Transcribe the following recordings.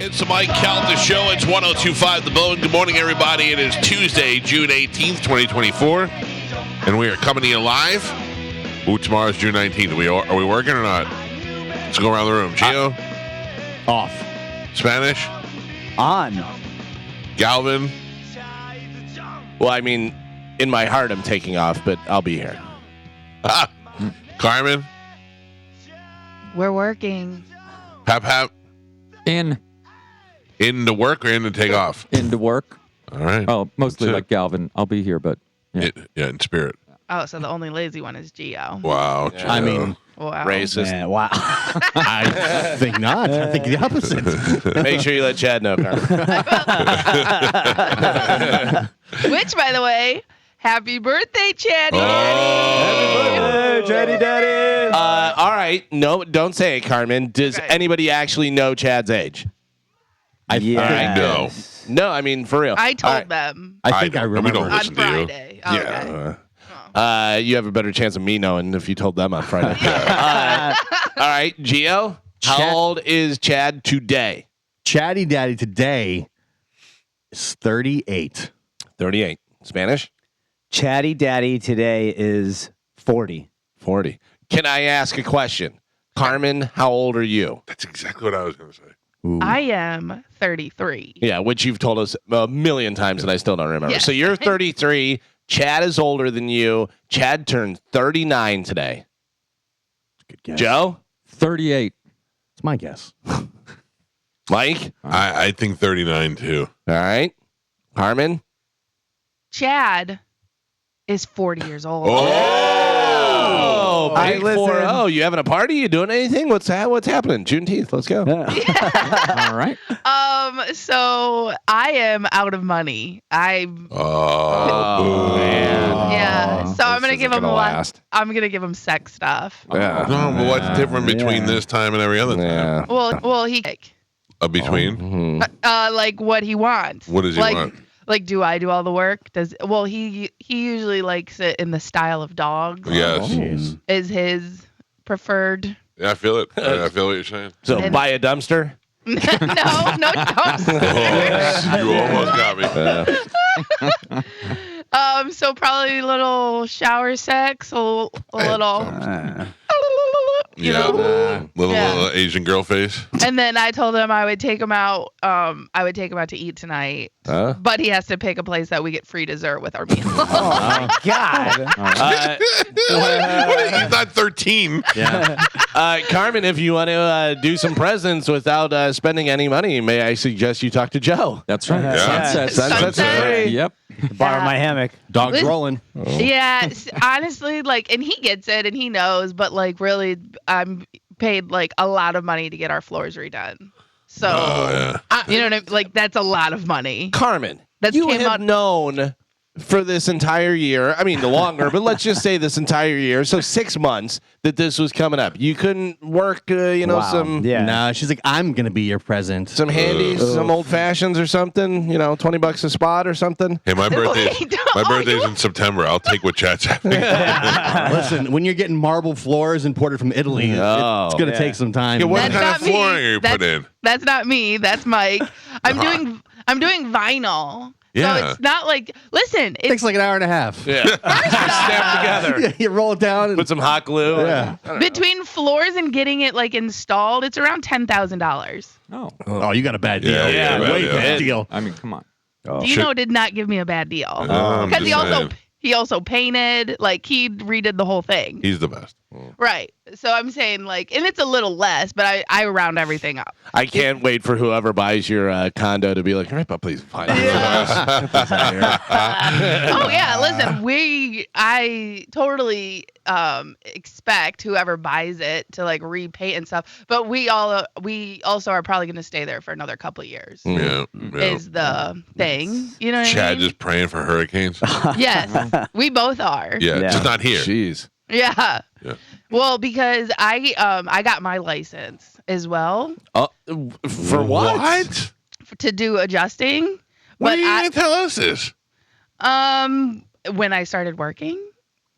It's the Mike Calta Show. It's 102.5 The Bone. Good morning, everybody. It is Tuesday, June 18th, 2024. And we are coming to you live. Ooh, tomorrow's June 19th. Are we working or not? Let's go around the room. Gio? Off. Spanish? On. Galvin? Well, I mean, in my heart, I'm taking off, but I'll be here. Carmen? We're working. Hap? In In to work or in to take off? into work. All right. Oh, mostly That's it. like Galvin. I'll be here, but yeah. In spirit. Oh, so the only lazy one is Gio. Wow. Yeah. Gio. I mean, Wow. Racist. man, wow. I think not. I think the opposite. Make sure you let Chad know, Carmen. Which, by the way, happy birthday, Chad. Oh. Chatty Daddy. All right. No, don't say it, Carmen. Does Okay. anybody actually know Chad's age? I know. No, I mean, for real. I All told right. them I think I We remember. don't on listen to you. Friday. Oh, Yeah. okay. You have a better chance of me knowing if you told them on Friday. All right, Gio, how old is Chad today? Chatty Daddy today is 38. 38. Spanish? Chatty Daddy today is 40. 40. Can I ask a question? Carmen, how old are you? That's exactly what I was going to say. Ooh. I am 33. Yeah, which you've told us a million times and I still don't remember. Yes. So you're 33. Chad is older than you. Chad turned 39 today. Good guess. Joe? 38. It's my guess. Mike? I think 39 too. All right. Carmen? Chad is 40 years old. Oh, I big listen. 4-0. You having a party? You doing anything? What's happening? Juneteenth. Let's go. All right. So I am out of money. Oh, man. Yeah. So I'm gonna This give isn't him a lot. last. I'm gonna give him sex stuff. Yeah. No, but what's different between Yeah. this time and every other time? Yeah. Well, he Between? Mhm. like what he wants. What does he like, want? Like, do I do all the work? He usually likes it in the style of dogs. Yes. Jeez. Is his preferred? Yeah, I feel it. I feel what you're saying. So And- buy a dumpster? no, don't. You almost got me. So probably a little shower sex, a little, you Yeah. know. Little Asian girl face. And then I told him I would take him out. I would take him out to eat tonight, Huh? but he has to pick a place that we get free dessert with our meal. Oh, God. What is, he's not 13. Yeah. Carmen, if you want to do some presents without spending any money, may I suggest you talk to Joe? That's right. Yeah. Sunsets. Sunset. Yep. Borrow my hammock. Dog's Liz- rolling. Yeah, honestly, like, and he gets it and he knows, but like, really, I'm paid like a lot of money to get our floors redone. So, Oh, yeah. you know what I mean? Like, that's a lot of money. Carmen, That you came have out- known for this entire year, I mean, longer, but let's just say this entire year, so 6 months that this was coming up. You couldn't work, Wow. some Yeah. No, she's like, I'm going to be your present. some handies, some old fashions or something, $20 a spot or something. Hey, my birthday's don't. in September. I'll take what Chat's having. Listen, when you're getting marble floors imported from Italy, Oh. it's going to take some time. Yeah, what That's kind of not me. flooring are you put in? That's not me. That's Mike. I'm doing vinyl. Yeah. So it's not like, listen, It takes it's like an hour and a half. Yeah. Snap together. Yeah, you roll it down. And, Put some hot glue. Yeah. between floors and getting it like installed, it's around $10,000. Oh. oh, you got a bad deal. Yeah, yeah, way yeah. bad deal. I mean, come on. Dino did not give me a bad deal I'm because just he also painted, like he redid the whole thing. He's the best. Right. So I'm saying like, and it's a little less, but I round everything up. I can't wait for whoever buys your condo to be like, all right, but please find it. Oh yeah, listen, I totally expect whoever buys it to like repaint and stuff, but we also are probably going to stay there for another couple of years. Yeah. Is the thing, you know what I Chad mean? just praying for hurricanes. Yes, we both are. Yeah, Yeah. just not here. Jeez. Yeah. Yeah. Well, because I got my license as well For what? What? to do adjusting, Why but are you going to tell us this? when I started working.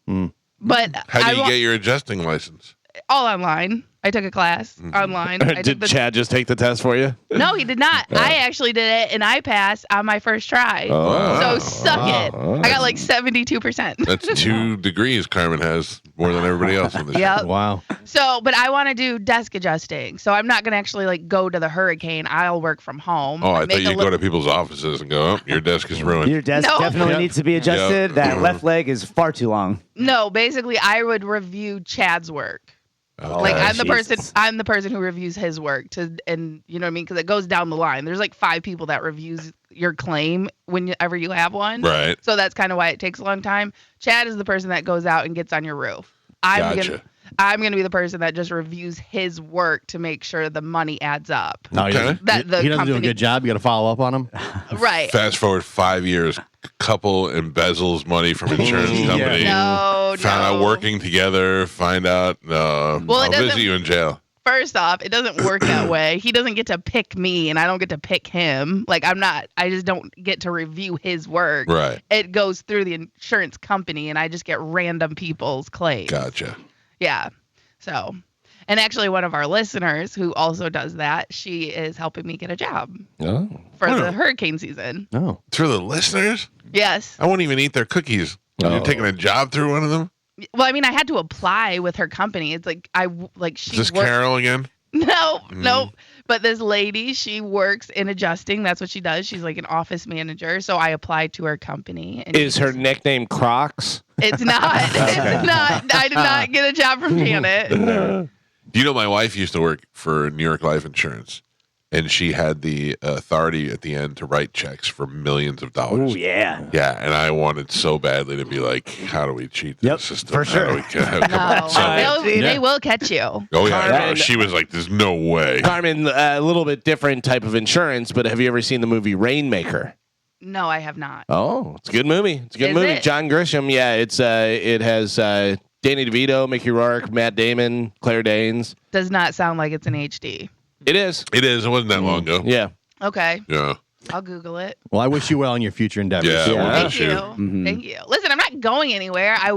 Mm. But How do you wa- get your adjusting license? all online. I took a class online. I took Did Chad just take the test for you? No, he did not. I actually did it, and I passed on my first try. So suck it. I got like 72%. That's 2 degrees Carmen has more than everybody else on the show. Yep. Wow. So, but I want to do desk adjusting. So I'm not going to actually like go to the Hurricane. I'll work from home. Oh, I Make thought a you'd go to people's offices and go, oh, your desk is ruined. Your desk No. definitely needs to be adjusted. Yep. That left leg is far too long. No, basically, I would review Chad's work. Okay. Like I'm the Jesus. person who reviews his work and you know what I mean? Because it goes down the line. There's like 5 people that reviews your claim whenever you have one. Right. So that's kind of why it takes a long time. Chad is the person that goes out and gets on your roof. Gotcha. I'm gonna be the person that just reviews his work to make sure the money adds up. No, he Okay. doesn't, That the he doesn't do a company- good job. You got to follow up on him. Right. Fast forward 5 years, couple embezzles money from insurance company. No, Found out no. working together. Find out. Well, it I'll doesn't- visit you in jail. First off, it doesn't work that way. He doesn't get to pick me and I don't get to pick him. Like I just don't get to review his work. Right. It goes through the insurance company and I just get random people's claims. Gotcha. Yeah. So, and actually one of our listeners who also does that, she is helping me get a job Oh. for Wow. the hurricane season. No. Through the listeners, Yes. I won't even eat their cookies. Oh. You're taking a job through one of them. Well, I mean, I had to apply with her company. It's like she Is this worked- Carol again? No, nope. But this lady, she works in adjusting. That's what she does. She's like an office manager. So I applied to her company. And Is her nickname Crocs? It's not. It's not. I did not get a job from Janet. You know, my wife used to work for New York Life Insurance, and she had the authority at the end to write checks for millions of dollars. Oh yeah. Yeah, and I wanted so badly to be like, how do we cheat the Yep, system? for How sure. do we come No, on, so- they will catch you. Oh yeah, Carmen- she was like, "There's no way." Carmen, a little bit different type of insurance, but have you ever seen the movie Rainmaker? No, I have not. Oh, it's a good movie. It's a good Is movie. it? John Grisham. Yeah, it has Danny DeVito, Mickey Rourke, Matt Damon, Claire Danes. Does not sound like it's an HD. It is. It is. It wasn't that long ago. Yeah. Okay, Yeah. I'll Google it. Well, I wish you well in your future endeavors. Yeah. Well, Thank bless you. you. Mhm. Thank you. Listen, I'm not going anywhere. it I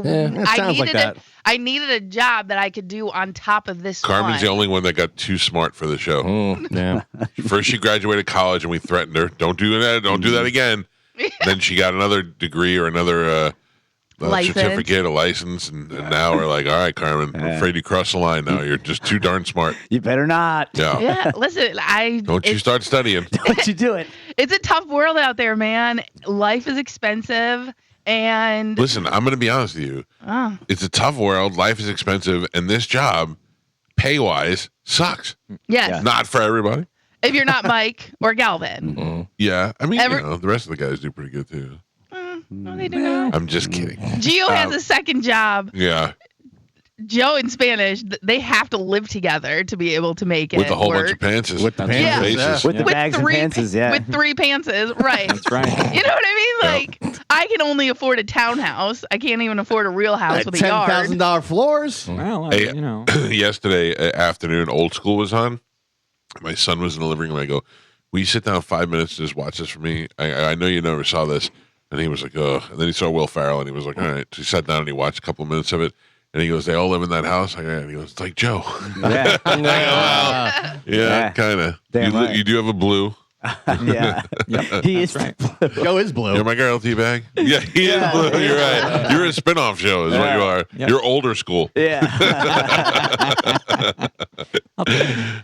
sounds like needed that. I needed a job that I could do on top of this Carmen's the one. only one that got too smart for the show. Mm. Yeah. First, she graduated college, and we threatened her, "Don't do that. Don't do that again." Then she got another degree or another License. certificate, a license, and now we're like, "All right, Carmen, I'm afraid you crossed the line. Now you're just too darn smart." You better not. Yeah. Yeah, listen, Don't you start studying? Don't you do it. It's a tough world out there, man. Life is expensive, and Listen, I'm going to be honest with you. oh, It's a tough world. Life is expensive, and this job, pay wise, sucks. yes, Not for everybody. if you're not Mike or Galvin, Yeah, I mean, Every- the rest of the guys do pretty good too. no, they do not. I'm just kidding. Gio has a second job. Yeah, Joe in Spanish, they have to live together to be able to make it with a whole work. bunch of pantses. With the That's pantses, faces. yeah. With the bags and pantses, yeah. With 3 pantses, right. That's right. You know what I mean? Yeah. Like, I can only afford a townhouse. I can't even afford a real house At with a yard. $10,000 floors. Well, Hey, you know. Yesterday afternoon, Old School was on. My son was in the living room. I go, "Will you sit down 5 minutes to just watch this for me? I know you never saw this." And he was like, "Oh." And then he saw Will Ferrell, and he was like, "All right." So he sat down and he watched a couple of minutes of it. And he goes, "They all live in that house?" And he goes, "It's like Joe." Yeah. Yeah, Yeah. kind of. Damn right. You do have a blue. Yeah. Yep, He is right. Joe is blue. You're my girl, T-Bag. Yeah, he is blue. You're right. You're a spin-off show is what you are. Yep. You're older school. Yeah.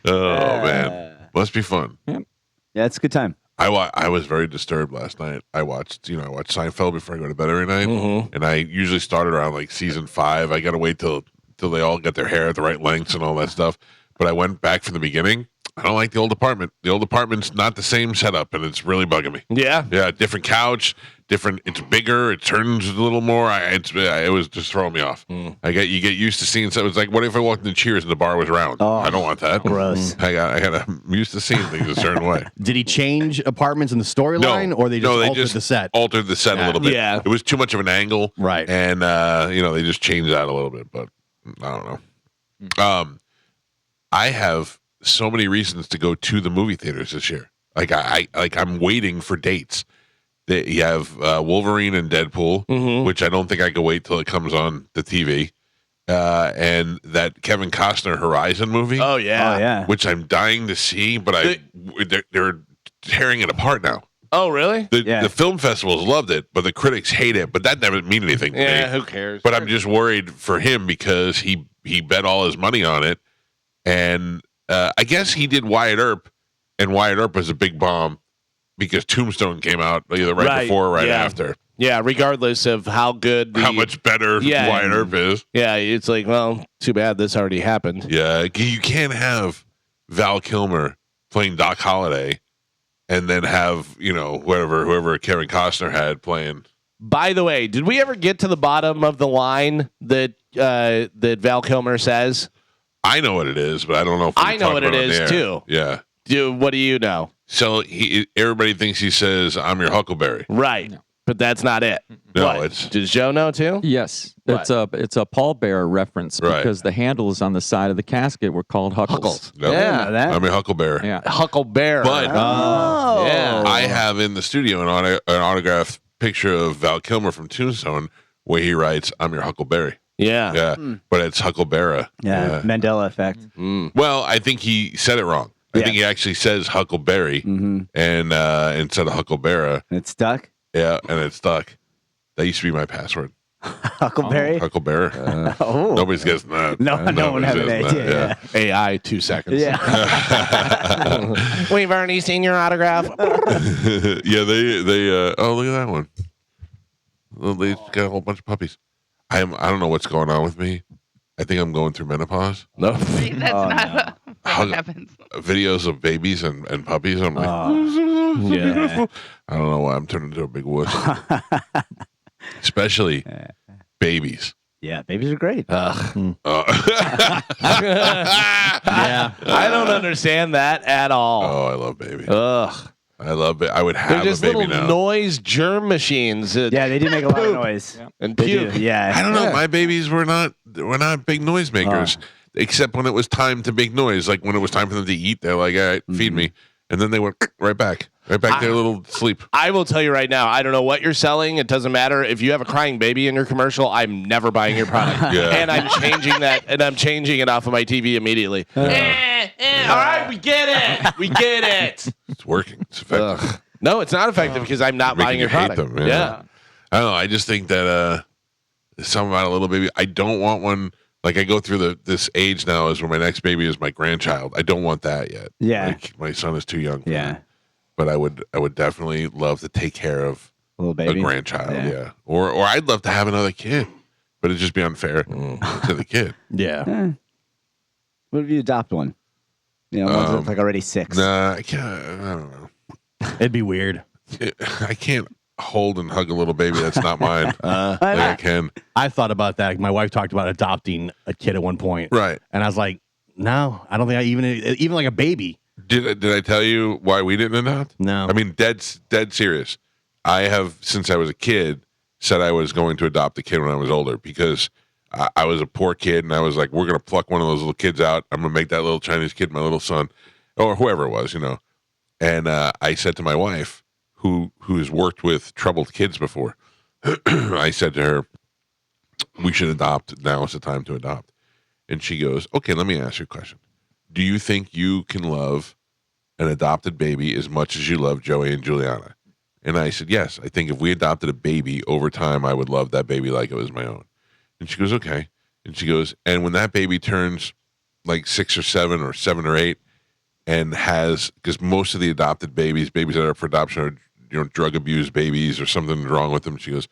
Oh, man. Must be fun. Yeah, it's a good time. I was very disturbed last night. I watched Seinfeld before I go to bed every night, and I usually started around like season 5. I got to wait till they all get their hair at the right lengths and all that stuff. But I went back from the beginning. I don't like the old apartment. The old apartment's not the same setup, and it's really bugging me. Yeah. Yeah, different couch, different. It's bigger. It turns a little more. It was just throwing me off. You get used to seeing something. It's like, what if I walked in Cheers and the bar was round? Oh, I don't want that. gross. I'm used to seeing things a certain way. Did he change apartments in the storyline, or they just altered the set? Altered the set a little bit. Yeah. It was too much of an angle. Right. And they just changed that a little bit, but I don't know. I have so many reasons to go to the movie theaters this year. I'm waiting for dates. You have Wolverine and Deadpool, which I don't think I can wait till it comes on the TV. and that Kevin Costner Horizon movie, Oh yeah. Oh yeah. which I'm dying to see, but they're tearing it apart now. Oh really? Yeah. The film festivals loved it, but the critics hate it. But that doesn't mean anything to Yeah. me. Who cares? But I'm just worried for him because he bet all his money on it, and I guess he did Wyatt Earp, and Wyatt Earp was a big bomb because Tombstone came out either right before or right after. Yeah. Regardless of how good, How much better Wyatt Earp is. Yeah. It's like, well, too bad this already happened. Yeah, you can't have Val Kilmer playing Doc Holliday, and then have whoever Kevin Costner had playing. By the way, did we ever get to the bottom of the line that Val Kilmer says? I know what it is, but I don't know if we I know talk what about it on is the air. too. Yeah. What do you know? So everybody thinks he says, "I'm your Huckleberry." Right. But that's not it. No, What? Does Joe know too? Yes, What? it's a pallbearer reference Right. because the handles on the side of the casket were called huckles. Huckles. No, Yeah. that. I'm your Huckleberry. Yeah. Huckleberry. But Oh. Yeah. I have in the studio an autographed picture of Val Kilmer from Tombstone where he writes, "I'm your Huckleberry." Yeah. Yeah, but it's Huckleberry. Yeah. Mandela effect. Well, I think he said it wrong. I Yeah. think he actually says Huckleberry Mm-hmm. and instead of Huckleberry. And it's stuck. Yeah, and it's stuck. That used to be my password. Huckleberry. Huckleberry. Oh. Nobody's guessing that. No one has an Nobody's idea. guessing that, AI 2 seconds. Yeah. We've already seen your autograph. Yeah, they oh, look at that one. Well, they got a whole bunch of puppies. I don't know what's going on with me. I think I'm going through menopause. No. That's not what happens. Videos of babies and puppies. I'm like, Yeah. I don't know why I'm turning into a big wuss. Especially babies. Yeah. Babies are great. Ugh. Yeah. I don't understand that at all. Oh, I love babies. Ugh. I love it. I would They're have a just baby little now. noise germ machines. Yeah, they do make a lot of noise. And They puke. do. Yeah. I don't know. My babies were not big noise makers, except when it was time to make noise. Like when it was time for them to eat, they're like, "All right, feed me," and then they went right back to their little sleep. I will tell you right now, I don't know what you're selling. It doesn't matter. If you have a crying baby in your commercial, I'm never buying your product. Yeah. And I'm changing that, and I'm changing it off of my TV immediately. All right, we get it. We get it. It's working. It's effective. Ugh. No, it's not effective because I'm not buying Making you your hate product. them, yeah. I don't know. I just think that there's something about a little baby. I don't want one. Like I go through this age now is where my next baby is my grandchild. I don't want that yet. Yeah. Like my son is too young. For Yeah. that. But I would definitely love to take care of A little baby. a grandchild. Yeah. Or I'd love to have another kid, but it'd just be unfair to the kid. Yeah. What if you adopt one? You know, one's like already 6. Nah, I can't. I don't know. It'd be weird. I can't hold and hug a little baby that's not mine. Like I can. I thought about that. My wife talked about adopting a kid at one point. Right. And I was like, no, I don't think I even like a baby. Did I tell you why we didn't adopt? No. I mean, dead serious. I have, since I was a kid, said I was going to adopt a kid when I was older because I was a poor kid and I was like, we're going to pluck one of those little kids out. I'm going to make that little Chinese kid my little son or whoever it was, And I said to my wife, who has worked with troubled kids before, I said to her, we should adopt. Now is the time to adopt. And she goes, okay, let me ask you a question. Do you think you can love an adopted baby as much as you love Joey and Juliana? And I said, yes. I think if we adopted a baby over time, I would love that baby like it was my own. And she goes, okay. And she goes, and when that baby turns like 6 or 7 or 7 or 8 and has, because most of the adopted babies that are for adoption are, drug abused babies or something wrong with them. She goes,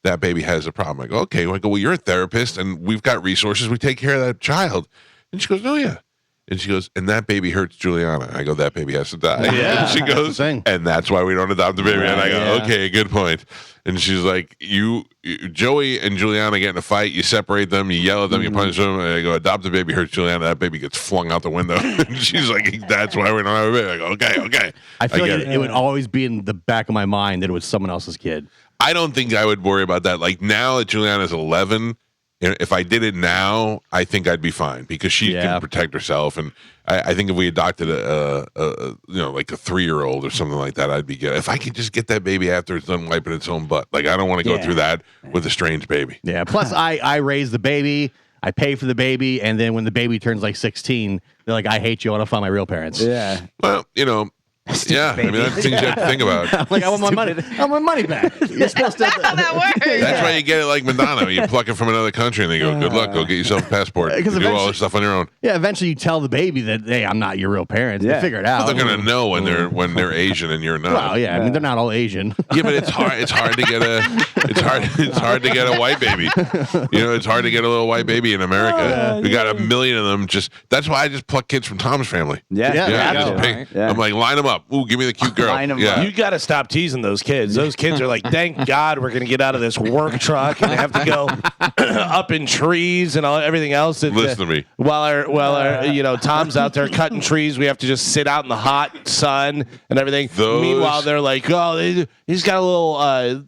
that baby has a problem. I go, okay. I go, well, you're a therapist and we've got resources. We take care of that child. And she goes, oh, yeah. And she goes, and that baby hurts Juliana. I go, that baby has to die. Yeah, And she that's the goes, thing. and that's why we don't adopt the baby. And I go, Yeah. okay, good point. And she's like, Joey and Juliana get in a fight. You separate them. You yell at them. You punish them. And I go, adopt the baby hurts Juliana. That baby gets flung out the window. And she's like, that's why we don't have a baby. I go, okay. I feel get like it would always be in the back of my mind that it was someone else's kid. I don't think I would worry about that. Like now that Juliana's 11, if I did it now, I think I'd be fine because she can protect herself. And I think if we adopted like a 3-year-old or something like that, I'd be good. If I could just get that baby after it's done wiping its own butt, like I don't want to go through that with a strange baby. Yeah. Plus, I raised the baby. I pay for the baby, and then when the baby turns like 16, they're like, I hate you. I want to find my real parents. Yeah. Well, yeah, I mean, that's things you have to think about. I'm like, I want my money. I want my money back. You're supposed to. That's how that works. That's why you get it like Madonna. You pluck it from another country and they go, good luck, go get yourself a passport. You Because do all eventually- this stuff on your own. Yeah, eventually you tell the baby that, hey, I'm not your real parents. Yeah. They figure it out. They're gonna know when they're Asian and you're not. Well, yeah, I mean, they're not all Asian. Yeah, but it's hard to get it's hard to get a white baby. It's hard to get a little white baby in America. We got a million of them. That's why I just pluck kids from Tom's family. Yeah. Yeah, I there you just go. pick. Yeah. I'm like, line them up. Ooh, give me the cute girl. Line 'em yeah. up. You got to stop teasing those kids. Those kids are like, thank God we're going to get out of this work truck and have to go up in trees and everything else. Listen to me. While our Tom's out there cutting trees, we have to just sit out in the hot sun and everything. Meanwhile, they're like, oh, he's got a little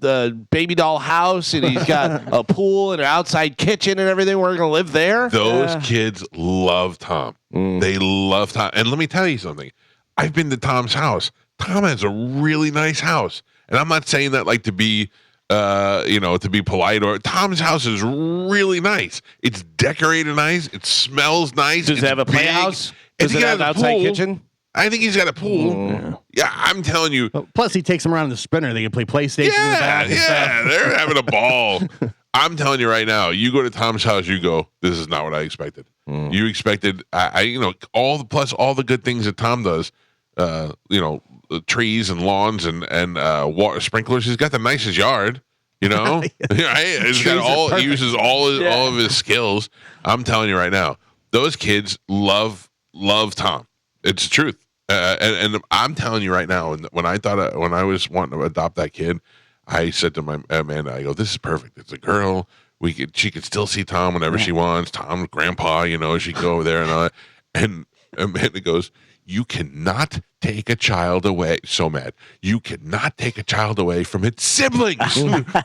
the baby doll house and he's got a pool and an outside kitchen and everything. We're going to live there. Those kids love Tom. They love Tom. And let me tell you something. I've been to Tom's house. Tom has a really nice house. And I'm not saying that like to be to be polite, or Tom's house is really nice. It's decorated nice. It smells nice. Does it have a big. playhouse? Does Does it have an outside kitchen? I think he's got a pool. Yeah, I'm telling you. Plus, he takes them around in the sprinter. They can play PlayStation in the Yeah, back and stuff. they're having a ball. I'm telling you right now, you go to Tom's house, you go, this is not what I expected. You expected, all the good things that Tom does, trees and lawns and water sprinklers. He's got the nicest yard, right? He's got he uses all of his skills. I'm telling you right now, those kids love Tom. It's the truth. And I'm telling you right now, when I was wanting to adopt that kid, I said to my Amanda, I go, this is perfect. It's a girl. She could still see Tom whenever she wants. Tom's grandpa, she could go over there and all that. And Amanda goes, you cannot take a child away. So mad. You cannot take a child away from its siblings.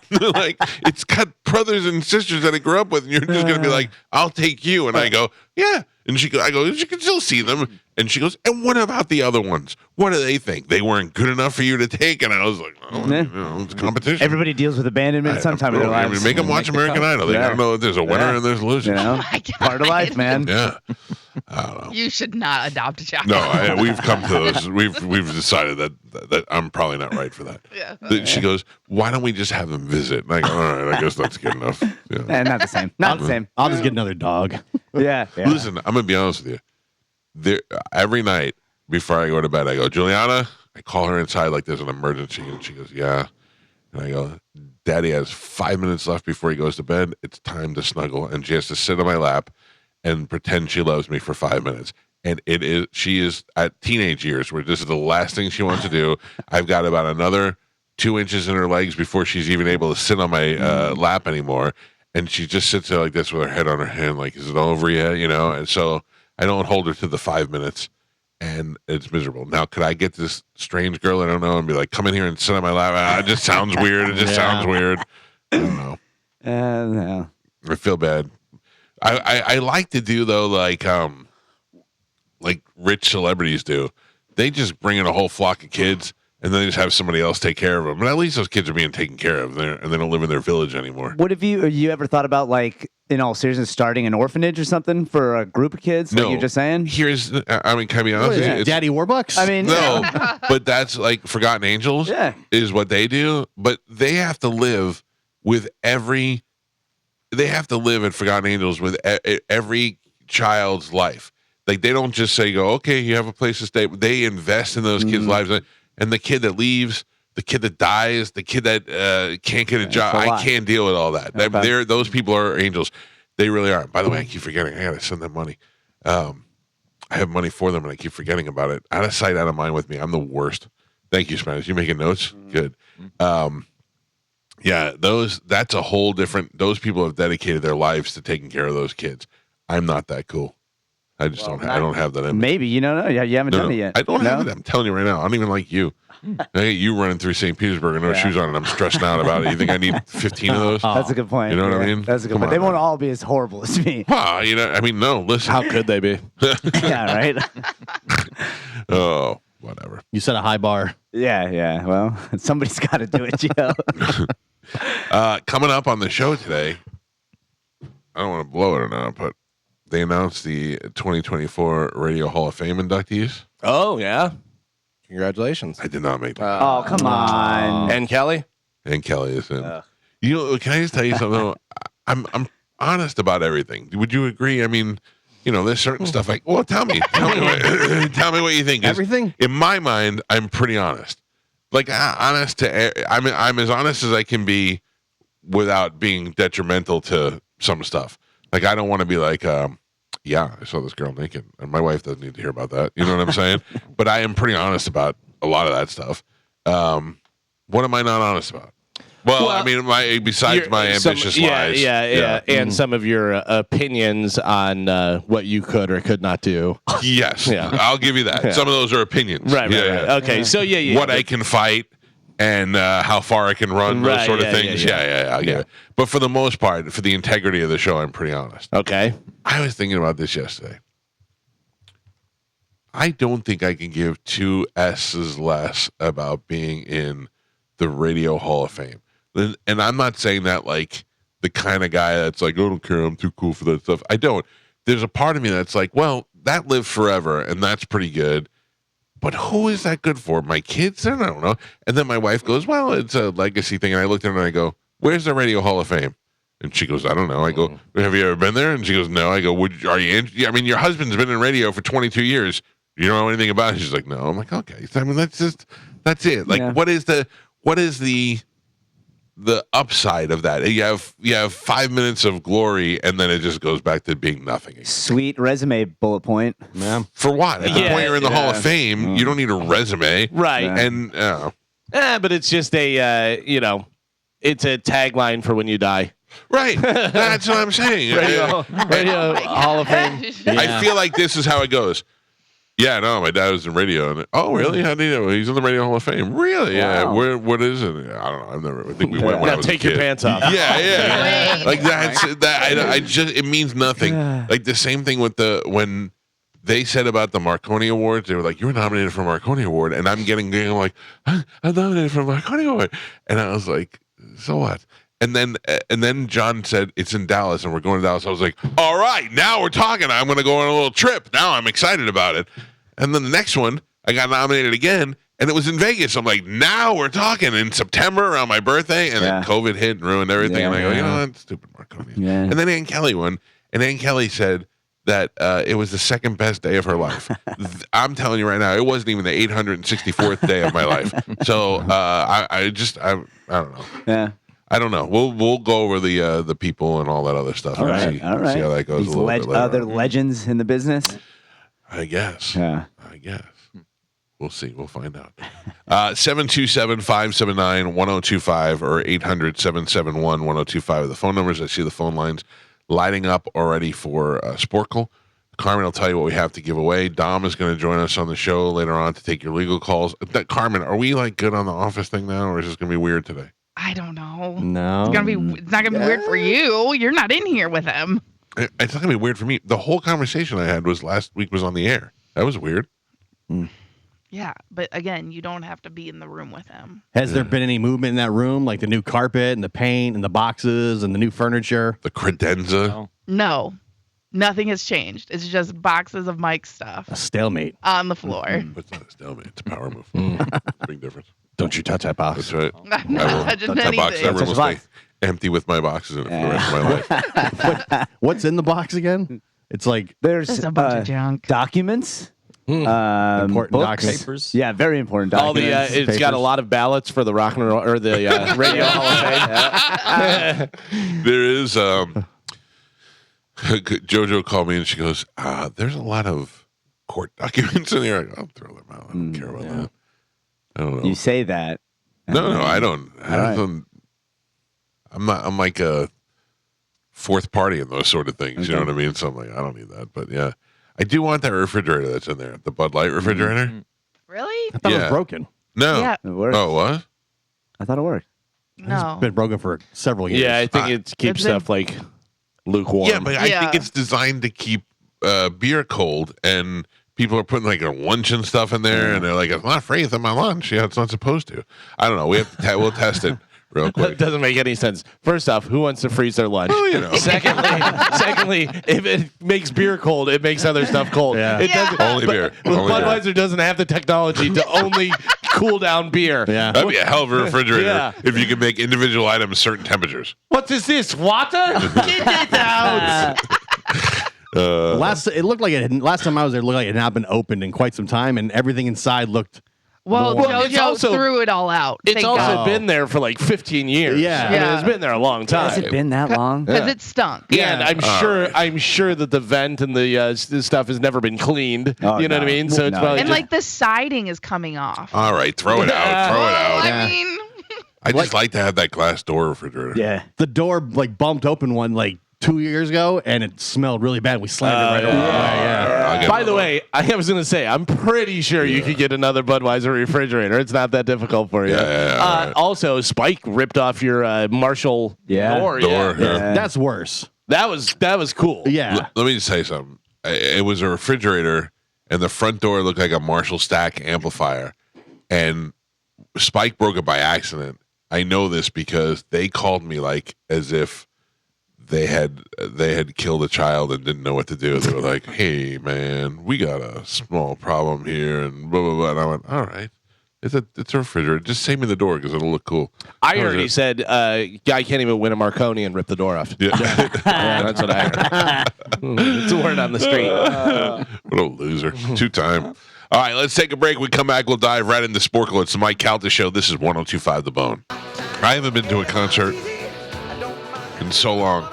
Like, it's got brothers and sisters that it grew up with, and you're just going to be like, I'll take you. And I go, yeah. And I go, you can still see them. And she goes, and what about the other ones? What do they think? They weren't good enough for you to take? And I was like, it's competition. Everybody deals with abandonment sometime in their lives. Make them watch American Idol. They gotta know that there's a winner and there's a loser. Oh my God. Part of life, man. Yeah. I don't know. You should not adopt a child. No, we've come to those. We've decided that I'm probably not right for that. Yeah. She goes, why don't we just have them visit? And I go, all right, I guess that's good enough. Yeah. Not the same. Not the same. I'll just get another dog. Yeah. Listen, I'm gonna be honest with you. Every night before I go to bed, I go, Juliana. I call her inside like there's an emergency, and she goes, yeah. And I go, Daddy has 5 minutes left before he goes to bed. It's time to snuggle, and she has to sit on my lap and pretend she loves me for 5 minutes. And she is at teenage years where this is the last thing she wants to do. I've got about another 2 inches in her legs before she's even able to sit on my lap anymore. And she just sits there like this with her head on her hand, like, is it over yet? And so I don't hold her to the 5 minutes, and it's miserable. Now, could I get this strange girl I don't know and be like, come in here and sit on my lap? It just sounds weird. It just sounds weird. I don't know. No. I feel bad. I like to do though, like rich celebrities do. They just bring in a whole flock of kids, and then they just have somebody else take care of them. But at least those kids are being taken care of, and they don't live in their village anymore. What have you ever thought about, like, in all seriousness, starting an orphanage or something for a group of kids? Like No. you're just saying? Can I be honest with you? It's- Daddy Warbucks? I mean, No, but that's like Forgotten Angels is what they do. But they have to live with they have to live at Forgotten Angels with every child's life. Like, they don't just say, okay, you have a place to stay. They invest in those kids' lives. And the kid that leaves, the kid that dies, the kid that can't get a job, I can't deal with all that. Okay. Those people are angels. They really are. By the way, I keep forgetting. I got to send them money. I have money for them, and I keep forgetting about it. Out of sight, out of mind with me. I'm the worst. Thank you, Spanish. You making notes? Good. Yeah, that's a whole different. Those people have dedicated their lives to taking care of those kids. I'm not that cool. I just don't. I don't have that in me. Maybe you don't know. You haven't done it yet. I don't No? have it. I'm telling you right now. I don't even like you. I get you running through St. Petersburg and no shoes on, and I'm stressing out about it. You think I need 15 of those? That's a good point. You know what I mean? That's a good Come point. They on, won't man. all be as horrible as me. Well, no. Listen. How could they be? Yeah, right? Oh, whatever. You set a high bar. Yeah. Well, somebody's got to do it, Joe. Coming up on the show today, I don't want to blow it or not, but they announced the 2024 Radio Hall of Fame inductees. Oh yeah, congratulations. I did not make that. Oh, come on. And Kelly. And Kelly is in. You know, can I just tell you something? I'm honest about everything. Would you agree? I mean, you know, there's certain stuff like, well, tell me what you think. Everything? In my mind, I'm pretty honest. Like I'm as honest as I can be without being detrimental to some stuff. Like I don't want to be like, yeah, I saw this girl naked, and my wife doesn't need to hear about that. You know what I'm saying? But I am pretty honest about a lot of that stuff. What am I not honest about? Well, I mean, besides my ambitious lies. Yeah. And some of your opinions on what you could or could not do. Yes. I'll give you that. Some of those are opinions. Right. Okay. So, what I can fight and how far I can run, those sort of things. I'll give it. But for the most part, for the integrity of the show, I'm pretty honest. Okay. I was thinking about this yesterday. I don't think I can give two S's less about being in the Radio Hall of Fame. And I'm not saying that like the kind of guy that's like, oh, I don't care, I'm too cool for that stuff. I don't. There's a part of me that's like, well, that lived forever, and that's pretty good. But who is that good for? My kids? I don't know. And then my wife goes, well, it's a legacy thing. And I looked at her and I go, where's the Radio Hall of Fame? And she goes, I don't know. I go, have you ever been there? And she goes, no. I go, are you? I mean, your husband's been in radio for 22 years. You don't know anything about it? She's like, no. I'm like, okay. I mean, that's it. Like, what is the upside of that? You have 5 minutes of glory, and then it just goes back to being nothing again. Sweet resume bullet point. Yeah. For what? At the point you're in the Hall of Fame, you don't need a resume. Right. And but it's just a it's a tagline for when you die. right. That's what I'm saying. Radio Hall of Fame. I feel like this is how it goes. Yeah, no, my dad was in radio. And, oh, really? How do you know? He's in the Radio Hall of Fame. Really? Yeah. Wow. What is it? I don't know. I think we went when I was Take a your kid. pants off. Yeah. Like that's that. I just it means nothing. Like the same thing with when they said about the Marconi Awards. They were like, "You were nominated for a Marconi Award," and I'm like, "I'm nominated for a Marconi Award," and I was like, "So what?" And then John said, it's in Dallas, and we're going to Dallas. I was like, all right, now we're talking. I'm going to go on a little trip. Now I'm excited about it. And then the next one, I got nominated again, and it was in Vegas. I'm like, now we're talking in September around my birthday. And then COVID hit and ruined everything. And I go, you know what? Stupid Marconi. Yeah. And then Ann Kelly won. And Ann Kelly said that it was the second best day of her life. I'm telling you right now, it wasn't even the 864th day of my life. So I don't know. Yeah. I don't know. We'll go over the people and all that other stuff. All right. See how that goes. These a little bit later other on. legends in the business. I guess. Yeah. I guess. We'll see. We'll find out. 727-579-1025 or 800-771-1025 are the phone numbers. I see the phone lines lighting up already for Sporcle. Carmen will tell you what we have to give away. Dom is going to join us on the show later on to take your legal calls. Carmen, are we like good on the office thing now, or is this going to be weird today? I don't know. No. It's not gonna be weird for you. You're not in here with him. It's not going to be weird for me. The whole conversation I had was last week was on the air. That was weird. Yeah, but again, you don't have to be in the room with him. Has there been any movement in that room, like the new carpet and the paint and the boxes and the new furniture? The credenza. No, nothing has changed. It's just boxes of Mike's stuff A stalemate. on the floor. But it's not a stalemate. It's a power move. It's a big difference. Don't you touch that box. That's right. I'm not touching That box, that anything. room will stay empty with my boxes in it for the rest of my life. What's in the box again? It's like There's There's a bunch of junk. documents. important books. documents. Papers. Yeah, very important All the documents. it's got a lot of ballots for the rock and roll or the Radio Hall of Fame. There is JoJo called me and she goes, there's a lot of court documents in here. I'll throw them out. I don't care about that. I don't know. You say that. No, I don't. right. I'm like a fourth party in those sort of things. You know what I mean? So I'm like, I don't need that. But yeah, I do want that refrigerator that's in there, the Bud Light refrigerator. Really? I thought it Yeah. was broken. No. Yeah. It works. Oh, what? I thought it worked. No. It's been broken for several years. Yeah, I think it keeps It's been- stuff like lukewarm. Yeah, but I Yeah. think it's designed to keep beer cold, and people are putting like a lunch and stuff in there, and they're like, "It's not free. It's in my lunch." Yeah, it's not supposed to. I don't know. We have to we'll test it. real That quick. doesn't make any sense. First off, who wants to freeze their lunch? Secondly, if it makes beer cold, it makes other stuff cold. Yeah. It Yeah. doesn't. Only beer. But Only beer. Budweiser doesn't have the technology to only cool down beer. Yeah. That'd be a hell of a refrigerator Yeah. if you could make individual items certain temperatures. What is this? Water? Get this out. Last time I was there, it looked like it had not been opened in quite some time, and everything inside looked. Well, Well, it's JoJo also- threw it all out. It's Thank also God. been there for like 15 years. Yeah. I mean, Yeah. it's been there a long time. Has it been that long? because it stunk. Yeah, and All I'm sure that the vent and the stuff has never been cleaned. Oh, you know what I no. mean? So it's No. probably And just, like the siding is coming off. All right, throw it out. Throw it out. I mean, I just like to have that glass door refrigerator. Yeah. The door like bumped open one like 2 years ago, and it smelled really bad. We slammed it right away. Yeah. I'll get By the another way, I was going to say, I'm pretty sure you could get another Budweiser refrigerator. It's not that difficult for you. Yeah, all right. Also, Spike ripped off your Marshall Yeah. door. Door, yeah. That's worse. That was cool. Yeah. Let me just say something. It was a refrigerator, and the front door looked like a Marshall stack amplifier. And Spike broke it by accident. I know this because they called me like as if they had killed a child and didn't know what to do. They were like, "Hey, man, we got a small problem here," and blah blah blah. And I went, "All right, it's a refrigerator. Just save me the door because it'll look cool." I That was already it. said, guy can't even win a Marconi and rip the door off. Yeah. Yeah, that's what I heard. It's a word on the street. What a loser. 2-time. All right, let's take a break. We come back, we'll dive right into Sporcle. It's the Mike Calta Show. This is 102.5 The Bone. I haven't been to a concert in so long,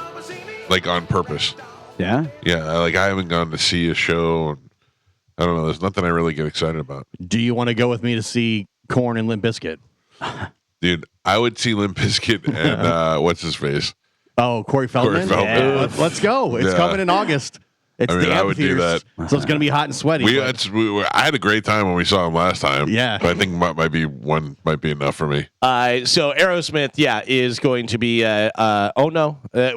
like on purpose. Yeah. Yeah, like I haven't gone to see a show. And I don't know. There's nothing I really get excited about. Do you want to go with me to see Korn and Limp Bizkit? Dude, I would see Limp Bizkit and what's his face? Oh, Corey Feldman. Feldman. Yeah. Let's go. It's Yeah. coming in August. It's I mean, the I would do amphitheaters, so it's going to be hot and sweaty. but- I had a great time when we saw him last time. Yeah. But I think might be enough for me. So Aerosmith, is going to be. It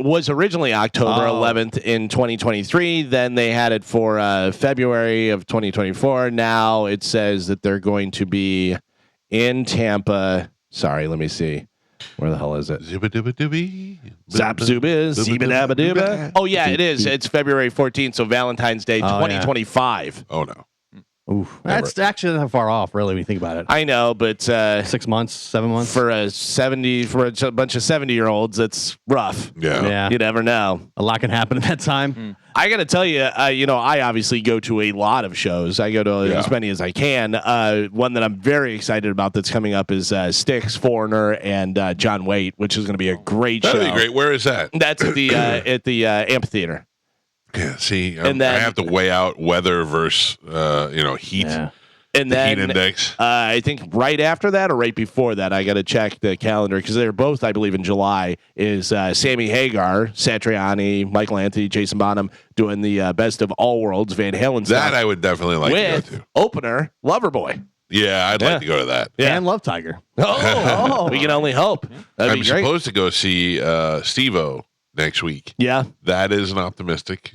was originally October 11th in 2023. Then they had it for February of 2024. Now it says that they're going to be in Tampa. Sorry, let me see. Where the hell is it? Zibba-dibba-dibby. Zap Zuba, Zibba-dabba-dibba. Oh yeah, it is. It's February 14th, so Valentine's Day, 2025. Oh no. Oof. That's actually not far off, really, when you think about it. I know, but 6 months, 7 months. for a bunch of 70-year-olds, it's rough. Yeah. Yeah. You never know. A lot can happen at that time. I got to tell you, I obviously go to a lot of shows. I go to as many as I can. One that I'm very excited about that's coming up is Styx, Foreigner, and John Waite, which is going to be a great show. That'd be great. Where is that? That's at the amphitheater. Yeah, see, And then- I have to weigh out weather versus, heat. Yeah. And The then heat index. I think right after that or right before that, I got to check the calendar because they're both, I believe, in July. Is Sammy Hagar, Satriani, Michael Anthony, Jason Bonham doing the Best of All Worlds Van Halen That stuff I would definitely like with to go to. opener Loverboy. Yeah, I'd like to go to that. Yeah. And Love Tiger. Oh, we can only hope. That'd I'm be great. supposed to go see Steve-O next week. Yeah, That is an optimistic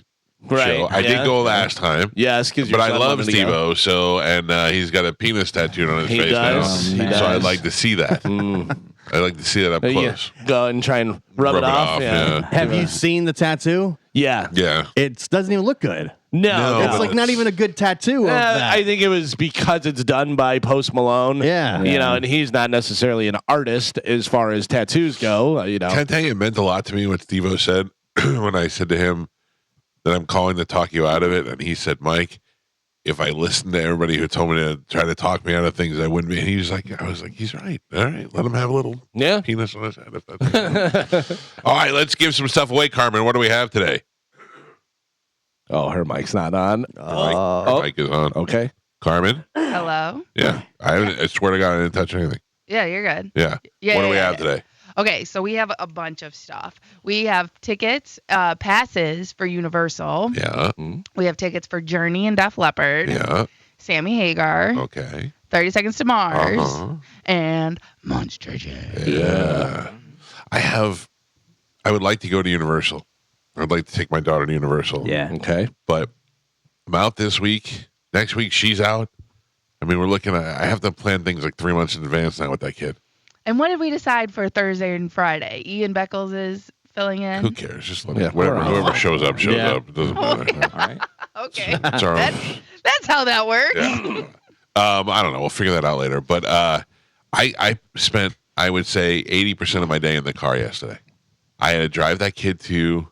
right. show. I did go last time. Yes, because But I love Steve-O, so, and he's got a penis tattooed on his He face does. now. He So I'd does. like to see that. I'd like to see that up close. Go and try and rub it off. yeah. Have you seen the tattoo? Yeah. Yeah. It doesn't even look good. No, It's like not even a good tattoo of that. I think it was because it's done by Post Malone. Yeah. And he's not necessarily an artist as far as tattoos go. Can I tell you, it meant a lot to me what Steve-O said when I said to him that I'm calling to talk you out of it. And he said, Mike, if I listened to everybody who told me to try to talk me out of things, I wouldn't be. And he was like, I was like, he's right. All right. Let him have a little Yeah. penis on his head. If that's all right. Let's give some stuff away, Carmen. What do we have today? Oh, her mic's not on. Our mic is on. Okay. Carmen? hello. Yeah. I swear to God, I didn't touch anything. Yeah, you're good. Yeah. Yeah. What do yeah, we yeah, have yeah. today? Okay, so we have a bunch of stuff. We have tickets, passes for Universal. Yeah. We have tickets for Journey and Def Leppard. Yeah. Sammy Hagar. Okay. 30 Seconds to Mars. Uh-huh. And Monster Jam. Yeah. I would like to go to Universal. I'd like to take my daughter to Universal. Yeah. Okay. But I'm out this week. Next week, she's out. I mean, we're looking at, I have to plan things like 3 months in advance now with that kid. And what did we decide for Thursday and Friday? Ian Beckles is filling in. Who cares? Just let whoever shows up shows up. It doesn't matter. All right. Okay, It's our- that's how that works. Yeah. I don't know. We'll figure that out later. But I spent, I would say, 80% of my day in the car yesterday. I had to drive that kid to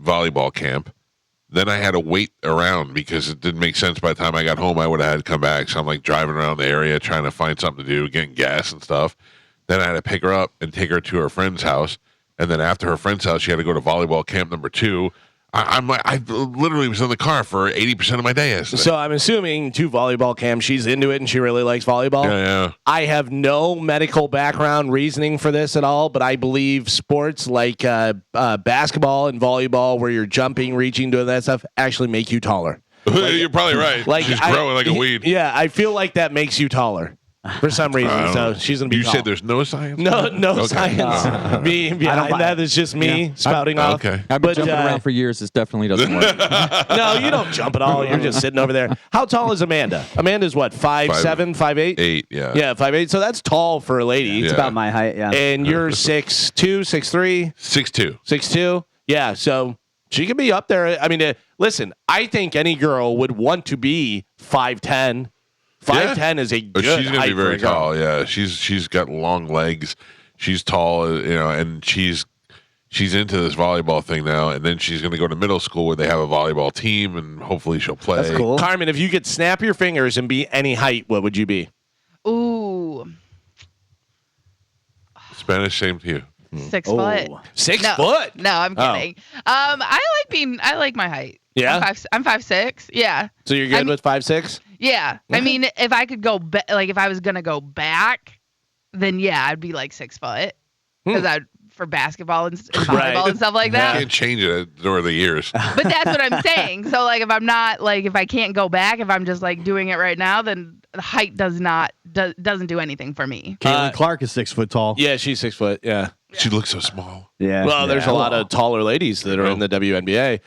volleyball camp. Then I had to wait around because it didn't make sense. By the time I got home, I would have had to come back. So I'm like driving around the area trying to find something to do, getting gas and stuff. Then I had to pick her up and take her to her friend's house. And then after her friend's house, she had to go to volleyball camp number 2. I literally was in the car for 80% of my day yesterday. So I'm assuming 2 volleyball camps. She's into it and she really likes volleyball. Yeah. I have no medical background reasoning for this at all, but I believe sports like basketball and volleyball, where you're jumping, reaching, doing that stuff, actually make you taller. You're probably right. Like she's growing like a weed. Yeah, I feel like that makes you taller for some reason. So she's gonna be. You tall. said there's no science. no Okay. science. Me behind that is just me spouting off. Okay. I've been jumping around for years. This definitely doesn't work. No, you don't jump at all. You're just sitting over there. How tall is Amanda? Amanda's what? 5'7", 5'8"? 8, yeah. Yeah, 5'8". So that's tall for a lady. Yeah. It's about my height, yeah. And you're 6'2", 6'3", 6'2". 6'2". Yeah, so she could be up there. I mean, listen, I think any girl would want to be 5'10". 5'10" is a good She's gonna height be very for a girl. tall. Yeah, she's got long legs. She's tall, and she's into this volleyball thing now. And then she's gonna go to middle school where they have a volleyball team, and hopefully she'll play. That's cool. Carmen, if you could snap your fingers and be any height, what would you be? Ooh, Spanish, same to you. 6 foot. 6 No, foot? No, I'm Oh. kidding. I like my height. Yeah? I'm 5'6". Yeah. So you're good with 5'6"? Yeah. I mean, if I could go if I was gonna go back, then yeah, I'd be like 6 foot because I for basketball and volleyball and stuff like You that. can't change it over the years. But that's what I'm saying. So like, if I'm not like, if I can't go back, if I'm just like doing it right now, then the height doesn't do anything for me. Caitlin Clark is 6 foot tall. Yeah, she's 6 foot. Yeah. She looks so small. Yeah. Well, there's yeah. a lot of taller ladies that are in the WNBA.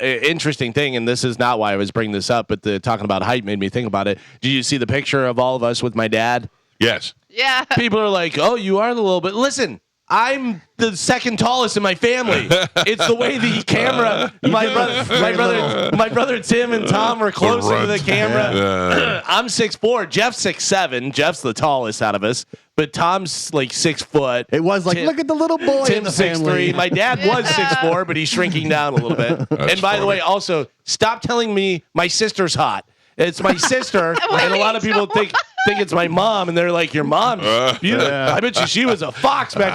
Interesting thing, and this is not why I was bringing this up, but talking about height made me think about it. Did you see the picture of all of us with my dad? Yes. Yeah. People are like, "Oh, you are the little bit." Listen, I'm the second tallest in my family. It's the way the camera. My brother Tim and Tom were closer to the camera. Yeah. I'm 6'4". Jeff's 6'7". Jeff's the tallest out of us, but Tom's like 6 foot. It was like, Tim- look at the little boy in the Tim's family. 6'3". My dad was 6'4", but he's shrinking down a little bit. And by the way, also, stop telling me my sister's hot. It's my sister, and a lot of people think it's my mom, and they're like, "Your mom? I bet you she was a fox back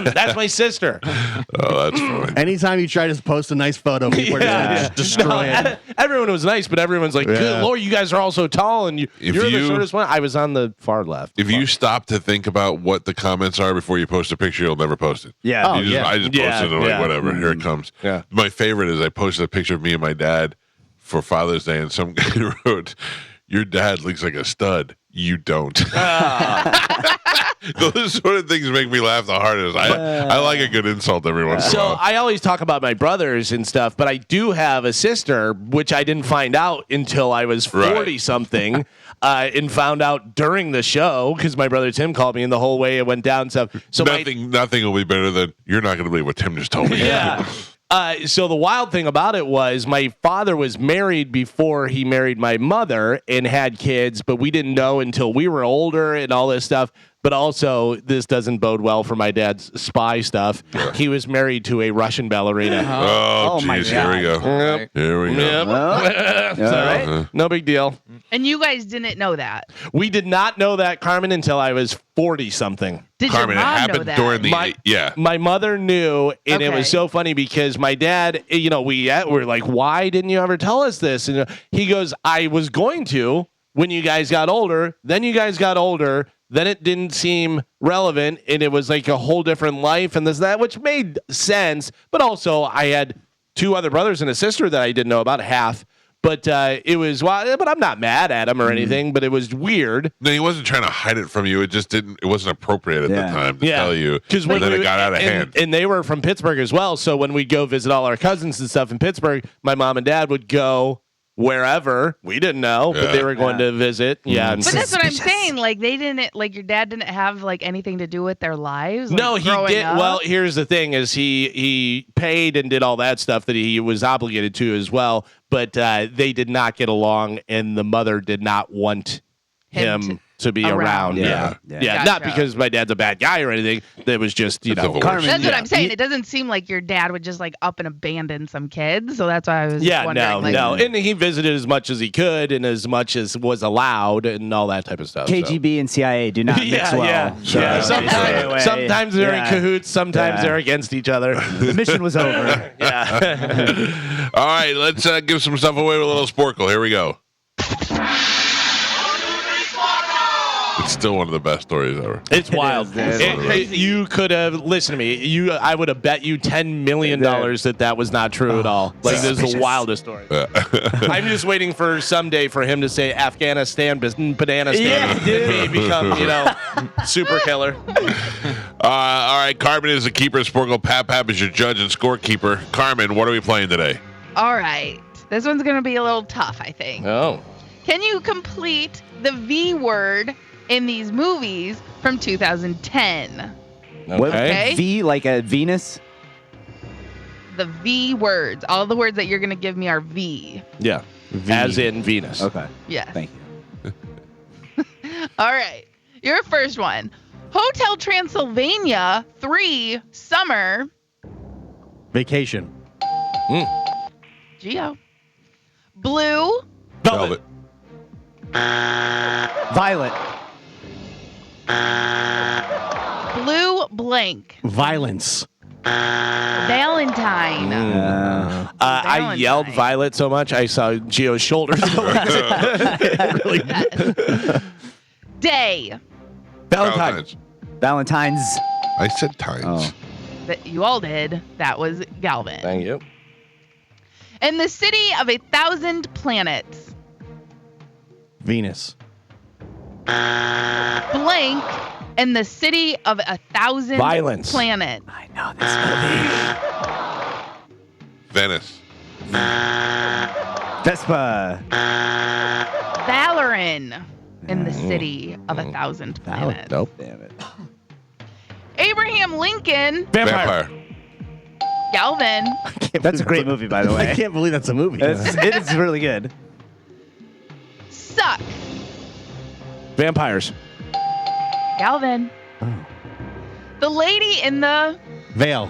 then." That's my sister. Oh, that's funny. Anytime you try to post a nice photo, people are gonna just destroy it. Everyone was nice, but everyone's like, Yeah. "Good Lord, you guys are all so tall, and you're the you- shortest one." I was on the far left. If you stop to think about what the comments are before you post a picture, you'll never post it. Yeah. Oh, You just- yeah. I just posted Yeah, it. I'm like, yeah. whatever. Here it comes. Yeah. My favorite is I posted a picture of me and my dad for Father's Day, and some guy wrote, "Your dad looks like a stud. You don't." Those sort of things make me laugh the hardest. I like a good insult every once in a So while. I always talk about my brothers and stuff, but I do have a sister, which I didn't find out until I was 40 something, and found out during the show because my brother Tim called me, and the whole way it went down. So Nothing will be better than, you're not going to believe what Tim just told me. yeah. So the wild thing about it was my father was married before he married my mother and had kids, but we didn't know until we were older and all this stuff. But also, this doesn't bode well for my dad's spy stuff. He was married to a Russian ballerina. Oh, my jeez. Here we go. Yep. Here we go. Yep. Well, It's all right. No big deal. And you guys didn't know that. We did not know that, Carmen, until I was 40 something. Did Carmen, it your mom know happened that? during the My mother knew, and it Okay. was so funny because my dad, we're like, "Why didn't you ever tell us this?" And he goes, "I was going to when you guys got older. Then you guys got older. Then it didn't seem relevant, and it was like a whole different life and this that, which made sense. But also, I had 2 other brothers and a sister that I didn't know about half." But it was wild. But I'm not mad at him or anything. But it was weird. No, he wasn't trying to hide it from you. It just didn't. It wasn't appropriate at the time to tell you. Because then it got out of hand. And they were from Pittsburgh as well. So when we'd go visit all our cousins and stuff in Pittsburgh, my mom and dad would go wherever. We didn't know, but they were going to visit. Yeah. But that's what I'm saying. Like they didn't, like your dad didn't have like anything to do with their lives. Like, no, he did. Up? Well, here's the thing: is he paid and did all that stuff that he was obligated to as well. But they did not get along, and the mother did not want him to be around. Yeah. Gotcha. Not because my dad's a bad guy or anything. It was just, Carmen, that's what I'm saying. It doesn't seem like your dad would just like up and abandon some kids. So that's why I was wondering. No. And he visited as much as he could and as much as was allowed and all that type of stuff. KGB and CIA do not mix well. Yeah. Sometimes they're in cahoots. Sometimes they're against each other. The mission was over. All right, let's give some stuff away with a little Sporcle. Here we go. It's still one of the best stories ever. It's wild. You could have listened to me. I would have bet you $10 million that was not true at all. Like this is the wildest story. I'm just waiting for someday for him to say Afghanistan, banana stand, and me become super killer. All right, Carmen is the keeper. Sporcle Pap is your judge and scorekeeper. Carmen, what are we playing today? All right, this one's gonna be a little tough, I think. Oh. Can you complete the V word in these movies from 2010? Okay. V like a Venus? The V words. All the words that you're going to give me are V. Yeah. As in Venus. Okay. Yes. Thank you. All right. Your first one. Hotel Transylvania 3 Summer. Vacation. Geo. Blue. Velvet. Violet. Blue blank. Violence. Valentine. I yelled Violet so much I saw Gio's shoulders. Day. Valentine's. Valentine's. I said Tines. That you all did. That was Galvin. Thank you. In the city of 1,000 planets. Venus. Blank. In the city of 1,000 Violence. planets. I know this movie. Venice. Vespa. Valoran. In the city of 1,000 planets. Nope. Damn it. Abraham Lincoln. Vampire. Galvin. That's a great movie, by the way. I can't believe that's a movie. It is really good. Suck. Vampires. Galvin. Oh. The lady in the... Veil.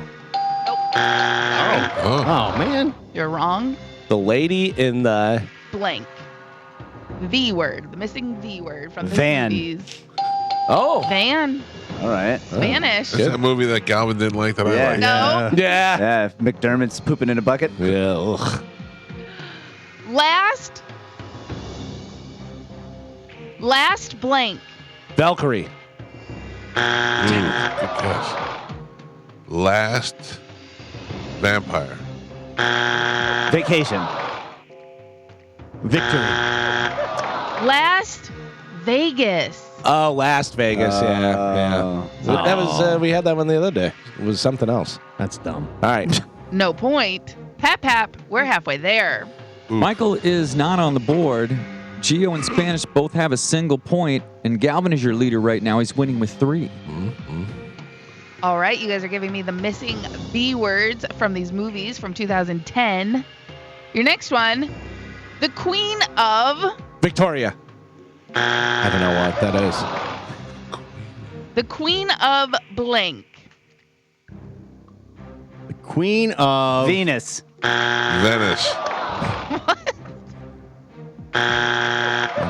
Nope. Oh, man. You're wrong. The lady in the... Blank. V word. The missing V word from the Van. movies. Oh. Van. All right. Spanish. That's that movie that Galvin didn't like that I like. No. Yeah. Yeah, McDermott's pooping in a bucket. Yeah. Ugh. Last blank. Valkyrie. Good guess. Last Vampire. Vacation. Victory. Last Vegas. Oh, Las Vegas. Yeah. That was we had that one the other day. It was something else. That's dumb. All right. No point. Pap, we're halfway there. Michael is not on the board. Gio and Spanish both have a single point, and Galvin is your leader right now. He's winning with 3. All right, you guys are giving me the missing V words from these movies from 2010. Your next one, the Queen of... Victoria. I don't know what that is. The Queen of blank. The Queen of... Venus. Venice.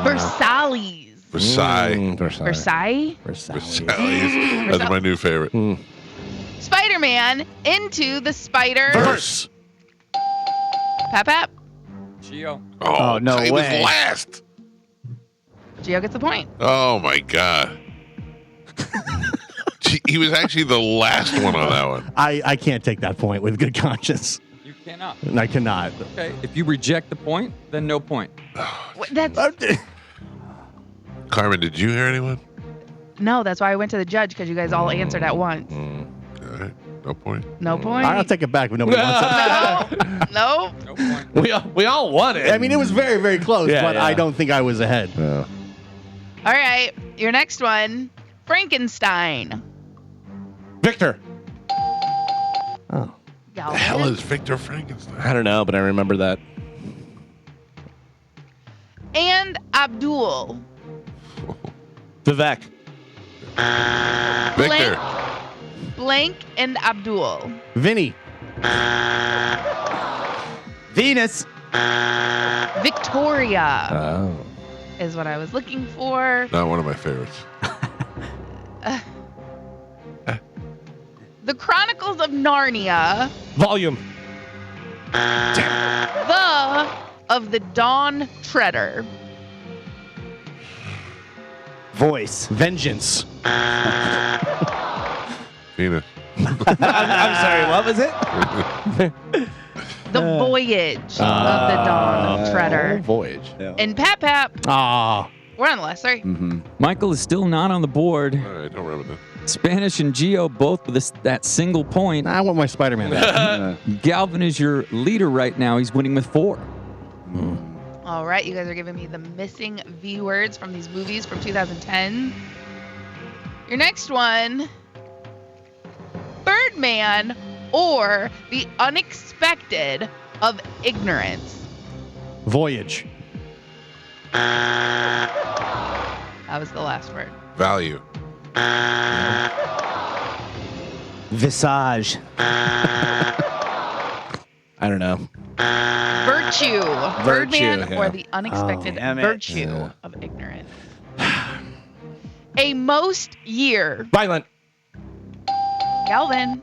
Versailles. Versailles. Versailles? Versailles. That's my new favorite. Spider-Man into the Spider-Verse. Pap. Gio. Oh, no he way. was last. Gio gets the point. Oh, my God. He was actually the last one on that one. I can't take that point with good conscience. You cannot. I cannot. Okay, if you reject the point, then no point. That's Carmen, did you hear anyone? no. That's why I went to the judge because you guys all answered at once. All right. No point. No point. I'll take it back when nobody wants it. No. No point. We all won it. I mean, it was very, very close, Yeah, but yeah. I don't think I was ahead. All right. Your next one, Frankenstein. Victor. Oh. The hell is Victor Frankenstein? I don't know, but I remember that. And Abdul. Vivek. Victor. Blank and Abdul. Vinny. Venus. Victoria Oh. is what I was looking for. Not one of my favorites. The Chronicles of Narnia. Volume. The of the Dawn Treader. Voice. Vengeance. Venus. I'm sorry, what was it? The Voyage of the Dawn Treader. Voyage. And Pap, Ah. we're on the last three. Michael is still not on the board. All right, don't remember that. Spanish and Gio both with that single point. I want my Spider-Man back. Galvin is your leader right now. He's winning with 4. All right, you guys are giving me the missing V words from these movies from 2010. Your next one, Birdman or The Unexpected of Ignorance. Voyage. That was the last word. Value. Visage. I don't know. Virtue. Birdman yeah. or The Unexpected damn it. Virtue of Ignorance. A most year. Violent. Galvin.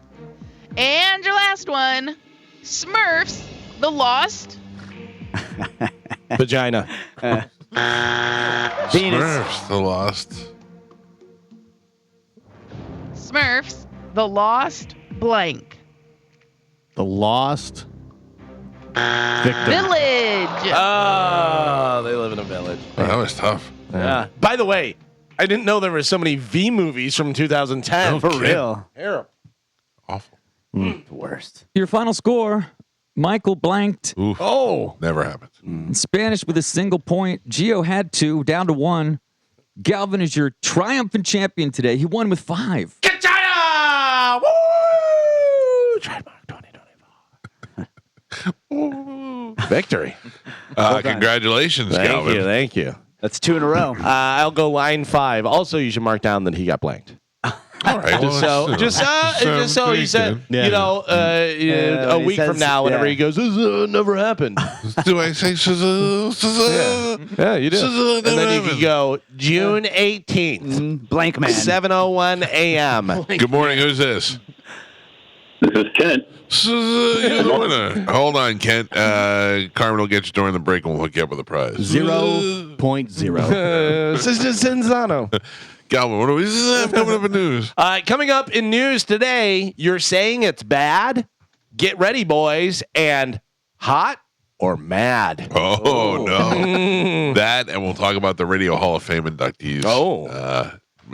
And your last one, Smurfs, The Lost. Vagina. Venus. Smurfs, the Lost. Smurfs, The Lost, blank. The Lost. Victim. Village. Oh, they live in a village. Oh, that was tough. Yeah. By the way, I didn't know there were so many V movies from 2010. No For kidding. real. Terrible. Awful. The worst. Your final score, Michael blanked. Oof. Oh. Never happens. In Spanish with a single point. Gio had 2, down to 1. Galvin is your triumphant champion today. He won with 5. China! Woo! Trademark 2024. Victory. Congratulations, Thank Calvin. you. Thank you. That's 2 in a row. I'll go line 5. Also, you should mark down that he got blanked. All right. Just so he said, Yeah. a he week says- from now, whenever yeah. he goes, this never happened. Do I say Yeah, you do. And then you can go June 18th, Blank man. 7:01 a.m. Good morning. Who's this? This is Kent. You're the winner. Hold on, Kent. Carmen will get you during the break and we'll hook you up with a prize. 0.0. Cinzano. Galvin, what do we have coming up in news? Coming up in news today, you're saying it's bad? Get ready, boys. And hot or mad? Oh, no. That, and we'll talk about the Radio Hall of Fame inductees. Oh.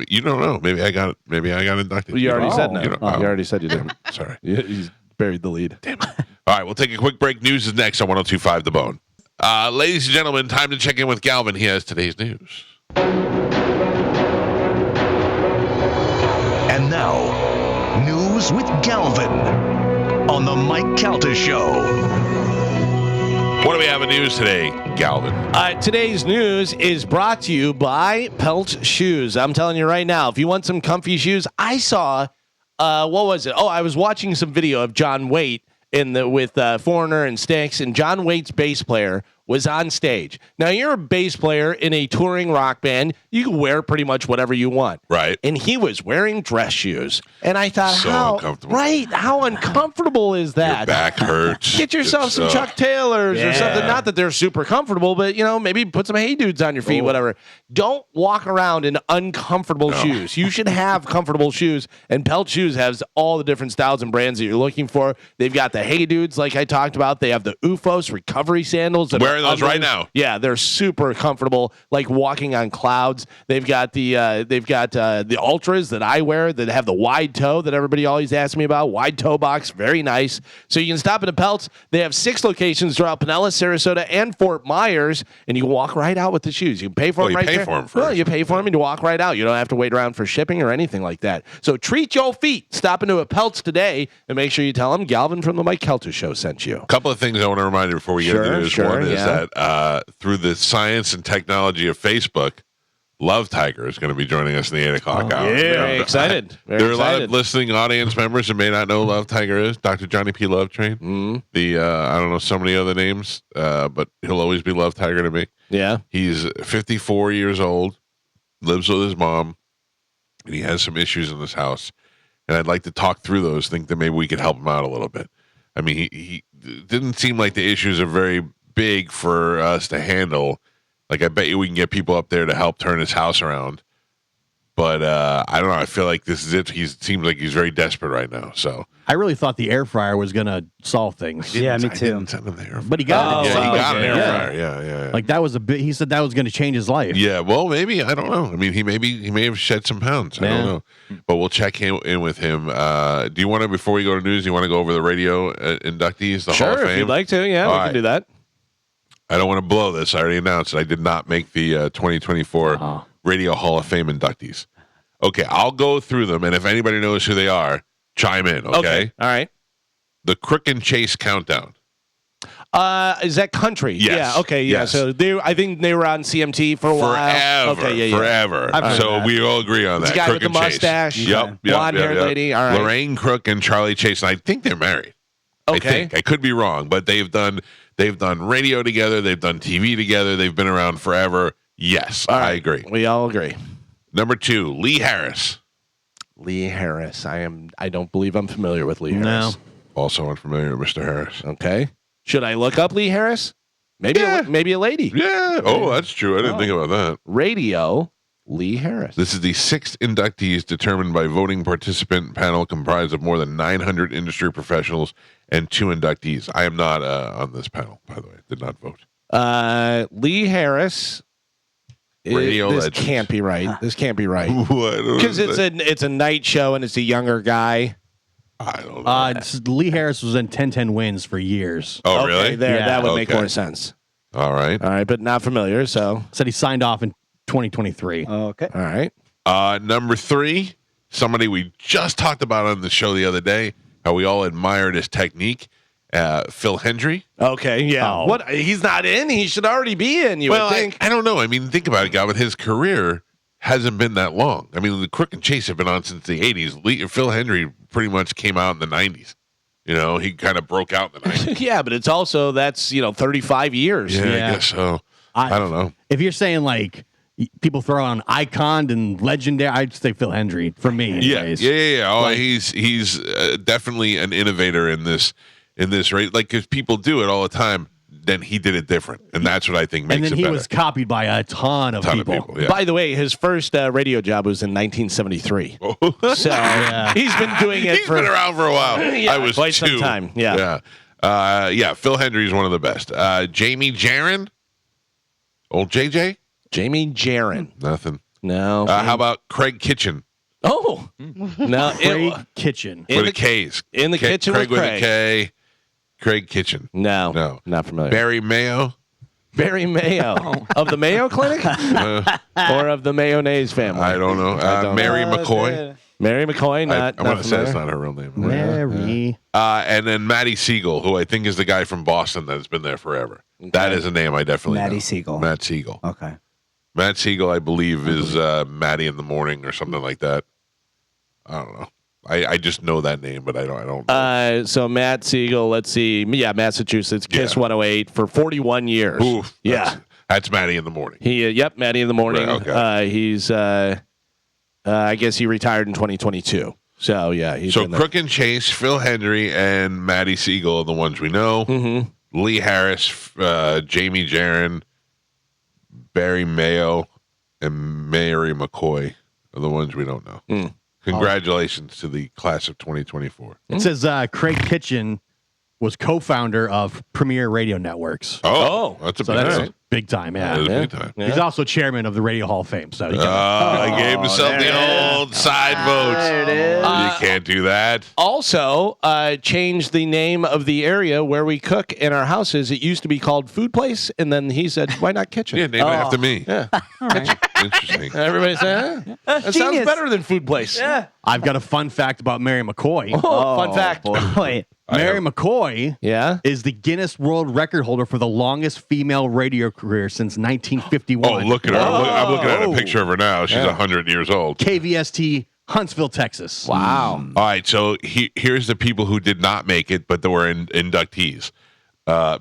You don't know. Maybe I got inducted. You already said no. You You know- already said you did. Sorry. He's buried the lead. All right, we'll take a quick break. News is next on 102.5 The Bone. Ladies and gentlemen, time to check in with Galvin. He has today's news. And now, news with Galvin on the Mike Calta Show. What do we have in news today, Galvin? Today's news is brought to you by Pelt Shoes. I'm telling you right now, if you want some comfy shoes, I saw, what was it? Oh, I was watching some video of John Waite with Foreigner and Styx, and John Waite's bass player was on stage. Now, you're a bass player in a touring rock band. You can wear pretty much whatever you want. Right. And he was wearing dress shoes. And I thought, So how uncomfortable. right? How uncomfortable is that? Your back hurts. Get yourself some Chuck Taylors or something. Not that they're super comfortable, but maybe put some Hey Dudes on your feet, whatever. Don't walk around in uncomfortable shoes. You should have comfortable shoes, and Pelt Shoes has all the different styles and brands that you're looking for. They've got the Hey Dudes, like I talked about. They have the UFOS recovery sandals that Where wearing those right now. Yeah, they're super comfortable, like walking on clouds. They've got the Ultras that I wear that have the wide toe that everybody always asks me about. Wide toe box, very nice. So you can stop at a Pelts. They have 6 locations throughout Pinellas, Sarasota, and Fort Myers, and you can walk right out with the shoes. You can pay for them right there. You pay for them first. Well, you pay for them and you walk right out. You don't have to wait around for shipping or anything like that. So treat your feet. Stop into a Pelts today and make sure you tell them Galvin from the Mike Calta Show sent you. A couple of things I want to remind you before we get into this. One is that through the science and technology of Facebook, Love Tiger is going to be joining us in the 8 o'clock hour. Yeah, very excited. There are a lot of listening audience members that may not know who Love Tiger is. Dr. Johnny P. Love Train. Mm-hmm. The I don't know so many other names, but he'll always be Love Tiger to me. Yeah. He's 54 years old, lives with his mom, and he has some issues in this house. And I'd like to talk through those, think that maybe we could help him out a little bit. I mean, he didn't seem like the issues are very big for us to handle. Like, I bet you we can get people up there to help turn his house around. But I don't know. I feel like this is it. He seems like he's very desperate right now. So I really thought the air fryer was going to solve things. Yeah, me I too. didn't send him the air fryer. But he got it. Yeah, he got an an air fryer. Yeah. Like, that was a bit. He said that was going to change his life. Yeah, well, maybe. I don't know. I mean, he may have shed some pounds. I don't know. But we'll check in with him. Do you want to, before we go to news, you want to go over the radio inductees, the Hall of Fame? If you'd like to. Yeah, we can do that. I don't want to blow this. I already announced it. I did not make the 2024 Radio Hall of Fame inductees. Okay, I'll go through them, and if anybody knows who they are, chime in, okay? All right. The Crook and Chase Countdown. Is that country? Yes. Yeah. Okay. Yeah. Yes. So I think they were on CMT for a while. Okay. Forever. So we all agree on that. The guy Crook with the and mustache. Chase. Yep. Blonde-haired lady. All right. Lorraine Crook and Charlie Chase, and I think they're married. Okay. I could be wrong, but they've done radio together. They've done TV together. They've been around forever. Yes, I agree. We all agree. Number 2, Lee Harris. Lee Harris. I don't believe I'm familiar with Lee Harris. Also unfamiliar with Mr. Harris. Okay. Should I look up Lee Harris? Maybe a lady. Yeah. Oh, that's true. I didn't think about that. Radio, Lee Harris. This is the 6th inductees determined by voting participant panel comprised of more than 900 industry professionals and 2 inductees. I am not on this panel, by the way. Did not vote. Lee Harris. Radio this legends. Can't be right. This can't be right. What? Because it's a night show and it's a younger guy. I don't know. Lee Harris was in 10-10 wins for years. Oh, Okay, really? that would make more sense. All right. All right, but not familiar, so. Said he signed off in 2023. Okay. All right. Number 3, somebody we just talked about on the show the other day, how we all admired his technique, Phil Hendry. Okay, yeah. Oh. What? He's not in? He should already be in, you would think. I don't know. I mean, think about it, Galvin. His career hasn't been that long. I mean, the Crook and Chase have been on since the 80s. Phil Hendry pretty much came out in the 90s. You know, he kind of broke out in the 90s. Yeah, but it's also, that's, 35 years. Yeah, I guess so. I don't know. If you're saying, like, people throw on icon and legendary, I'd say Phil Hendry for me. Anyways. Yeah. Oh, he's definitely an innovator in this race. Like, because people do it all the time, then he did it different, and that's what I think makes it better. And then he was copied by a ton of people. Yeah. By the way, his first radio job was in 1973. So he's been doing it He's been around for a while. I was quite 2. some time. Yeah. Phil Hendry is one of the best. Jamie Jaron, old JJ. Jamie Jaron. Nothing. No. How about Craig Kitchen? Oh. No. Craig Kitchen. With a K's. In the kitchen Craig with with Craig. a K. Craig Kitchen. No. Not familiar. Barry Mayo. Barry Mayo. Of the Mayo Clinic? Or of the Mayonnaise family? I don't know. Mary McCoy. Mary McCoy, I want to say it's not her real name. Mary. And then Matty Siegel, who I think is the guy from Boston that's been there forever. Okay. That is a name I definitely know. Matty Siegel. Matt Siegel. Okay. Matt Siegel, I believe, is Matty in the Morning or something like that. I don't know. I just know that name, but I don't know. So Matt Siegel, let's see. Yeah, Massachusetts, KISS 108 for 41 years. Oof, yeah. That's Matty in the Morning. Matty in the Morning. Right, okay. He's, I guess he retired in 2022. So, yeah. So Crook and Chase, Phil Hendry, and Matty Siegel are the ones we know. Mm-hmm. Lee Harris, Jamie Jaron, Barry Mayo, and Mary McCoy are the ones we don't know. Mm. Congratulations to the class of 2024. It says Craig Kitchen was co-founder of Premier Radio Networks. Oh, that's a So big that's time. big time, That is yeah. big time. He's also chairman of the Radio Hall of Fame. So he He gave himself there the it old side votes. There it is. You can't do that. Also, changed the name of the area where we cook in our houses. It used to be called Food Place, and then he said, "Why not Kitchen?" Yeah, name it after me. Yeah. All right. Interesting. Everybody say, that sounds Genius. better than Food Place. Yeah. I've got a fun fact about Mary McCoy. Fun fact. Boy. Mary McCoy Yeah. is the Guinness World Record holder for the longest female radio career since 1951. Oh, look at her. I'm looking at a picture of her now. She's 100 years old. KVST, Huntsville, Texas. Wow. All right, so here's the people who did not make it, but they were inductees.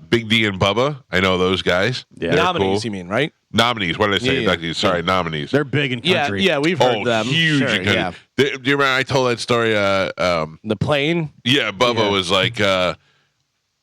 Big D and Bubba. I know those guys. Yeah. They're Nominees, cool. you mean, right? Nominees. What did I say? Yeah. Inductees. Sorry, nominees. They're big in Yeah, country. yeah, we've heard Oh, them. huge. Sure, in country. yeah. Do you remember I told that story? The plane. Yeah, Bubba Yeah. was like,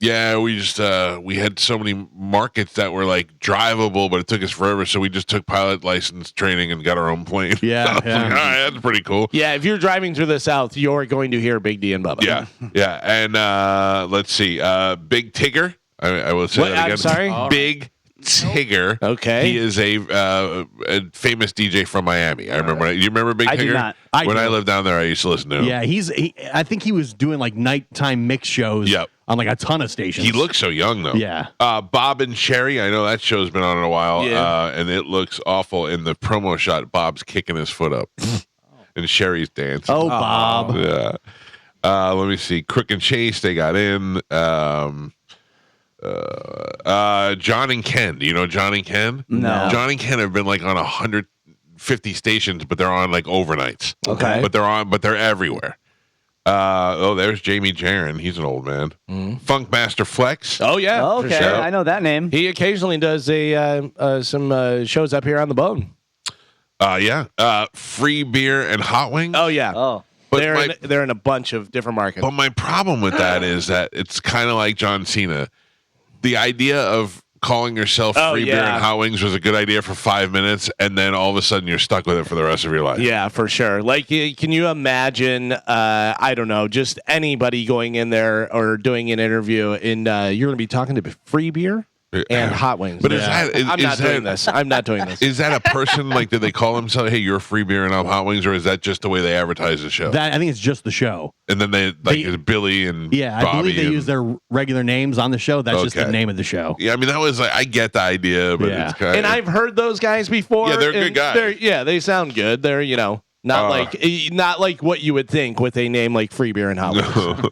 yeah, we had so many markets that were like drivable, but it took us forever, so we just took pilot license training and got our own plane. Yeah, I was yeah. like, all right, that's pretty cool. Yeah, if you're driving through the South, you're going to hear Big D and Bubba. Yeah, yeah, and let's see, Big Tigger. I will say What? that again. I'm sorry? All right. Big Tigger. Okay. He is a famous DJ from Miami. I remember. You remember Big I Tigger? do not. I When do. I lived down there, I used to listen to him. Yeah, I think he was doing like nighttime mix shows Yep. on like a ton of stations. He looks so young though. Yeah. Bob and Sherry. I know that show's been on in a while. Yeah. And it looks awful. In the promo shot, Bob's kicking his foot up, and Sherry's dancing. Oh, Bob. Yeah. Let me see. Crook and Chase. They got in. John and Ken. Do you know John and Ken? No. John and Ken have been like on 150 stations, but they're on like overnights. Okay. But they're everywhere. There's Jamie Jaron. He's an old man. Funk Master Flex. Oh yeah. Oh, for okay, sure. I know that name. He occasionally does some shows up here on the Bone. Free beer and hot wings. Oh yeah. Oh. But They're in a bunch of different markets. But my problem with that is that it's kind of like John Cena. The idea of calling yourself free beer yeah. and hot wings was a good idea for 5 minutes, and then all of a sudden you're stuck with it for the rest of your life. Yeah, for sure. Like, can you imagine? I don't know, just anybody going in there or doing an interview, and you're going to be talking to free beer and hot wings. But is that- I'm is not doing that- this. I'm not doing this. Is that a person like? Did they call themselves? Hey, you're free beer and I'm hot wings, or is that just the way they advertise the show? I think it's just the show. And then it's Billy and Yeah, I Bobby believe they and- use their regular names on the show. That's just the Okay. name of the show. Yeah, I mean that was like I get the idea, but Yeah. it's kind And I've heard those guys before. Yeah, they're good and guys. They sound good. They're not like what you would think with a name like free beer and hot wings.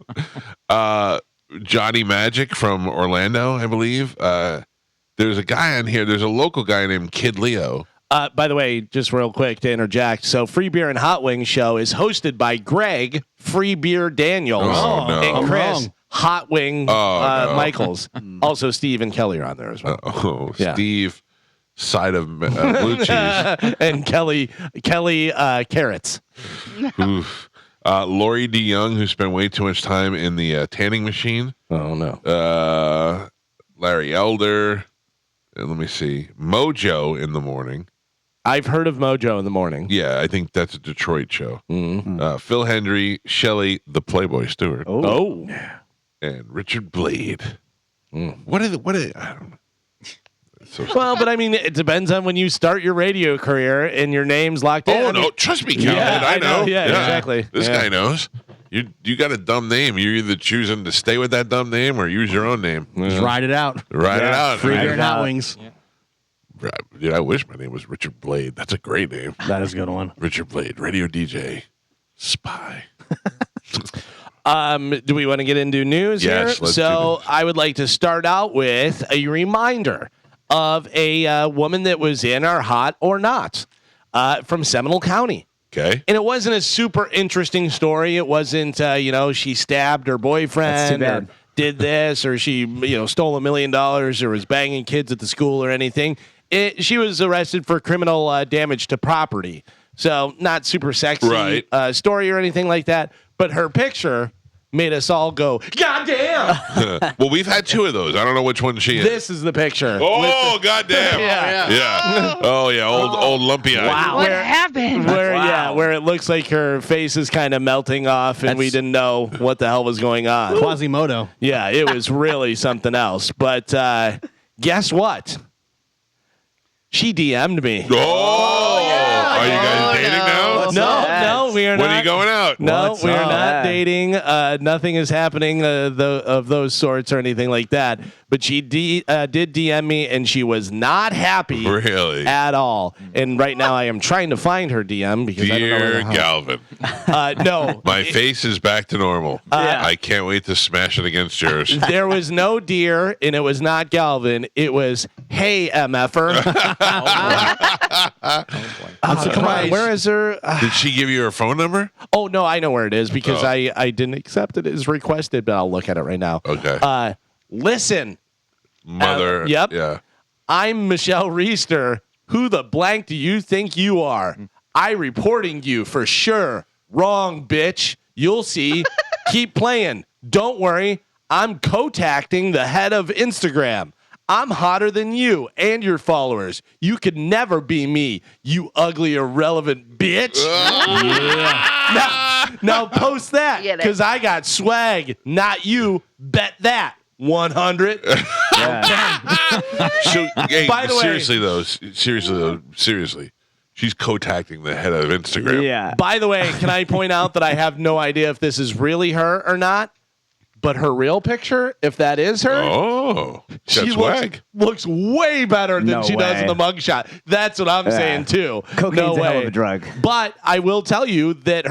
Johnny Magic from Orlando, I believe. There's a guy on here. There's a local guy named Kid Leo. By the way, just real quick to interject. So, Free Beer and Hot Wings show is hosted by Greg Free Beer Daniels Oh, no. and I'm Chris wrong. Hot Wing no. Michaels. Also, Steve and Kelly are on there as well. Oh, Yeah. Steve, side of blue cheese. And Kelly Carrots. Oof. Lori D. Young, who spent way too much time in the tanning machine. Oh no. Larry Elder. Let me see. Mojo in the morning. I've heard of Mojo in the morning. Yeah, I think that's a Detroit show. Mm-hmm. Phil Hendry, Shelley, the Playboy Stewart, Oh. and Richard Blade. What is it? I don't know. It's so Well, but I mean, it depends on when you start your radio career and your name's locked in. Oh I mean, no! Trust me, Calvin. Yeah, I know. Yeah, exactly. This Yeah. guy knows. You got a dumb name. You're either choosing to stay with that dumb name or use your own name. Just ride it out. Ride it out. Free man. beer and hot wings. Dude, I wish my name was Richard Blade. That's a great name. That is a good one. Richard Blade, radio DJ, spy. Do we want to get into news Yes, here? let's do So news. I would like to start out with a reminder of a woman that was in our Hot or Not from Seminole County. Okay. And it wasn't a super interesting story. It wasn't, she stabbed her That's too boyfriend or bad. did this or she, stole $1 million or was banging kids at the school or anything. She was arrested for criminal damage to property. So not super sexy Right. story or anything like that. But her picture made us all go, God damn! Well, we've had two of those. I don't know which one she is. This is the picture. Oh, goddamn. Yeah. Yeah. Oh, yeah. Old lumpy eye. Wow. What happened? Where where it looks like her face is kind of melting off, and we didn't know what the hell was going on. Quasimodo. Yeah, it was really something else. But guess what? She DM'd me. Are you guys dating now? No, we are not. When are you going out? No, we are not dating. Nothing is happening of those sorts or anything like that. But she did DM me, and she was not happy at all. And right now, I am trying to find her DM because Dear I don't know Galvin, no, my face is back to normal. I can't wait to smash it against yours. There was no dear, and it was not Galvin. It was, hey, MFer. I'm surprised. Come on, where is her? Did she give you her phone number? Oh, no, I know where it is because I didn't accept it as requested, but I'll look at it right now. Okay. Listen. Mother. Yep. Yeah. I'm Michelle Reister. Who the blank do you think you are? I reporting you for sure. Wrong, bitch. You'll see. Keep playing. Don't worry. I'm contacting the head of Instagram. I'm hotter than you and your followers. You could never be me, you ugly, irrelevant bitch. Now post that because I got swag, not you. Bet that. 100. So, hey, By the way- seriously, she's contacting the head of Instagram. Yeah. By the way, can I point out that I have no idea if this is really her or not? But her real picture, if that is her, She she looks way better than No she does in way. the mugshot. That's what I'm saying too. Cocaine's no a hell way. of a drug. But I will tell you that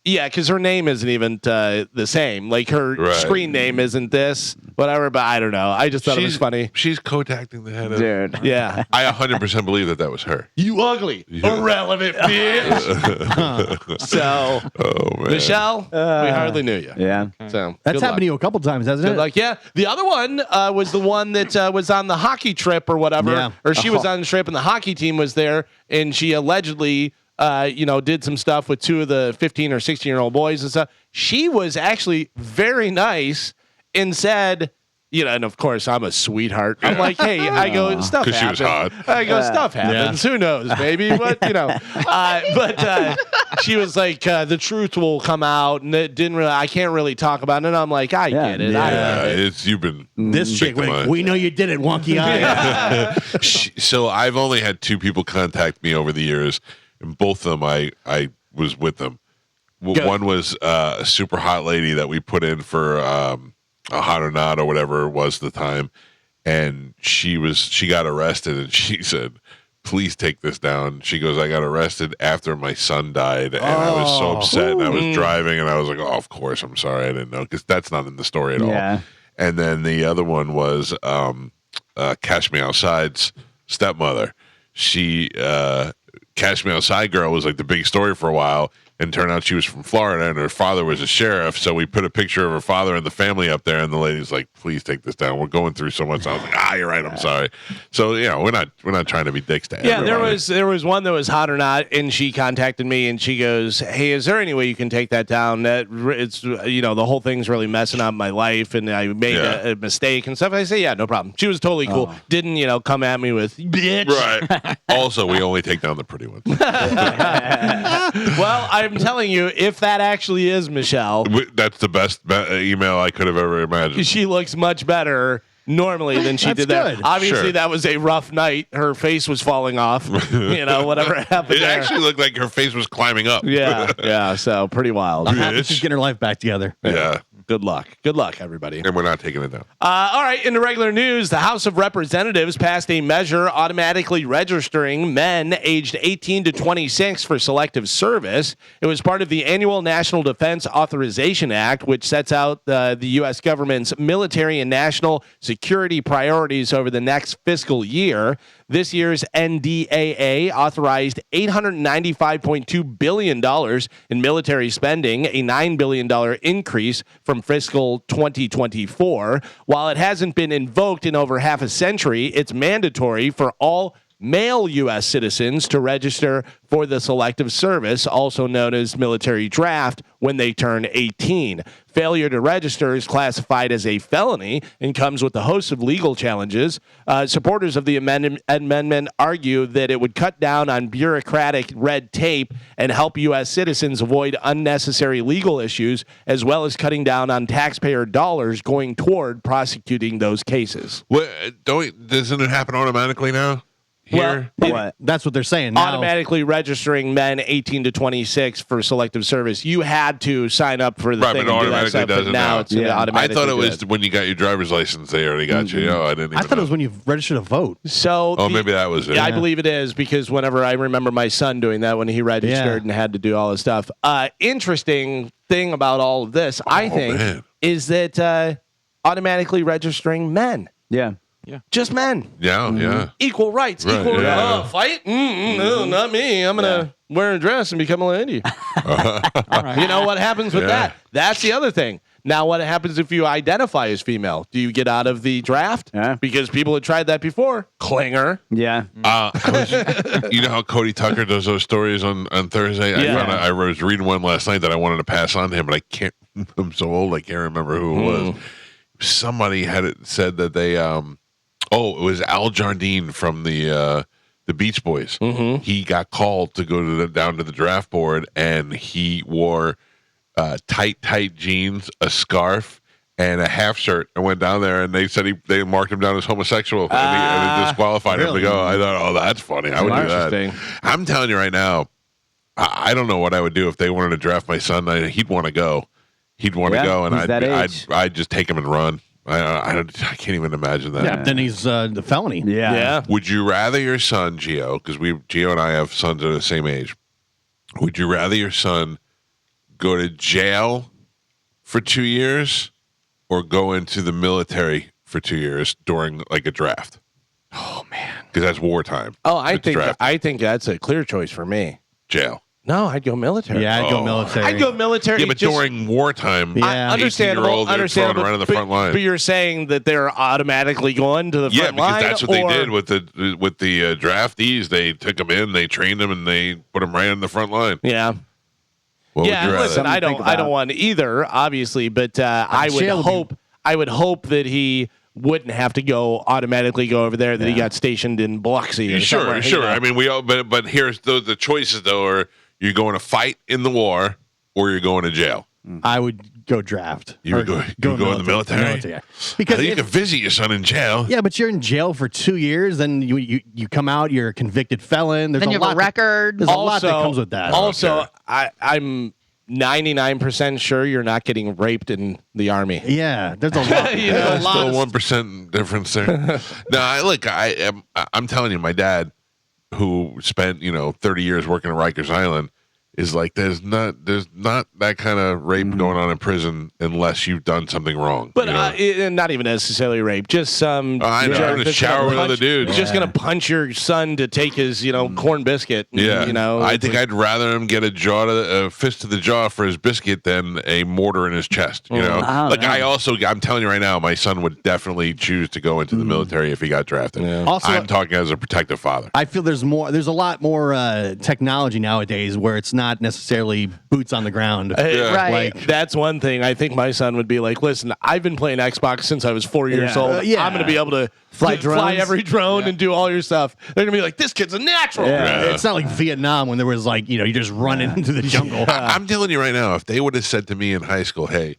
because her name isn't even the same. Like her screen name isn't this, whatever. But I don't know. I just thought it was funny. She's contacting the head of. Dude. Yeah. I 100% believe that was her. You ugly, irrelevant bitch. So, man. Michelle, we hardly knew you. Yeah. So That's good happened luck. to you a couple times, hasn't it? Good luck. Yeah. The other one was the one that was on the hockey trip or whatever. Yeah. Or she was on the trip and the hockey team was there and she allegedly, did some stuff with two of the 15 or 16-year-old boys and stuff. She was actually very nice and said, and of course I'm a sweetheart. I'm like, hey, I go, stuff 'Cause she was happens. hot. I go, stuff happens. Who knows, baby? But she was like, the truth will come out, and it didn't really. I can't really talk about it. And I'm like, I get it. I get it. You've been This chick, victimized. we know you did it, wonky eye. So I've only had two people contact me over the years, and both of them I was with them. One was a super hot lady that we put in for a hot or not or whatever it was at the time, and she got arrested, and she said, please take this down. She goes, I got arrested after my son died, and I was so upset, and I was driving, and I was like, oh, of course, I'm sorry, I didn't know, because that's not in the story at all. And then the other one was Cash Me Outside's stepmother. She Cash Me Outside girl was like the big story for a while, and turned out she was from Florida, and her father was a sheriff. So we put a picture of her father and the family up there, and the lady's like, please take this down. We're going through so much. I was like, you're right, I'm sorry. So we're not trying to be dicks to everybody. There was one that was hot or not, and she contacted me and she goes, hey, is there any way you can take that down? That it's the whole thing's really messing up my life, and I made a mistake and stuff. I say, yeah, no problem. She was totally cool. Didn't come at me with bitch. Right. Also, we only take down the pretty ones. Well, I'm telling you, if that actually is Michelle, That's the best email I could have ever imagined. she looks much better normally than she did there. good. Obviously, Sure. that was a rough night. Her face was falling off. Whatever happened It there. actually looked like her face was climbing up. Yeah. So pretty wild. I'm happy she's getting her life back together. Yeah. Good luck. Good luck, everybody. And we're not taking it down. All right, in the regular news, the House of Representatives passed a measure automatically registering men aged 18 to 26 for selective service. It was part of the annual National Defense Authorization Act, which sets out the U.S. government's military and national security priorities over the next fiscal year. This year's NDAA authorized $895.2 billion in military spending, a $9 billion increase from fiscal 2024. While it hasn't been invoked in over half a century, it's mandatory for all male U.S. citizens to register for the Selective Service, also known as military draft, when they turn 18. Failure to register is classified as a felony and comes with a host of legal challenges. Supporters of the amendment argue that it would cut down on bureaucratic red tape and help U.S. citizens avoid unnecessary legal issues, as well as cutting down on taxpayer dollars going toward prosecuting those cases. Doesn't it happen automatically now? Here? What? That's what they're saying now. Automatically registering men 18 to 26 for Selective Service. You had to sign up for the Right, thing but and do that automatically stuff, does but it now now. it's automatically I thought it was good. when you got your driver's license, they already got you. I didn't even I thought know. it was when you registered to vote. So maybe that was it. Yeah, I believe it is, because whenever I remember my son doing that when he registered and had to do all this stuff. Interesting thing about all of this, I think, man. is that automatically registering men. Yeah. Just men. Yeah. Equal rights. Right, Equal yeah. fight? No, not me. I'm going to wear a dress and become a lady. You know what happens with that? That's the other thing. Now, what happens if you identify as female? Do you get out of the draft? Yeah. Because people had tried that before. Clinger. Yeah. You know how Cody Tucker does those stories on Thursday? Yeah. I was reading one last night that I wanted to pass on to him, but I can't. I'm so old, I can't remember who it was. Somebody had it said that they. It was Al Jardine from the Beach Boys. Mm-hmm. He got called to go down to the draft board, and he wore tight jeans, a scarf, and a half shirt, and went down there. And they said they marked him down as homosexual, and it disqualified him to go. I thought, that's funny. I would do that. I'm telling you right now, I don't know what I would do if they wanted to draft my son. He'd want to go. He'd want to go, and I'd just take him and run. I can't even imagine that. Yeah, then he's the felony. Yeah. Would you rather your son, Gio, because Gio and I have sons that are the same age, would you rather your son go to jail for 2 years or go into the military for 2 years during like a draft? Oh man, because that's wartime. Oh, I think that's a clear choice for me. Jail. No, I'd go military. Yeah, I'd go military. I'd go military. Yeah, but during wartime, understandable. Understandable. Right on the front line. But you're saying that they're automatically going to the front line? Yeah, because that's what they did with the draftees. They took them in, they trained them, and they put them right on the front line. Yeah. What would you rather? Listen, I don't want either, obviously, but I would hope that he wouldn't have to automatically go over there. That he got stationed in Biloxi. Or Sure. You know? I mean, we all. But here's the choices though are. You're going to fight in the war, or you're going to jail. I would go draft. You would go in the military? Yeah. Because you can visit your son in jail. Yeah, but you're in jail for 2 years, then you come out, you're a convicted felon. There's then you have a record. There's a lot that comes with that. Also, I'm 99% sure you're not getting raped in the Army. Yeah, there's a lot. There's still 1% difference there. No, I'm telling you, my dad, who spent 30 years working at Rikers Island, is like there's not that kind of rape going on in prison unless you've done something wrong. But not even necessarily rape, just some. I know, in the shower with other dudes. Just gonna punch your son to take his corn biscuit. I think I'd rather him get a fist to the jaw for his biscuit than a mortar in his chest. I'm telling you right now, my son would definitely choose to go into the military if he got drafted. Yeah. Also, I'm talking as a protective father. I feel there's a lot more technology nowadays where it's not necessarily boots on the ground. Right. That's one thing. I think my son would be like, listen, I've been playing Xbox since I was 4 years old. I'm going to be able to fly every drone and do all your stuff. They're going to be like, this kid's a natural. Yeah. It's not like Vietnam when there was you just running into the jungle. I'm telling you right now, if they would have said to me in high school, hey,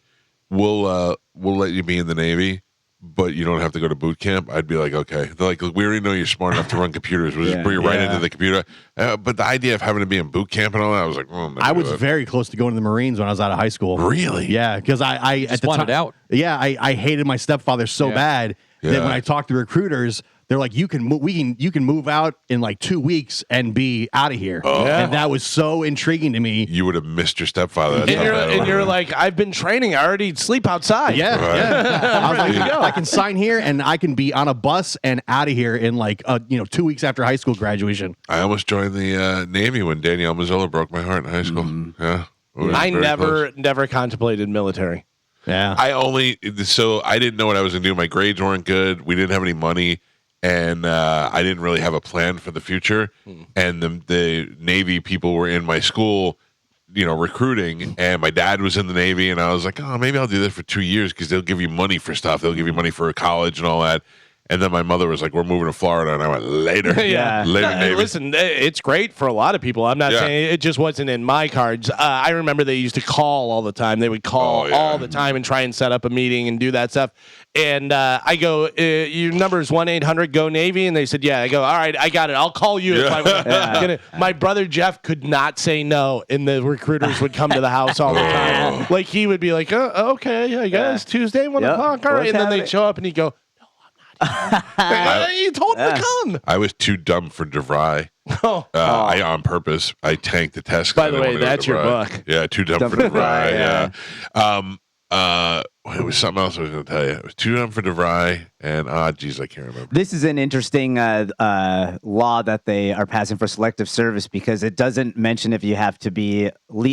we'll let you be in the Navy, but you don't have to go to boot camp, I'd be like, okay. They're like, we already know you're smart enough to run computers. We'll just bring you right into the computer. But the idea of having to be in boot camp and all that, I was like, I was very close to going to the Marines when I was out of high school. Really? Yeah, because I at the time, out. Yeah, I hated my stepfather so bad that when I talked to recruiters, they're like, you can move out in like 2 weeks and be out of here. And that was so intriguing to me. You would have missed your stepfather. And you're like, I've been training. I already sleep outside. Yeah. I was like, I can sign here and I can be on a bus and out of here in 2 weeks after high school graduation. I almost joined the Navy when Danielle Mazzillo broke my heart in high school. Yeah. I never contemplated military. Yeah. I didn't know what I was going to do. My grades weren't good. We didn't have any money. and I didn't really have a plan for the future. And the Navy people were in my school, recruiting, and my dad was in the Navy, and I was like, oh, maybe I'll do this for 2 years because they'll give you money for stuff. They'll give you money for college and all that. And then my mother was like, we're moving to Florida. And I went, later. Yeah. Later, No, Navy. listen, it's great for a lot of people. I'm not saying it just wasn't in my cards. I remember they used to call all the time. They would call all the time and try and set up a meeting and do that stuff. And I go, your number is 1-800-GO-NAVY. And they said, yeah. I go, all right, I got it. I'll call you. If I My brother Jeff could not say no. And the recruiters would come to the house all the time. Like he would be like, oh, okay, I guess Tuesday, 1 o'clock. All right. And then they'd show up and he'd go, you told him to come. I was too dumb for DeVry. I on purpose. I tanked the test. By the way, that's your book. Yeah, too dumb for DeVry. It was something else I was going to tell you. It was too dumb for DeVry, and I can't remember. This is an interesting law that they are passing for selective service because it doesn't mention if you have to be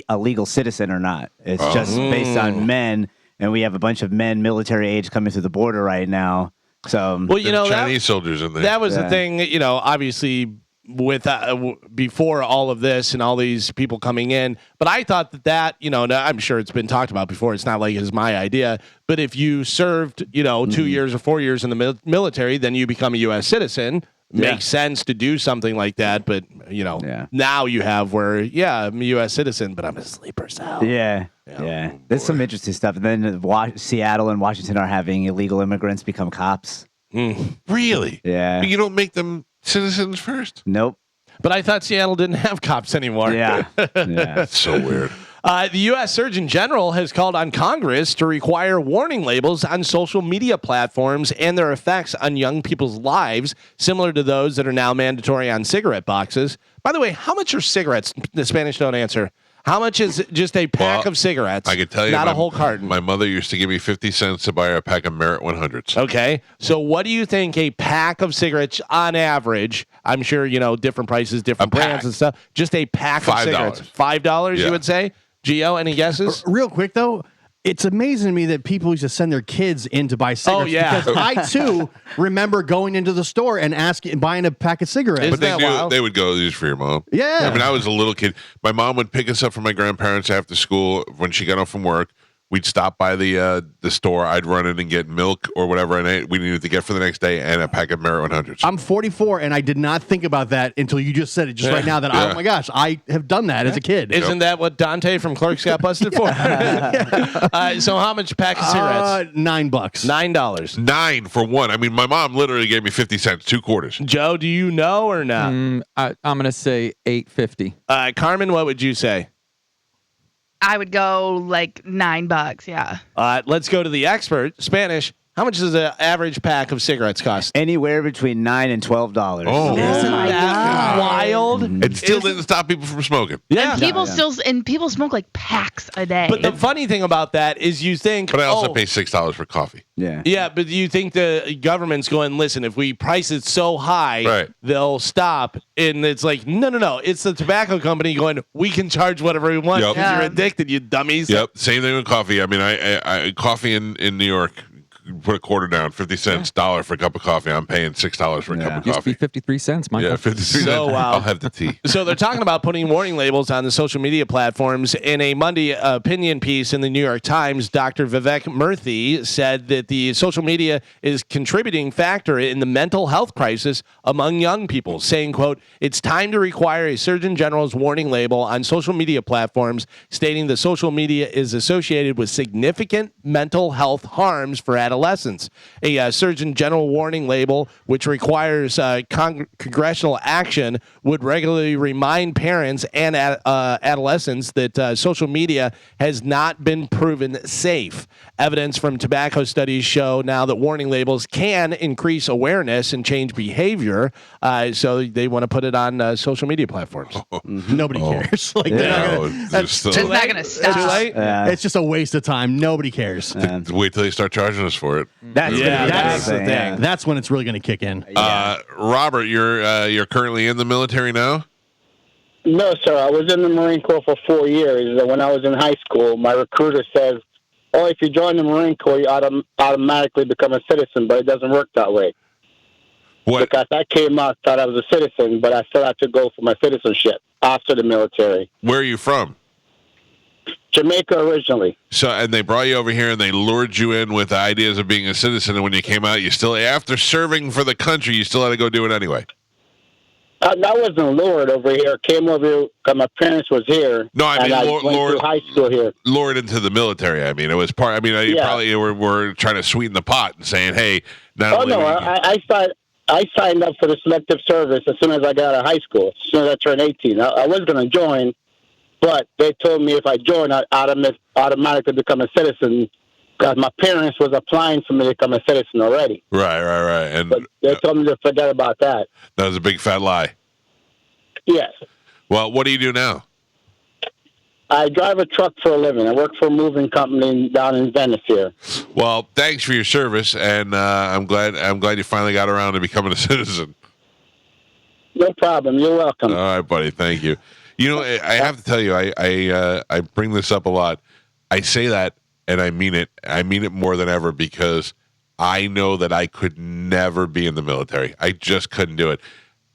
a legal citizen or not. It's just based on men, and we have a bunch of men military age coming through the border right now. So, well, Chinese soldiers in there. That was the thing, obviously with before all of this and all these people coming in. But I thought that, I'm sure it's been talked about before. It's not like it's my idea. But if you served, 2 years or 4 years in the military, then you become a U.S. citizen. Makes sense to do something like that. But, now you have where, I'm a U.S. citizen, but I'm a sleeper cell. Yeah. There's some interesting stuff. And then Seattle and Washington are having illegal immigrants become cops. Really? Yeah. But you don't make them citizens first? Nope. But I thought Seattle didn't have cops anymore. Yeah. That's so weird. The U.S. Surgeon General has called on Congress to require warning labels on social media platforms and their effects on young people's lives, similar to those that are now mandatory on cigarette boxes. By the way, how much are cigarettes? The Spanish don't answer. How much is just a pack of cigarettes? I could tell you. Not a whole carton. My mother used to give me 50 cents to buy a pack of Merit 100s. Okay. So what do you think a pack of cigarettes on average, I'm sure, different prices, different brands and stuff, just a pack of cigarettes. $5, you would say? Gio, any guesses? Real quick, though. It's amazing to me that people used to send their kids in to buy cigarettes. Oh, yeah. Because I, too, remember going into the store and buying a pack of cigarettes. But they would go, these for your mom. Yeah. I mean, I was a little kid. My mom would pick us up from my grandparents after school when she got home from work. We'd stop by the store. I'd run in and get milk or whatever we needed to get for the next day and a pack of Merit 100s. I'm 44, and I did not think about that until you just said it right now. That oh my gosh, I have done that as a kid. Isn't that what Dante from Clerks got busted for? So how much pack of cigarettes? $9. $9. 9 for one. I mean, my mom literally gave me 50 cents, 2 quarters. Joe, do you know or not? I'm gonna say $8.50. Carmen, what would you say? I would go like $9. Yeah. Let's go to the expert. Spanish. How much does an average pack of cigarettes cost? Anywhere between $9 and $12. Oh, Isn't that wild? It still didn't stop people from smoking. Yeah. And people smoke like packs a day. But the funny thing about that is you think, But I also pay $6 for coffee. Yeah. Yeah, but you think the government's going, listen, if we price it so high, they'll stop. And it's like, no. It's the tobacco company going, we can charge whatever we want because you're addicted, you dummies. Yep. Same thing with coffee. I mean, I coffee in New York, put a quarter down, 50 cents, $1 for a cup of coffee. I'm paying $6 for a cup of Used to be coffee. 53 cents, Michael. Yeah, 53 So, cents. wow. I'll have the tea. So they're talking about putting warning labels on the social media platforms. In a Monday opinion piece in the New York Times, Dr. Vivek Murthy said that the social media is contributing factor in the mental health crisis among young people, saying, quote, it's time to require a Surgeon General's warning label on social media platforms, stating that social media is associated with significant mental health harms for adolescents. A Surgeon General warning label, which requires congressional action, would regularly remind parents and adolescents that social media has not been proven safe. Evidence from tobacco studies show now that warning labels can increase awareness and change behavior. So they want to put it on social media platforms. Nobody cares. Like, it's not going to stop. Too late? It's just a waste of time. Nobody cares. Wait till they start charging us for it. That's the thing. That's when it's really going to kick in. Robert, you're currently in the military now? No, sir. I was in the Marine Corps for 4 years. When I was in high school, my recruiter says, oh, if you join the Marine Corps, you automatically become a citizen, but it doesn't work that way. What? Because I came out, thought I was a citizen, but I still had to go for my citizenship after the military. Where are you from? Jamaica originally. So, and they brought you over here and they lured you in with ideas of being a citizen. And when you came out, you still, after serving for the country, you still had to go do it anyway. I wasn't lured over here. Came over here because my parents was here. No, I mean, I went to high school here. Lured into the military. I mean, it was part. I mean, you probably were trying to sweeten the pot and saying, "Hey, not only." I signed up for the selective service as soon as I got out of high school. As soon as I turned 18, I was going to join, but they told me if I joined, I'd automatically become a citizen. Because my parents was applying for me to become a citizen already. Right. And but they told me to forget about that. That was a big fat lie. Yes. Well, what do you do now? I drive a truck for a living. I work for a moving company down in Venice here. Well, thanks for your service, and I'm glad you finally got around to becoming a citizen. No problem. You're welcome. All right, buddy. Thank you. You know, I have to tell you, I bring this up a lot. I say that. And I mean it. I mean it more than ever because I know that I could never be in the military. I just couldn't do it.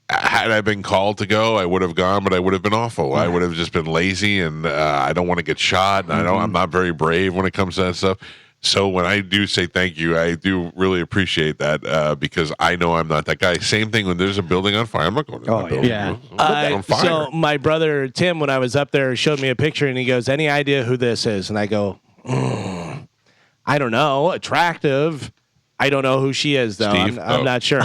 Had I been called to go, I would have gone, but I would have been awful. I would have just been lazy, and I don't want to get shot. And I'm not very brave when it comes to that stuff. So when I do say thank you, I do really appreciate that because I know I'm not that guy. Same thing when there's a building on fire. I'm not going to that building. Yeah. On fire. So my brother Tim, when I was up there, showed me a picture, and he goes, "Any idea who this is?" And I go, I don't know. Attractive. I don't know who she is, though. Steve? I'm not sure.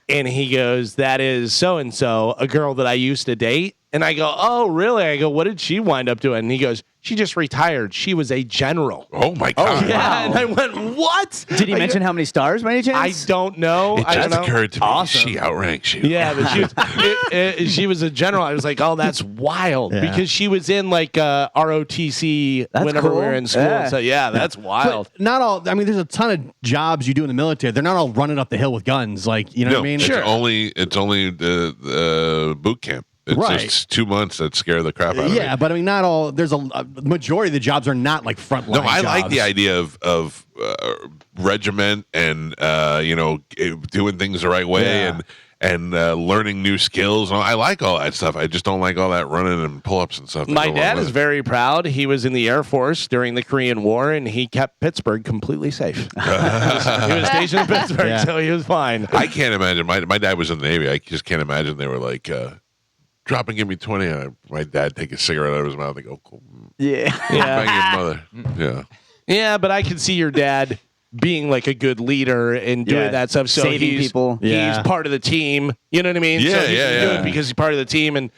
And he goes, "That is so-and-so, a girl that I used to date." And I go, "Oh, really?" I go, "What did she wind up doing?" And he goes, "She just retired. She was a general." Oh, my God. Yeah. Wow. And I went, "What?" Did he mention how many stars by any chance? I don't know. It I don't just know. occurred to me. Awesome. She outranks you. Yeah, but she was a general. I was like, "Oh, that's wild," because she was in like ROTC That's whenever we cool. were in school. Yeah. So yeah, that's wild. But not all. I mean, there's a ton of jobs you do in the military. They're not all running up the hill with guns. Like, you know what I mean? It's only the boot camp. It's Right. just 2 months that scare the crap out of me. Yeah, but I mean, not all. There's a majority of the jobs are not like frontline. No, I like jobs. the idea of regiment and doing things the right way Yeah. and learning new skills. I like all that stuff. I just don't like all that running and pull-ups and stuff. My dad is very proud. He was in the Air Force during the Korean War, and he kept Pittsburgh completely safe. He was stationed in Pittsburgh, so he was fine. I can't imagine. My dad was in the Navy. I just can't imagine they were like, drop and give me 20. And my dad take a cigarette out of his mouth and go, cool. Yeah. Bang your mother. Yeah. Yeah, but I can see your dad being like a good leader and doing that stuff. So saving he's, people. He's part of the team. You know what I mean? Yeah, so he's good because he's part of the team and,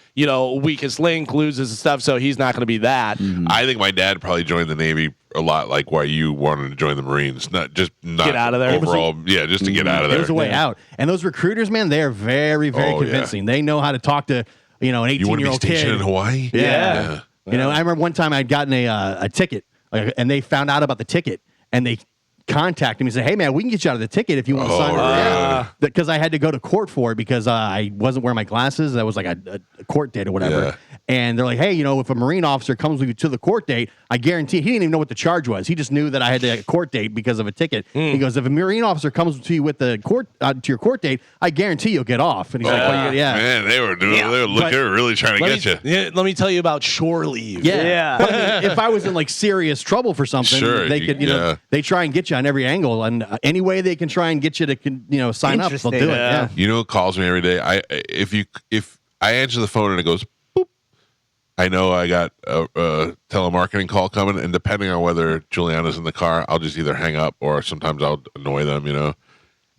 weakest link loses and stuff. So he's not going to be that. Mm-hmm. I think my dad probably joined the Navy a lot like why you wanted to join the Marines. Not get out of there. Overall, just to get out of there. There's a way out. And those recruiters, man, they are very, very convincing. They know how to talk to, an 18-year-old You want to be stationed kid in Hawaii? Yeah. I remember one time I'd gotten a ticket, and they found out about the ticket, and they contacted me and said, "Hey, man, we can get you out of the ticket if you want to sign up." Because I had to go to court for it because I wasn't wearing my glasses. That was like a court date or whatever. Yeah. And they're like, "Hey, if a Marine officer comes with you to the court date, I guarantee," he didn't even know what the charge was. He just knew that I had a court date because of a ticket. He goes, "If a Marine officer comes to you with the court to your court date, I guarantee you'll get off." And he's like, Man, they were doing. They were really trying to get you. Yeah, let me tell you about shore leave. Yeah. But I mean, if I was in like serious trouble for something, Sure, they could, they try and get you on every angle, and any way they can try and get you to, sign up, they'll do it. Yeah. You know who calls me every day? If I answer the phone and it goes boop, I know I got a telemarketing call coming, and depending on whether Juliana's in the car, I'll just either hang up or sometimes I'll annoy them.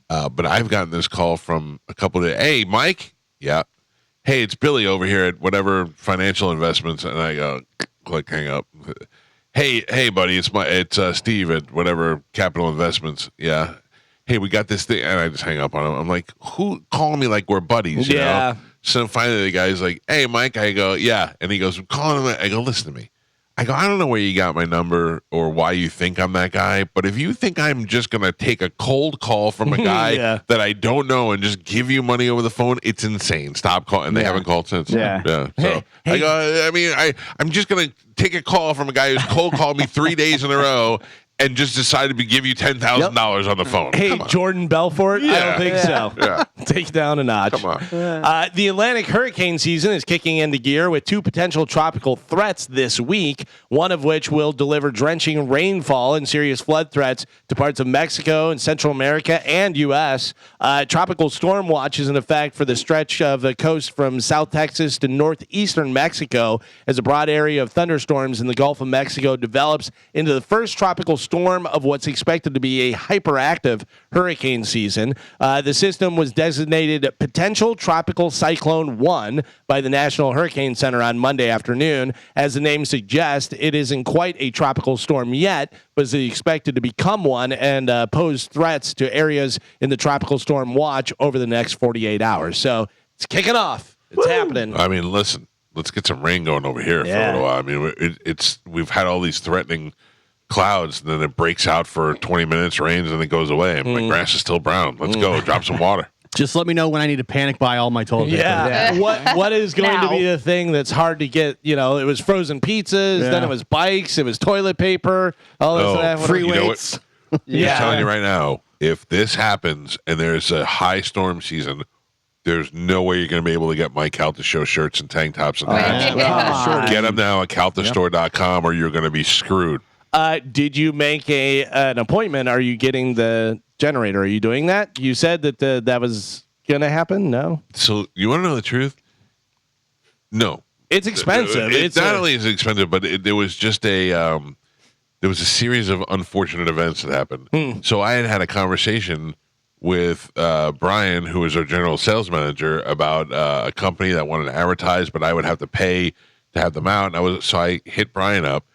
But I've gotten this call from a couple of days. "Hey, Mike." "Yeah." "Hey, it's Billy over here at whatever financial investments," and I go click hang up. Hey, buddy, it's Steve at whatever capital investments." "Yeah." "Hey, we got this thing," and I just hang up on him. I'm like, who calling me like we're buddies? You know? So finally the guy's like, "Hey, Mike." I go, "Yeah," and he goes, "I'm calling him." I go, "Listen to me." I go, "I don't know where you got my number or why you think I'm that guy, but if you think I'm just going to take a cold call from a guy that I don't know and just give you money over the phone, it's insane. Stop calling." And they haven't called since. Yeah. So I go, I'm just going to take a call from a guy who's cold called me 3 days in a row and just decided to give you $10,000 on the phone. Hey, Jordan Belfort? I don't think so. Yeah. Take it down a notch. Come on. The Atlantic hurricane season is kicking into gear with 2 potential tropical threats this week, one of which will deliver drenching rainfall and serious flood threats to parts of Mexico and Central America and U.S. Tropical storm watch is in effect for the stretch of the coast from South Texas to northeastern Mexico as a broad area of thunderstorms in the Gulf of Mexico develops into the first tropical storm of what's expected to be a hyperactive hurricane season. The system was designated Potential Tropical Cyclone 1 by the National Hurricane Center on Monday afternoon. As the name suggests, it isn't quite a tropical storm yet, but is expected to become one and pose threats to areas in the tropical storm watch over the next 48 hours. So it's kicking off. It's happening. I mean, listen, let's get some rain going over here for a little while. I mean, we've had all these threatening clouds, and then it breaks out for 20 minutes, rains, and it goes away. And my grass is still brown. Let's go. Drop some water. Just let me know when I need to panic buy all my toilet paper. Yeah. What is going to be the thing that's hard to get? You know, it was frozen pizzas, then it was bikes, it was toilet paper, all this and that. Free You know weights. I'm telling you right now, if this happens and there's a high storm season, there's no way you're going to be able to get Mike Calta Show shirts and tank tops and that. Get them now at caltastore.com or you're going to be screwed. Did you make an appointment? Are you getting the generator? Are you doing that? You said that that was going to happen? No? So you want to know the truth? No. It's expensive. It's not only is it expensive, but there was just there was a series of unfortunate events that happened. So I had a conversation with Brian, who is our general sales manager, about a company that wanted to advertise, but I would have to pay to have them out. And I hit Brian up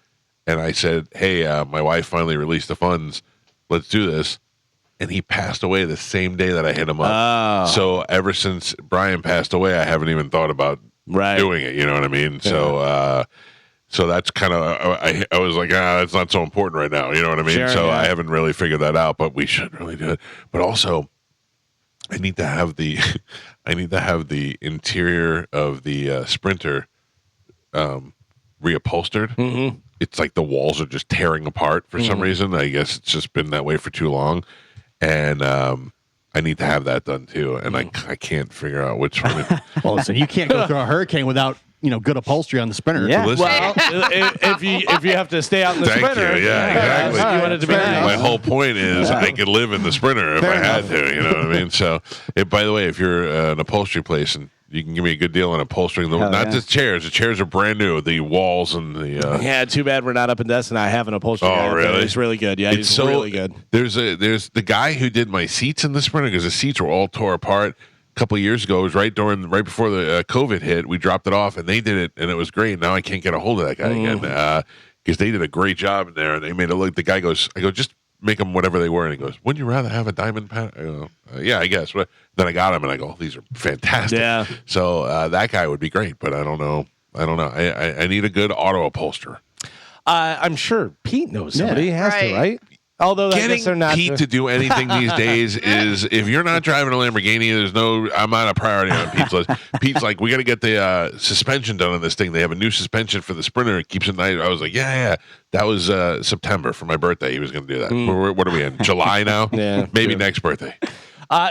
and I said, "Hey, my wife finally released the funds. Let's do this." And he passed away the same day that I hit him up. So ever since Brian passed away, I haven't even thought about doing it. You know what I mean? Yeah. So that's kind of I was like, it's not so important right now. You know what I mean? Sure, I haven't really figured that out, but we should really do it. But also, I need to have the interior of the Sprinter reupholstered. Mm-hmm. It's like the walls are just tearing apart for some reason. I guess it's just been that way for too long. And I need to have that done too. And I can't figure out which one. Well, listen, you can't go through a hurricane without good upholstery on the Sprinter. Yeah. Well, if you have to stay out in the Sprinter, exactly. You want it to be nice. My whole point is I could live in the Sprinter if I had to. You know what I mean? So, by the way, if you're an upholstery place and you can give me a good deal on upholstering, not just chairs. The chairs are brand new. The walls and the too bad we're not up in Destin. I have an upholstery. Oh, really? He's really good. Yeah, he's really good. There's the guy who did my seats in the Sprinter because the seats were all tore apart. Couple of years ago, it was right before the COVID hit. We dropped it off, and they did it, and it was great. Now I can't get a hold of that guy again because they did a great job in there, and they made it look. The guy goes, I go, just make them whatever they were, and he goes, wouldn't you rather have a diamond pattern? I go, yeah, I guess. But then I got him, and I go, these are fantastic. Yeah. So that guy would be great, but I don't know. I need a good auto upholsterer. I'm sure Pete knows somebody. He has to, right? Although getting Pete to do anything these days is, if you're not driving a Lamborghini, I'm not a priority on Pete's list. Pete's like, we got to get the suspension done on this thing. They have a new suspension for the Sprinter. It keeps it nice. I was like, yeah. That was September for my birthday. He was going to do that. What are we in? July now? Yeah. Maybe next birthday.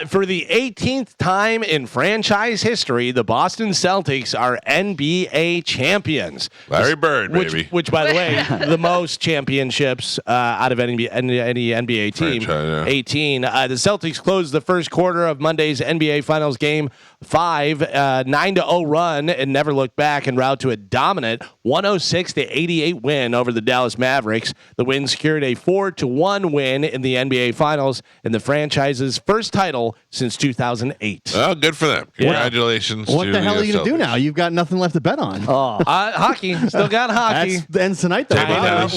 For the 18th time in franchise history, the Boston Celtics are NBA champions. Larry Bird, baby. Which, by the way, the most champiomships out of any NBA team. Franchise, 18. The Celtics closed the first quarter of Monday's NBA Finals Game 5, 9-0 run, and never looked back en route to a dominant 106-88 win over the Dallas Mavericks. The win secured a 4-1 win in the NBA Finals and the franchise's first title since 2008. Oh, good for them. Congratulations. What the hell are you going to to do now? You've got nothing left to bet on. Hockey. Still got hockey. That ends tonight, though.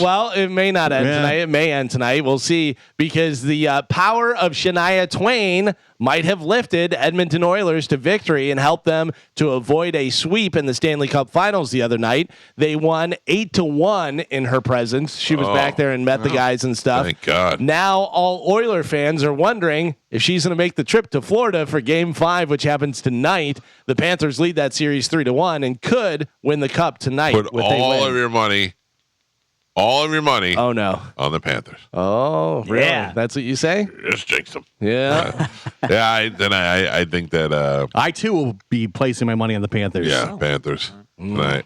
Well, it may not end tonight. It may end tonight. We'll see, because the power of Shania Twain might have lifted Edmonton Oilers to victory and helped them to avoid a sweep in the Stanley Cup Finals the other night. They won 8-1 in her presence. She was back there and met the guys and stuff. Thank God. Now all Oiler fans are wondering if she's going to make the trip to Florida for Game 5, which happens tonight. The Panthers lead that series 3-1 and could win the Cup tonight. Put all of your money all of your money Oh no. on the Panthers. Oh, really? Yeah. That's what you say? Just jinx them. Yeah. Yeah, I think that. I too will be placing my money on the Panthers. Yeah, Panthers tonight.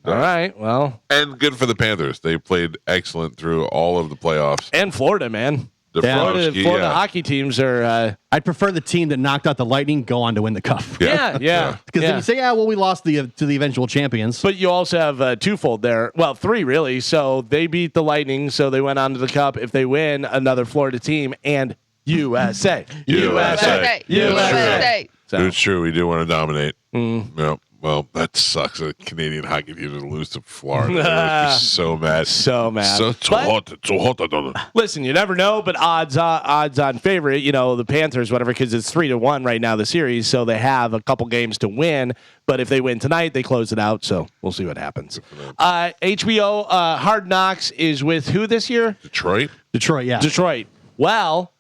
All right. Well, And good for the Panthers. They played excellent through all of the playoffs. and Florida, man. The Florida Florida, hockey teams are. I'd prefer the team that knocked out the Lightning go on to win the cup. Yeah. Because then Yeah. you say, we lost to the eventual champions. But you also have twofold there. Well, three really. So they beat the Lightning, so they went on to the cup. If they win, another Florida team and USA. USA. USA. So, It's true. We do want to dominate. Yeah. Well, that sucks. A Canadian hockey team to lose to Florida. They would be so mad. so mad. So But- hot. It's so hot. I don't know. Listen, you never know, but odds on favorite, the Panthers, whatever, because it's 3-1 right now, the series, so they have a couple games to win. But if they win tonight, they close it out, so we'll see what happens. HBO Hard Knocks is with who this year? Detroit? Detroit, yeah. Detroit. Well,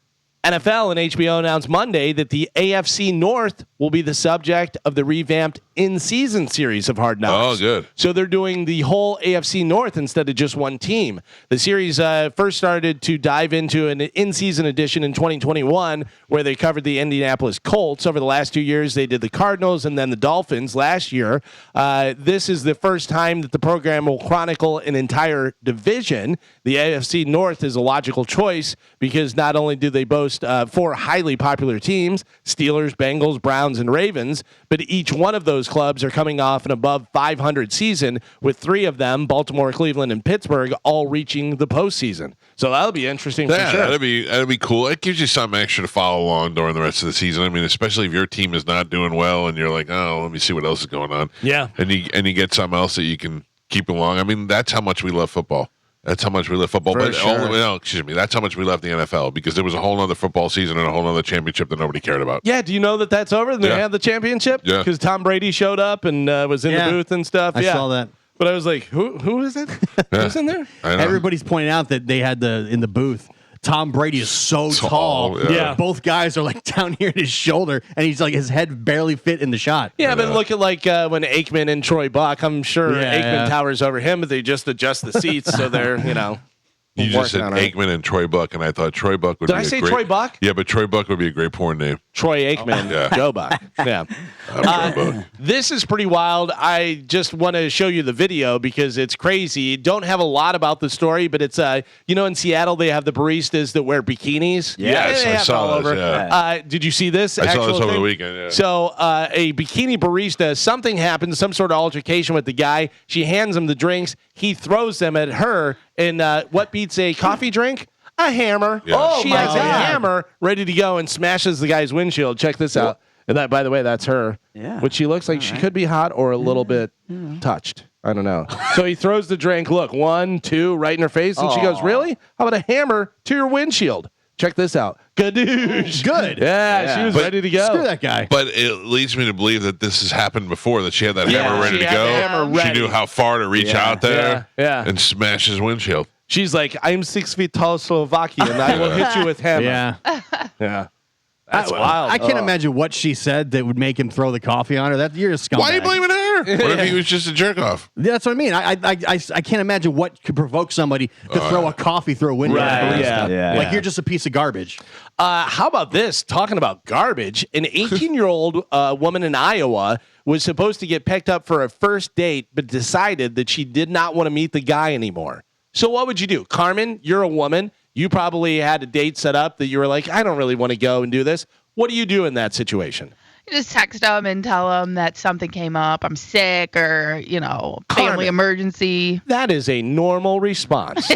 NFL and HBO announced Monday that the AFC North will be the subject of the revamped in-season series of Hard Knocks. Oh, good. So they're doing the whole AFC North instead of just one team. The series first started to dive into an in-season edition in 2021 where they covered the Indianapolis Colts. Over the last 2 years, they did the Cardinals and then the Dolphins last year. This is the first time that the program will chronicle an entire division. The AFC North is a logical choice because not only do they boast 4 highly popular teams, Steelers, Bengals, Browns, and Ravens, but each one of those clubs are coming off an above 500 season, with 3 of them, Baltimore, Cleveland, and Pittsburgh, all reaching the postseason. So that'll be interesting for sure. That'd be cool. It gives you something extra to follow along during the rest of the season. I mean, especially if your team is not doing well and you're like, oh, let me see what else is going on. Yeah. And you get something else that you can keep along. I mean, that's how much we love football. That's how much we love football. For sure. That's how much we love the NFL because there was a whole other football season and a whole other championship that nobody cared about. Yeah, do you know that that's over? They had the championship? Yeah. Because Tom Brady showed up and was in the booth and stuff. I saw that. But I was like, who is it? Who's in there? I know. Everybody's pointing out that they had in the booth. Tom Brady is so tall. yeah. Both guys are like down here at his shoulder, and he's like his head barely fit in the shot. Yeah, but look at like when Aikman and Troy Buck, I'm sure Aikman towers over him, but they just adjust the seats so they're, You just said working on it. Aikman and Troy Buck, and I thought Troy Buck would Did be I say great, Troy Buck? Yeah, but Troy Buck would be a great porn name. Troy Aikman, Yeah. Joe Buck. Yeah. Troy Buck. This is pretty wild. I just want to show you the video because it's crazy. Don't have a lot about the story, but it's in Seattle they have the baristas that wear bikinis. Yes, they I have it saw all this, over. yeah. Did you see this? I saw actual this over the thing? weekend. Yeah. So a bikini barista, something happened, some sort of altercation with the guy. She hands him the drinks. He throws them at her. And what beats a coffee drink? A hammer. Yeah. Oh, she my has a God. hammer ready to go and smashes the guy's windshield. Check this out. And that, by the way, that's her. Yeah. Which she looks like she could be hot or a little bit touched. I don't know. So he throws the drink. Look, 1, 2, right in her face. And she goes, really? How about a hammer to your windshield? Check this out. Gadoosh. Good. Yeah, she was But ready to go. Screw that guy. But it leads me to believe that this has happened before, that she had that Yeah, hammer ready she to had go. the hammer She ready. knew how far to reach out there Yeah. and smash his windshield. She's like, I'm 6 feet tall Slovakian. I will hit you with hammer. Yeah. Yeah. That's wild. I can't imagine what she said that would make him throw the coffee on her. You're a scumbag. Why are you blaming her? What if he was just a jerk off? Yeah, that's what I mean. I can't imagine what could provoke somebody to throw a coffee through a window. Right, at a barista. yeah. Like you're just a piece of garbage. How about this? Talking about garbage, an 18-year-old woman in Iowa was supposed to get picked up for a first date, but decided that she did not want to meet the guy anymore. So what would you do? Carmen, you're a woman. You probably had a date set up that you were like, I don't really want to go and do this. What do you do in that situation? You just text them and tell them that something came up. I'm sick or, Carmen. family emergency. That is a normal response.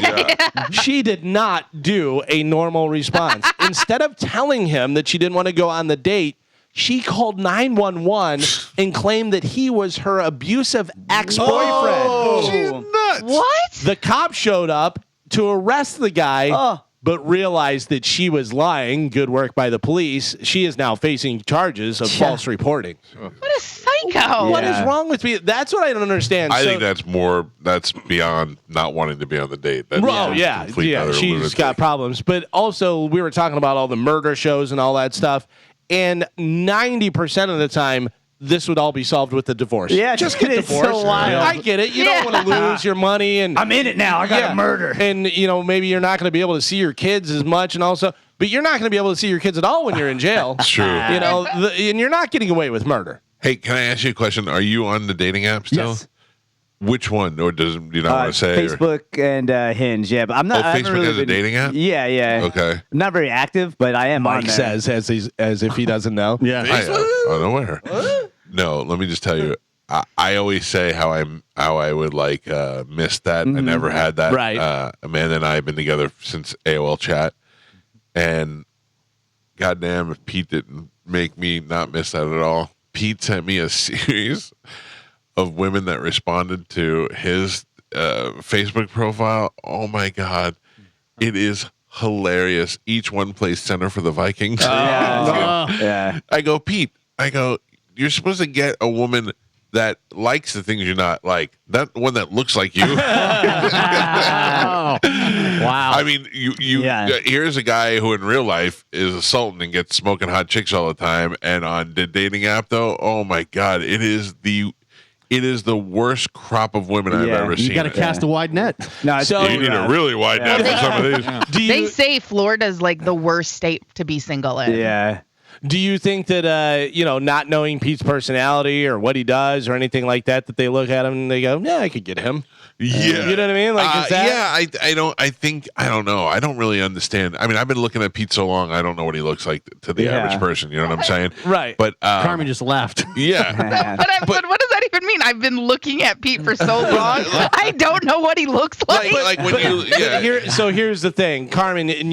She did not do a normal response. Instead of telling him that she didn't want to go on the date, she called 911 and claimed that he was her abusive ex-boyfriend. She's nuts. What? The cop showed up to arrest the guy, but realized that she was lying. Good work by the police. She is now facing charges of false reporting. What a psycho. What is wrong with me? That's what I don't understand. I So- think that's beyond not wanting to be on the date. That's Oh, yeah. complete Yeah, utter she's lunatic. got problems. But also, we were talking about all the murder shows and all that stuff. And 90% of the time, this would all be solved with a divorce. Yeah, just get it's so divorced. wild. I get it. You don't want to lose your money, and I'm in it now. I got to murder. And maybe you're not going to be able to see your kids as much, and also, but you're not going to be able to see your kids at all when you're in jail. It's true. And you're not getting away with murder. Hey, can I ask you a question? Are you on the dating app still? Yes. Which one? Or does you not want to say? Facebook and Hinge. Yeah, but I'm not. I haven't Facebook really has a been- dating app? Yeah. Okay. I'm not very active, but I am on Mike there. says as if he doesn't know. Yeah. I am unaware. No, let me just tell you. I always say how I would like miss that. I never had that. Right. Amanda and I have been together since AOL chat, and goddamn, if Pete didn't make me not miss that at all. Pete sent me a series of women that responded to his Facebook profile. Oh my God, it is hilarious. Each one plays center for the Vikings. Yeah. I go, Pete, you're supposed to get a woman that likes the things you're not like. That one that looks like you. Wow. I mean, here's a guy who in real life is a sultan and gets smoking hot chicks all the time. And on the dating app, though, oh my God, it is the worst crop of women I've ever seen. You got to cast a wide net. No, You need a really wide net for some of these. They say Florida's like the worst state to be single in. Yeah. Do you think that not knowing Pete's personality or what he does or anything like that they look at him and they go, yeah, I could get him? Yeah. You know what I mean? Like, is that? Yeah, I don't know. I don't really understand. I mean, I've been looking at Pete so long, I don't know what he looks like to the average person. You know what I'm saying? Right. But Carmen just laughed. Yeah. But what does that even mean? I've been looking at Pete for so long. I don't know what he looks like. like when Here's the thing, Carmen, and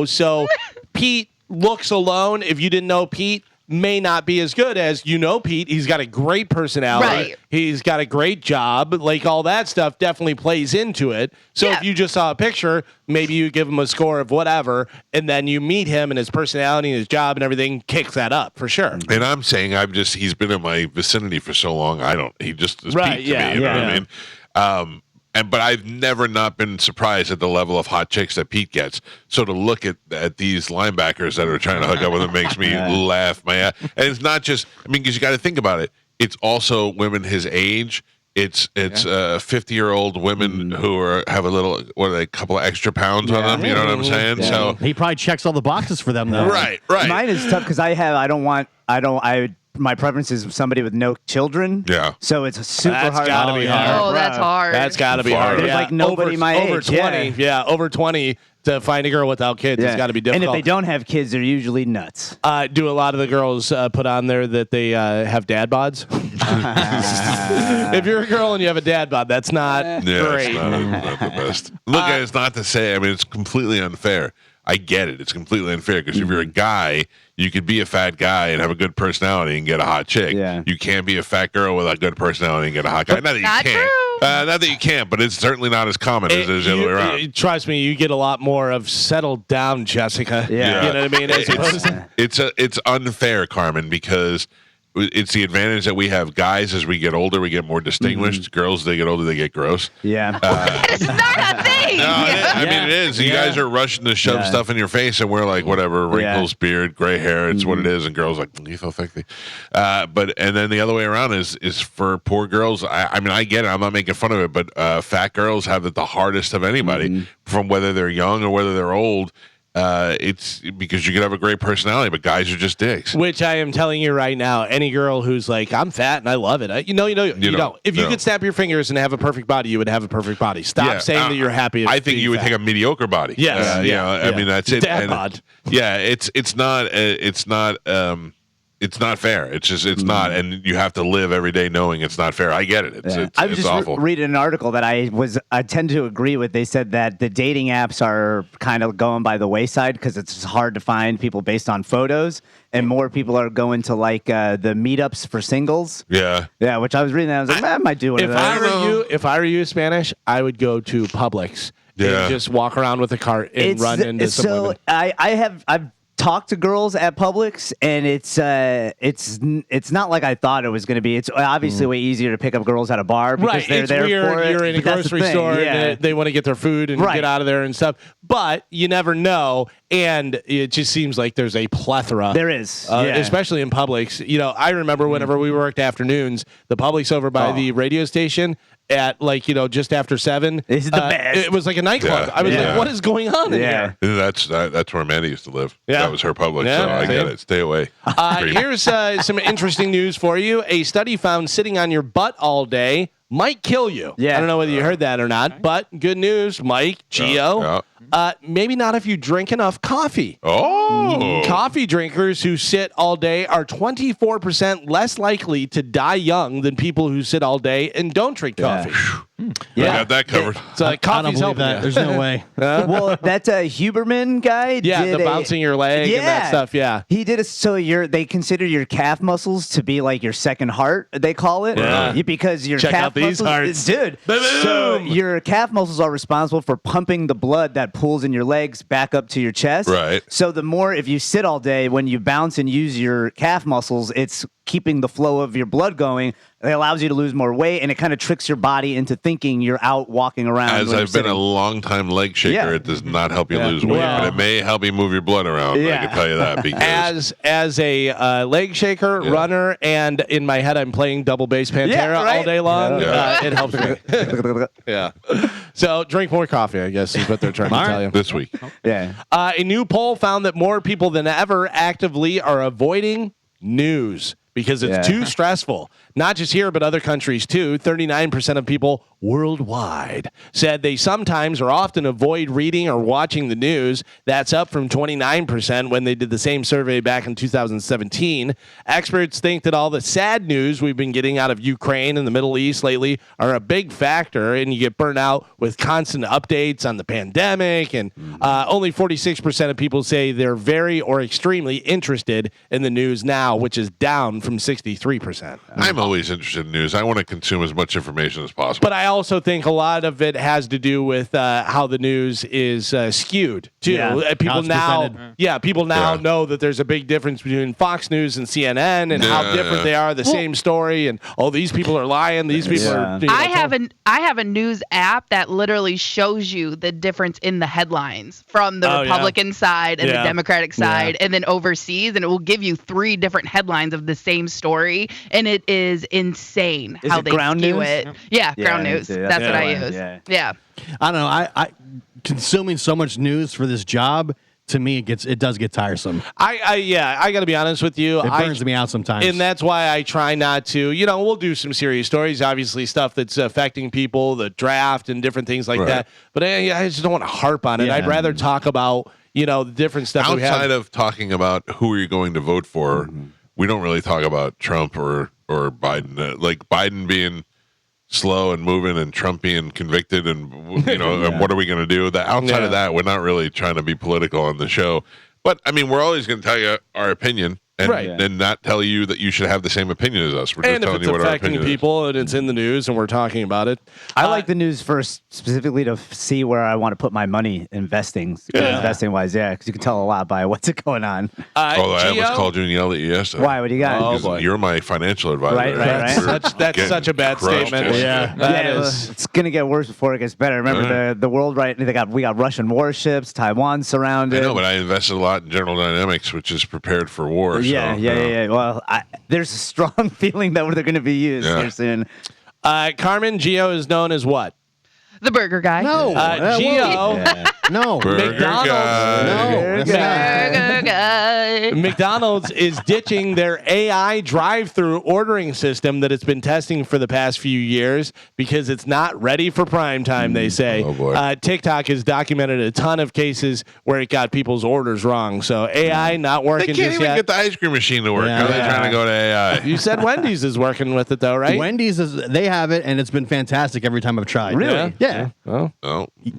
so Pete looks alone, if you didn't know Pete, may not be as good as Pete. He's got a great personality. Right. He's got a great job. Like, all that stuff definitely plays into it. So if you just saw a picture, maybe you give him a score of whatever, and then you meet him and his personality and his job and everything kicks that up for sure. And I'm saying he's been in my vicinity for so long. He just is Right, Pete to me. You know what I mean? But I've never not been surprised at the level of hot chicks that Pete gets. So to look at these linebackers that are trying to hook up with him makes me laugh my ass. And it's not just, because you got to think about it. It's also women his age. It's 50-year-old women who have a couple of extra pounds on them. You know what I'm saying? Yeah. So He probably checks all the boxes for them, though. right. Mine is tough because my preference is somebody with no children. Yeah. So it's super That's hard. gotta be hard. Oh, that's hard. That's got to be Far. hard. There's like nobody my over age. 20. Yeah, over 20 to find a girl without kids. It's got to be difficult. And if they don't have kids, they're usually nuts. Do a lot of the girls put on there that they have dad bods? If you're a girl and you have a dad bod, that's not great. It's not the best. Look, it's not to say, it's completely unfair. I get it. It's completely unfair because if you're a guy, you could be a fat guy and have a good personality and get a hot chick. Yeah. You can't be a fat girl with a good personality and get a hot guy. Not that you Not can't. true. Not that you can't, but it's certainly not as common as it is the other way around. Trust me, you get a lot more of settle down, Jessica. Yeah. You know what I mean? As opposed to, It's unfair, Carmen, because it's the advantage that we have. Guys, as we get older, we get more distinguished. Girls, they get older, they get gross. Yeah. It's not a thing. It is. You guys are rushing to shove stuff in your face, and we're like, whatever, wrinkles, beard, gray hair, it's what it is. And girls like, you so sexy. And then the other way around is for poor girls. I get it. I'm not making fun of it, but fat girls have it the hardest of anybody, from whether they're young or whether they're old. It's because you could have a great personality, but guys are just dicks. which I am telling you right now, any girl who's like, I'm fat and I love it. You don't. If you could snap your fingers and have a perfect body, you would have a perfect body. Stop saying that you're happy. I think you would take a mediocre body. Yes. That's it. Dad And bod. Yeah, it's not fair. It's just not, and you have to live every day knowing it's not fair. I get it. I was It's just awful. reading an article that I tend to agree with. They said that the dating apps are kind of going by the wayside because it's hard to find people based on photos, and more people are going to like the meetups for singles. Yeah. Yeah, which I was reading that. I was like, I might do one of those. If I were you, Spanish, I would go to Publix Yeah. and just walk around with a cart and run into some women. I've talked to girls at Publix, and it's not like I thought it was going to be. It's obviously way easier to pick up girls at a bar because they're it's there weird. for it. You're in a But that's the grocery thing, store yeah. and they want to get their food and get out of there and stuff. But you never know, and it just seems like there's a plethora. There is, especially in Publix. You know, I remember whenever we worked afternoons, the Publix over by the radio station at just after 7. This is the best. It was like a nightclub. Yeah. I was like, what is going on in here? That's where Mandy used to live. Yeah. That was her Publix, Yeah, so I get it. Stay away. Here's some interesting news for you. A study found sitting on your butt all day might kill you. Yeah. I don't know whether you heard that or not, but good news, Mike, Gio. Maybe not if you drink enough coffee. Oh. Coffee drinkers who sit all day are 24% less likely to die young than people who sit all day and don't drink coffee. I got that covered. So I don't coffee's believe helping that. you. There's no way. Well, that Huberman guy did the bouncing your leg and that stuff, He did they consider your calf muscles to be like your second heart, they call it. Yeah. Because your Check calf out these muscles, hearts. dude. So your calf muscles are responsible for pumping the blood that pulls in your legs back up to your chest. Right. So the more, if you sit all day, when you bounce and use your calf muscles, it's keeping the flow of your blood going. It allows you to lose more weight, and it kind of tricks your body into thinking you're out walking around. As when I've been a long time leg shaker, it does not help you lose weight, but it may help you move your blood around. I can tell you that because as a leg shaker, runner, and in my head I'm playing double bass Pantera all day long. It helps me. Yeah. So drink more coffee, I guess, is what they're trying to tell you. this week. A new poll found that more people than ever actively are avoiding news because it's too stressful. Not just here, but other countries too. 39% of people worldwide said they sometimes or often avoid reading or watching the news. That's up from 29% when they did the same survey back in 2017. Experts think that all the sad news we've been getting out of Ukraine and the Middle East lately are a big factor, and you get burnt out with constant updates on the pandemic. And only 46% of people say they're very or extremely interested in the news now, which is down from 63%. I'm always interested in news. I want to consume as much information as possible. But I also think a lot of it has to do with how the news is skewed too. People now know that there's a big difference between Fox News and CNN and how different they are. The same story, and these people are lying. These people are. I have a news app that literally shows you the difference in the headlines from the Republican side and the Democratic side, and then overseas, and it will give you 3 different headlines of the same story, and it is insane how they skew it. Yeah, Ground News. That's what I use. Yeah. I don't know. I consuming so much news for this job, to me, it does get tiresome. I got to be honest with you. It burns me out sometimes. And that's why I try not to, we'll do some serious stories, obviously stuff that's affecting people, the draft and different things like that. But I just don't want to harp on it. I'd rather talk about, the different stuff we have. Outside of talking about who are you going to vote for, we don't really talk about Trump or Biden. Like Biden being slow and moving and Trump being convicted and and what are we going to do? Outside of that, we're not really trying to be political on the show. But I mean, we're always going to tell you our opinion and not tell you that you should have the same opinion as us. We're just telling you what our opinion is. And if it's affecting people and it's in the news and we're talking about it. I like the news first specifically to see where I want to put my money investing wise, because you can tell a lot by what's going on. Although I almost called you and yelled at you yesterday. Why? What do you got? Oh, boy. You're my financial advisor. Right. That's such a bad statement. It's going to get worse before it gets better. Remember the world we got Russian warships, Taiwan surrounded. I know, but I invested a lot in General Dynamics, which is prepared for war. Yeah. Well, there's a strong feeling that they're going to be used here soon. Carmen, Gio is known as what? The burger guy. No. Gio. No. Burger guy. Burger guy. McDonald's is ditching their AI drive-through ordering system that it's been testing for the past few years because it's not ready for prime time, they say. Oh, boy. TikTok has documented a ton of cases where it got people's orders wrong. So AI not working They can't just even yet. get the ice cream machine to work. How are they trying to go to AI? You said Wendy's is working with it, though, right? Wendy's they have it, and it's been fantastic every time I've tried. Really? Yeah. Oh,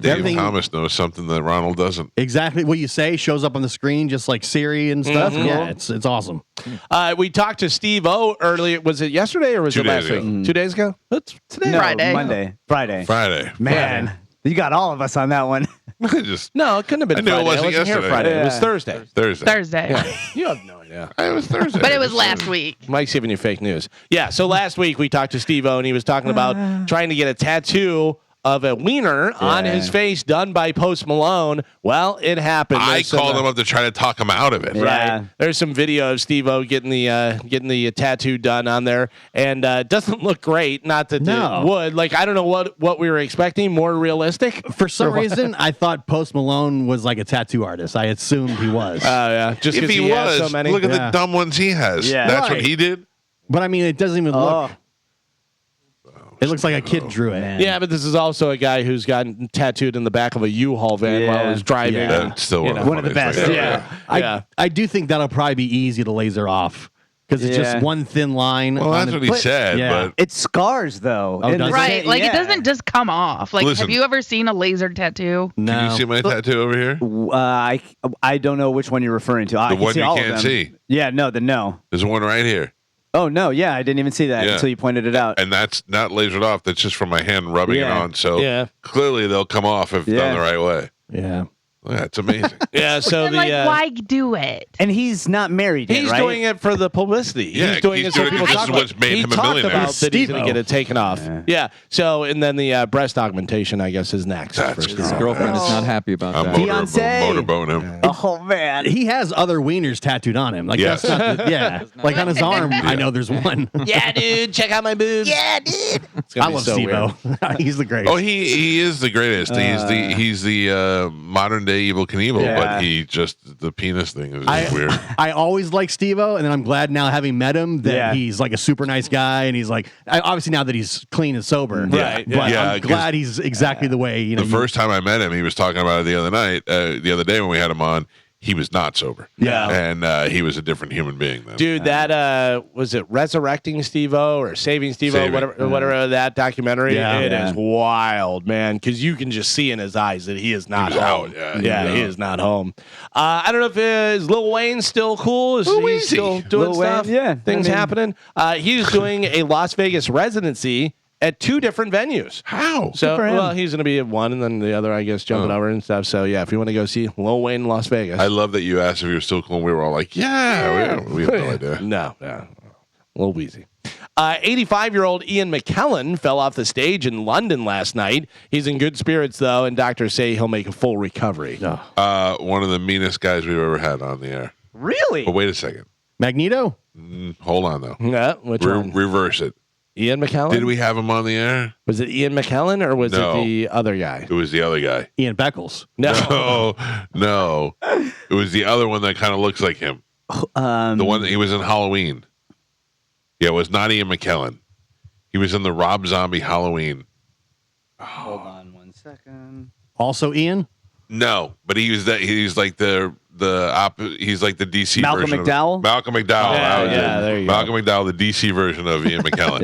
Dave Thomas knows something that Ronald doesn't. Exactly what you say shows up on the screen, just like Siri and stuff. Yeah, it's awesome. We talked to Steve O earlier. Was it yesterday or was 2 it last days ago. week? 2 days ago? It's today. No, Friday. Monday. Friday. Friday. Man, you got all of us on that one. No, it couldn't have been I knew Friday. it wasn't I wasn't here yesterday. Friday. It was Yeah. Thursday. Thursday. Thursday. You have no idea. It was Thursday. But it was last week. Mike's giving you fake news. Yeah, so last week we talked to Steve-O, and he was talking about trying to get a tattoo of a wiener on his face done by Post Malone. Well, it happened. I There's some, called him up to try to talk him out of it. Yeah. Right. There's some video of Steve-O getting the tattoo done on there, and it doesn't look great. Not that No. it would. Like, I don't know what we were expecting. More realistic. For some reason, I thought Post Malone was like a tattoo artist. I assumed he was. Oh yeah, just If because he has was, so many. look at Yeah. the dumb ones he has. Yeah. That's Right. what he did. But I mean, it doesn't even look. Oh. It looks like a kid drew it. man. Yeah, but this is also a guy who's gotten tattooed in the back of a U-Haul van while he was driving. Yeah. That's still You one, know. of, One of the funniest best. things Yeah. ever. I do think that'll probably be easy to laser off because it's Yeah. just one thin line. Well, that's what he But- said. yeah. But It scars though. Oh, And does it? Right. Like, yeah. it doesn't just come off. Like, Listen. have you ever seen a laser tattoo? No. can you see my tattoo over here? I don't know which one you're referring to. I The can one see you all of can't them. see. Yeah, no. There's one right here. Oh no, yeah, I didn't even see that Yeah. until you pointed it out. And that's not lasered off. That's just from my hand rubbing it Yeah. on. So Yeah. clearly they'll come off if Yeah. done the right way. Yeah. That's amazing. Yeah, so Then, the like, why do it? And he's not married yet, he's right? doing it for the publicity. Yeah, he's doing he's it so doing it people because talk this is about what's made he him a talked millionaire. about that he's going Steve-O. to get it taken off. Yeah. So and then the breast augmentation, I guess, is next. That's for great. His Steve-O. girlfriend is not happy about I'm that. Beyonce. motorboat him. Oh man. He has other wieners tattooed on him. Like Yes. that's not, yeah. Like on his arm, I know there's one. Yeah, dude, check out my boobs. Yeah, dude. I love Steve-O. He's the greatest. Oh, he is the greatest. He's the modern day Evel Knievel, Yeah. but he just the penis thing is just weird. I always liked Steve-O, and then I'm glad now having met him that Yeah. he's like a super nice guy, and he's like obviously now that he's clean and sober, Right, But yeah, I'm glad he's exactly the way you know. The first time I met him, he was talking about it the other day when we had him on. He was not sober. Yeah. And he was a different human being then. Dude, that was it Resurrecting Steve-O or Saving Steve-O, Saving. whatever that documentary. Yeah. It Yeah. is wild, man, because you can just see in his eyes that he is not was home. out, yeah. He is not home. I don't know if is Lil Wayne still cool? Is Lil he Weezy. still doing Lil Wayne, stuff? yeah. Things I mean- happening. He's doing a Las Vegas residency at 2 different venues. How? So, for him. well, he's going to be at one, and then the other, I guess, jumping over and stuff. So, yeah, if you want to go see Lil Wayne in Las Vegas. I love that you asked if he was still cool, and we were all like, yeah. We have no idea. No, yeah. A little wheezy. 85-year-old Ian McKellen fell off the stage in London last night. He's in good spirits, though, and doctors say he'll make a full recovery. One of the meanest guys we've ever had on the air. Really? But wait a second. Magneto. Hold on, though. Yeah, which one? Reverse it. Ian McKellen? Did we have him on the air? Was it Ian McKellen or was No. it the other guy? It was the other guy. Ian Beckles. No. No. It was the other one that kind of looks like him. The one that he was in Halloween. Yeah, it was not Ian McKellen. He was in the Rob Zombie Halloween. Hold on 1 second. Also Ian. No, but he's like he's like the DC Malcolm version McDowell? of Malcolm McDowell. Yeah, that was yeah, it. there you go. Malcolm McDowell, the DC version of Ian McKellen.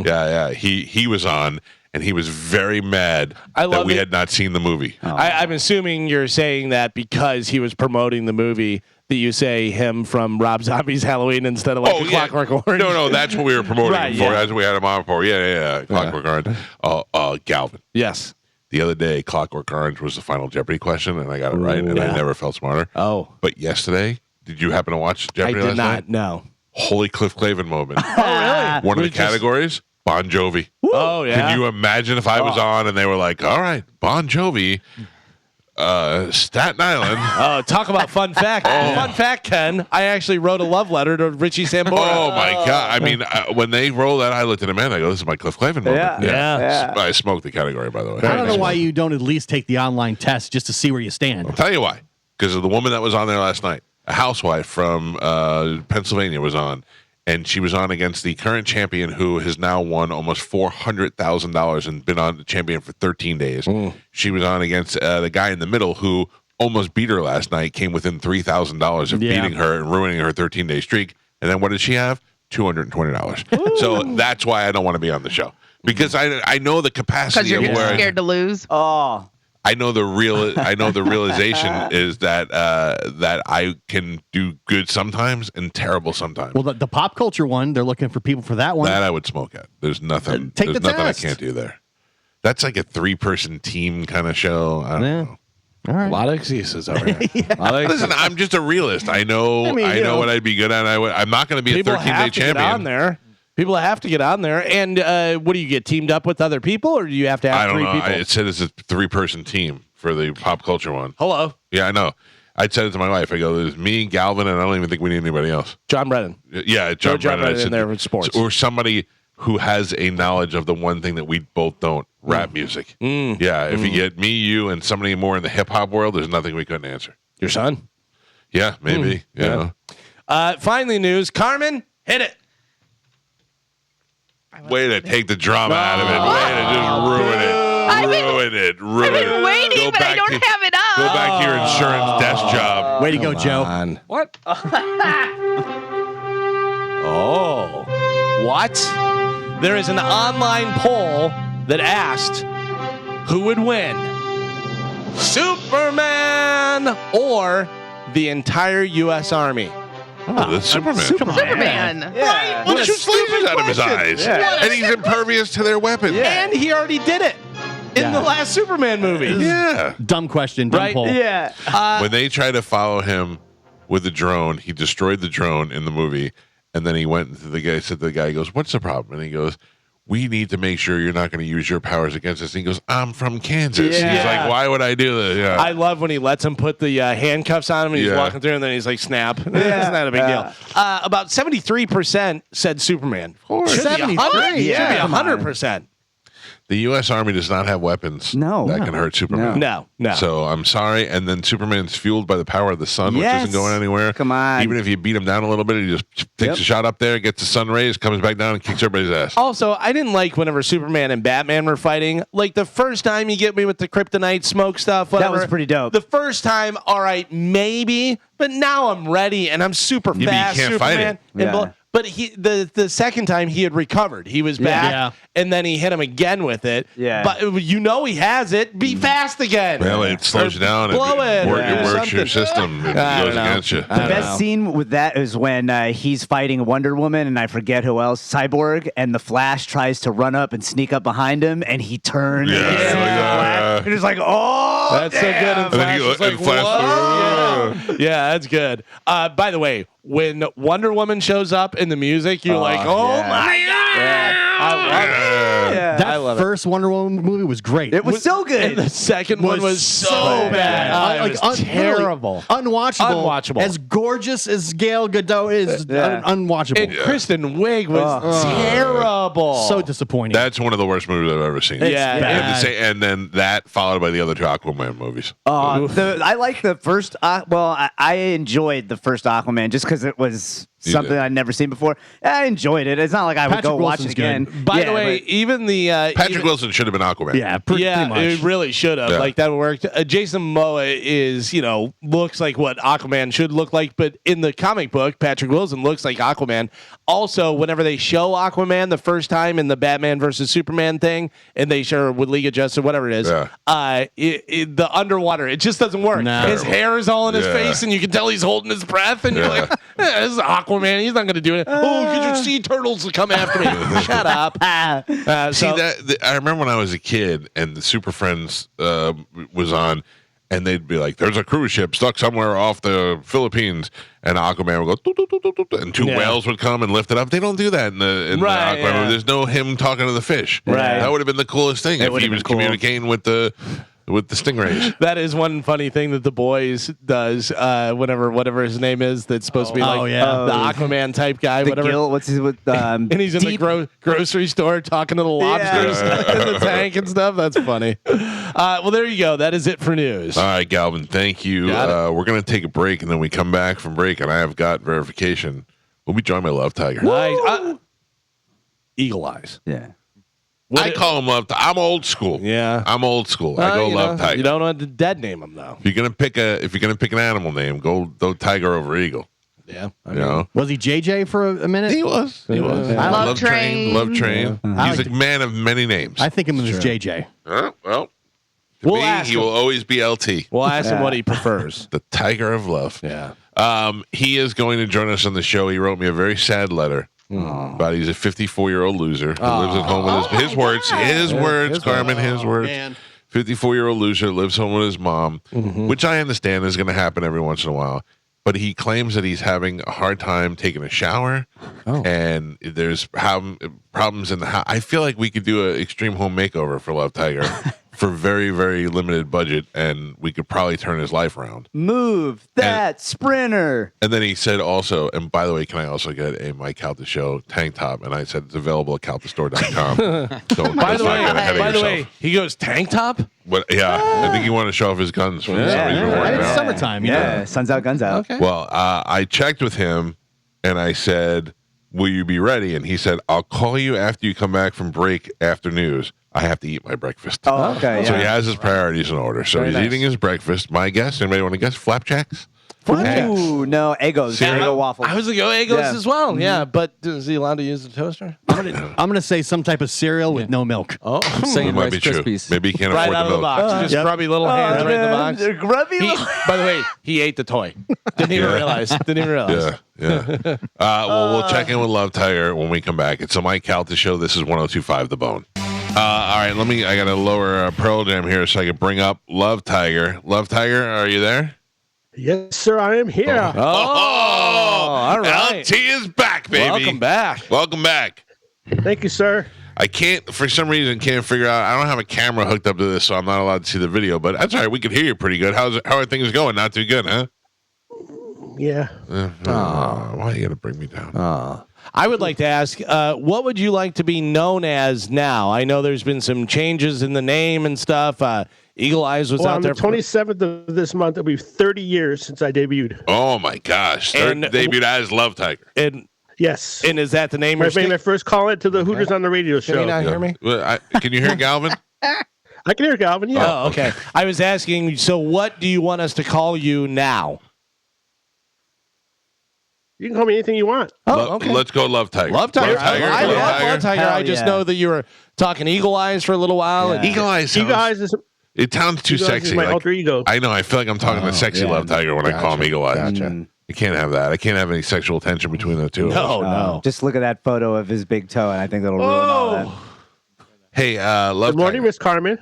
Yeah. yeah. He was on, and he was very mad I that love we it. had not seen the movie. I'm assuming you're saying that because he was promoting the movie that you say him from Rob Zombie's Halloween instead of like a Clockwork Orange. No, that's what we were promoting Right, him for. yeah. That's what we had him on for. Yeah. Clockwork Orange. Galvin. Yes. The other day, Clockwork Orange was the final Jeopardy question, and I got it right, and I never felt smarter. Oh. But yesterday, did you happen to watch I Jeopardy did last not night? know. Holy Cliff Clavin moment. Oh, really? One of the We just- categories, Bon Jovi. Oh, yeah. Can you imagine if I was on and they were like, all right, Bon Jovi, Staten Island. Oh, talk about fun fact. Fun fact, Ken. I actually wrote a love letter to Richie Sambora. Oh, my God. I mean, when they roll that, I looked at him and I go, this is my Cliff Clavin moment. Yeah. I smoked the category, by the way. I don't know why you don't at least take the online test just to see where you stand. I'll tell you why. Because of the woman that was on there last night. A housewife from Pennsylvania was on. And she was on against the current champion who has now won almost $400,000 and been on the champion for 13 days. She was on against the guy in the middle who almost beat her last night, came within $3,000 of beating her and ruining her 13-day streak. And then what did she have? $220. So that's why I don't want to be on the show. Because I know the Because capacity you're of where scared to lose. Oh. I know the realization is that that I can do good sometimes and terrible sometimes. Well, the pop culture one, they're looking for people for that one. That I would smoke at. There's nothing. Take there's the nothing test. I can't do there. That's like a 3-person team kind of show. I don't know. All right. A lot of excuses over here. Listen, I'm just a realist. I know I know what I'd be good at. I'm not going to be People a 13-day have to get champion. on there. People have to get on there. And what do you get teamed up with other people, or do you have to have I don't three know. people? It said it's a 3-person team for the pop culture one. Hello, Yeah, I know. I said it to my wife. I go, there's me, Galvin, and I don't even think we need anybody else. John Brennan. Yeah, John John Brennan. I Brennan in there with sports. Or somebody who has a knowledge of the one thing that we both don't, rap music. Yeah, if you get me, you, and somebody more in the hip-hop world, there's nothing we couldn't answer. Your son? Yeah, maybe. You know. Finally, news. Carmen, hit it. Way to take the drama out of it. Way to just ruin it. I've been waiting, Go but I back don't to- have it up. Go back to your insurance desk job. Way to go, Joe. What? Oh. What? There is an online poll that asked who would win, Superman or the entire U.S. Army? Oh, that's Superman. Superman. Yeah. Well, shoots lasers out of his eyes. Yeah. And he's impervious to their weapons. And he already did it in the last Superman movie. Yeah. Dumb question. Dumb Right? poll. Yeah. When they tried to follow him with the drone, he destroyed the drone in the movie. And then he went to the guy, said to the guy, he goes, what's the problem? And he goes, we need to make sure you're not going to use your powers against us. And he goes, I'm from Kansas. Yeah. He's like, why would I do that? Yeah. I love when he lets him put the handcuffs on him and he's Yeah. walking through and then he's like, snap. It's not a big deal. About 73% said Superman. Should be 73, 100. yeah. Should be 100%. The U.S. Army does not have weapons that can hurt Superman. No. So I'm sorry. And then Superman's fueled by the power of the sun, which Yes. isn't going anywhere. Come on. Even if you beat him down a little bit, he just takes a shot up there, gets the sun rays, comes back down, and kicks everybody's ass. Also, I didn't like whenever Superman and Batman were fighting. Like the first time you get me with the kryptonite smoke stuff, whatever. That was pretty dope. The first time, all right, maybe. But now I'm ready and I'm super but you fast. can't fight Superman. it. And Yeah. But the second time he had recovered. He was back, Yeah. and then he hit him again with it. Yeah. But you know he has it. Be fast again. Well, it slows you down. Blow it. It or works your something. system. It I goes don't know. against you. I don't Best know. scene with that is when he's fighting Wonder Woman and I forget who else, Cyborg, and the Flash tries to run up and sneak up behind him, and he turns. Yeah, and he sees the Flash, and he's like, "Oh, That's so good. And And then Flash he is like, and Flash- "Whoa." Yeah, that's good. By the way, when Wonder Woman shows up in the music, you're like, oh yeah. my God. I love it. Yeah. That I love it. first Wonder Woman movie was great. It was so And good." the second one was so bad. It was terrible. Unwatchable. Unwatchable. As gorgeous as Gal Gadot is, unwatchable. And Kristen Wiig was terrible. So disappointing. That's one of the worst movies I've ever seen. Yeah, bad. And then that followed by the other two Aquaman movies. I like the first. I enjoyed the first Aquaman just because it was You something did. I'd never seen before. I enjoyed it. It's not like I would Patrick go watch it Wilson's again. good. By Yeah, the way, but- even the Patrick Wilson should have been Aquaman. yeah, pretty much. it really should have. Yeah. Like that worked. Jason Momoa is, looks like what Aquaman should look like, but in the comic book, Patrick Wilson looks like Aquaman. Also, whenever they show Aquaman the first time in the Batman versus Superman thing, and they show with League of Justice, whatever it is, the underwater, it just doesn't work. No. His hair is all in his Yeah. face, and you can tell he's holding his breath, and you're like, this is Aquaman. He's not going to do it. Oh, get your sea turtles to come after me. Shut up. See I remember when I was a kid and the Super Friends was on, and they'd be like, "There's a cruise ship stuck somewhere off the Philippines," and Aquaman would go, "Doo, doo, doo, doo, doo," and two whales would come and lift it up. They don't do that in the Right, Aquaman. yeah. There's no him talking to the fish. Right. That would have been the coolest thing if would he have was been cool. communicating with the stingrays. That is one funny thing that the boys does whatever his name is that's supposed to be like yeah. the Aquaman type guy, the whatever. Gil, what's his with? And he's in the grocery store talking to the lobsters in the tank and stuff. That's funny. Well, there you go. That is it for news. All right, Galvin, thank you. Got it. We're going to take a break, and then we come back from break, and I have got verification. We'll be joined by Love Tiger. Nice. Eagle eyes. Yeah. I call him Love Tiger. I'm old school. Yeah. I'm old school. I go Love Tiger. You don't want to dead name him though. If you're gonna pick an animal name, go Tiger over Eagle. Yeah. You know. Was he JJ for a minute? He was. Love Train. Love Train. I He's like a man of many names. I think him as JJ. Well, to We'll me, ask he him. will always be LT, We'll ask him what he prefers. the Tiger of Love. Yeah. He is going to join us on the show. He wrote me a very sad letter. But he's a 54-year-old loser who lives at home with his words. His words, Carmen, his words. Man. 54-year-old loser, lives home with his mom, which I understand is going to happen every once in a while. But he claims that he's having a hard time taking a shower, and there's problems in the house. I feel like we could do an extreme home makeover for Love Tiger for very, very limited budget, and we could probably turn his life around. Move that sprinter. And then he said also, and by the way, can I also get a Mike Calta Show tank top? And I said it's available at caltastore.com. By the way, he goes tank top? But yeah, I think he wanted to show off his guns for some reason. It's summertime, you know. Sun's out, guns out. Okay. Well, I checked with him, and I said, will you be ready? And he said, I'll call you after you come back from break after news. I have to eat my breakfast. Oh, okay. So he has his priorities in order. So he's eating his breakfast. My guess, anybody want to guess? Flapjacks? Ooh, no, Eggos. Eggo waffles. I was going to go Eggos as well. Yeah, but is he allowed to use the toaster? I'm gonna say some type of cereal with no milk. Oh, Saying It might Rice be true. Krispies. Maybe he can't right afford out the of the milk. box. Just grubby little hands right in the box. They're grubby. By the way, he ate the toy. Didn't even realize. Yeah. Well, we'll check in with Love Tiger when we come back. It's the Mike Calta Show. This is 102.5 The Bone. All right, I got to lower Pearl Jam here so I can bring up Love Tiger. Love Tiger, are you there? Yes, sir, I am here. All right. LT is back, baby. Welcome back. Welcome back. Thank you, sir. I can't, for some reason, figure out. I don't have a camera hooked up to this, so I'm not allowed to see the video. But that's all right. We can hear you pretty good. How are things going? Not too good, huh? Yeah. Why you got to bring me down? I would like to ask, what would you like to be known as now? I know there's been some changes in the name and stuff. Eagle Eyes was out On there. the 27th of this month, it'll be 30 years since I debuted. Oh my gosh! Third debuted as Love Tiger. Yes. And is that the name? I made my first call into the Hooters on the radio show. Can you not hear me? Well, can you hear Galvin? I can hear Galvin, yeah. Oh, okay. I was asking, so what do you want us to call you now? You can call me anything you want. Oh, okay. Let's go Love Tiger. Love Tiger. I love Love Tiger. Hell I just yeah. know that you were talking Eagle Eyes for a little while. Yeah. And Eagle Eyes. You guys is It sounds too you guys sexy. is my like- alter ego. I know. I feel like I'm talking to sexy yeah. Love Tiger when I call him Eagle Eyes. Gotcha. I can't have that. I can't have any sexual tension between the two. No, no. Just look at that photo of his big toe, and I think that'll ruin all that. Hey, Love Good morning, Tiger. Miss Carmen.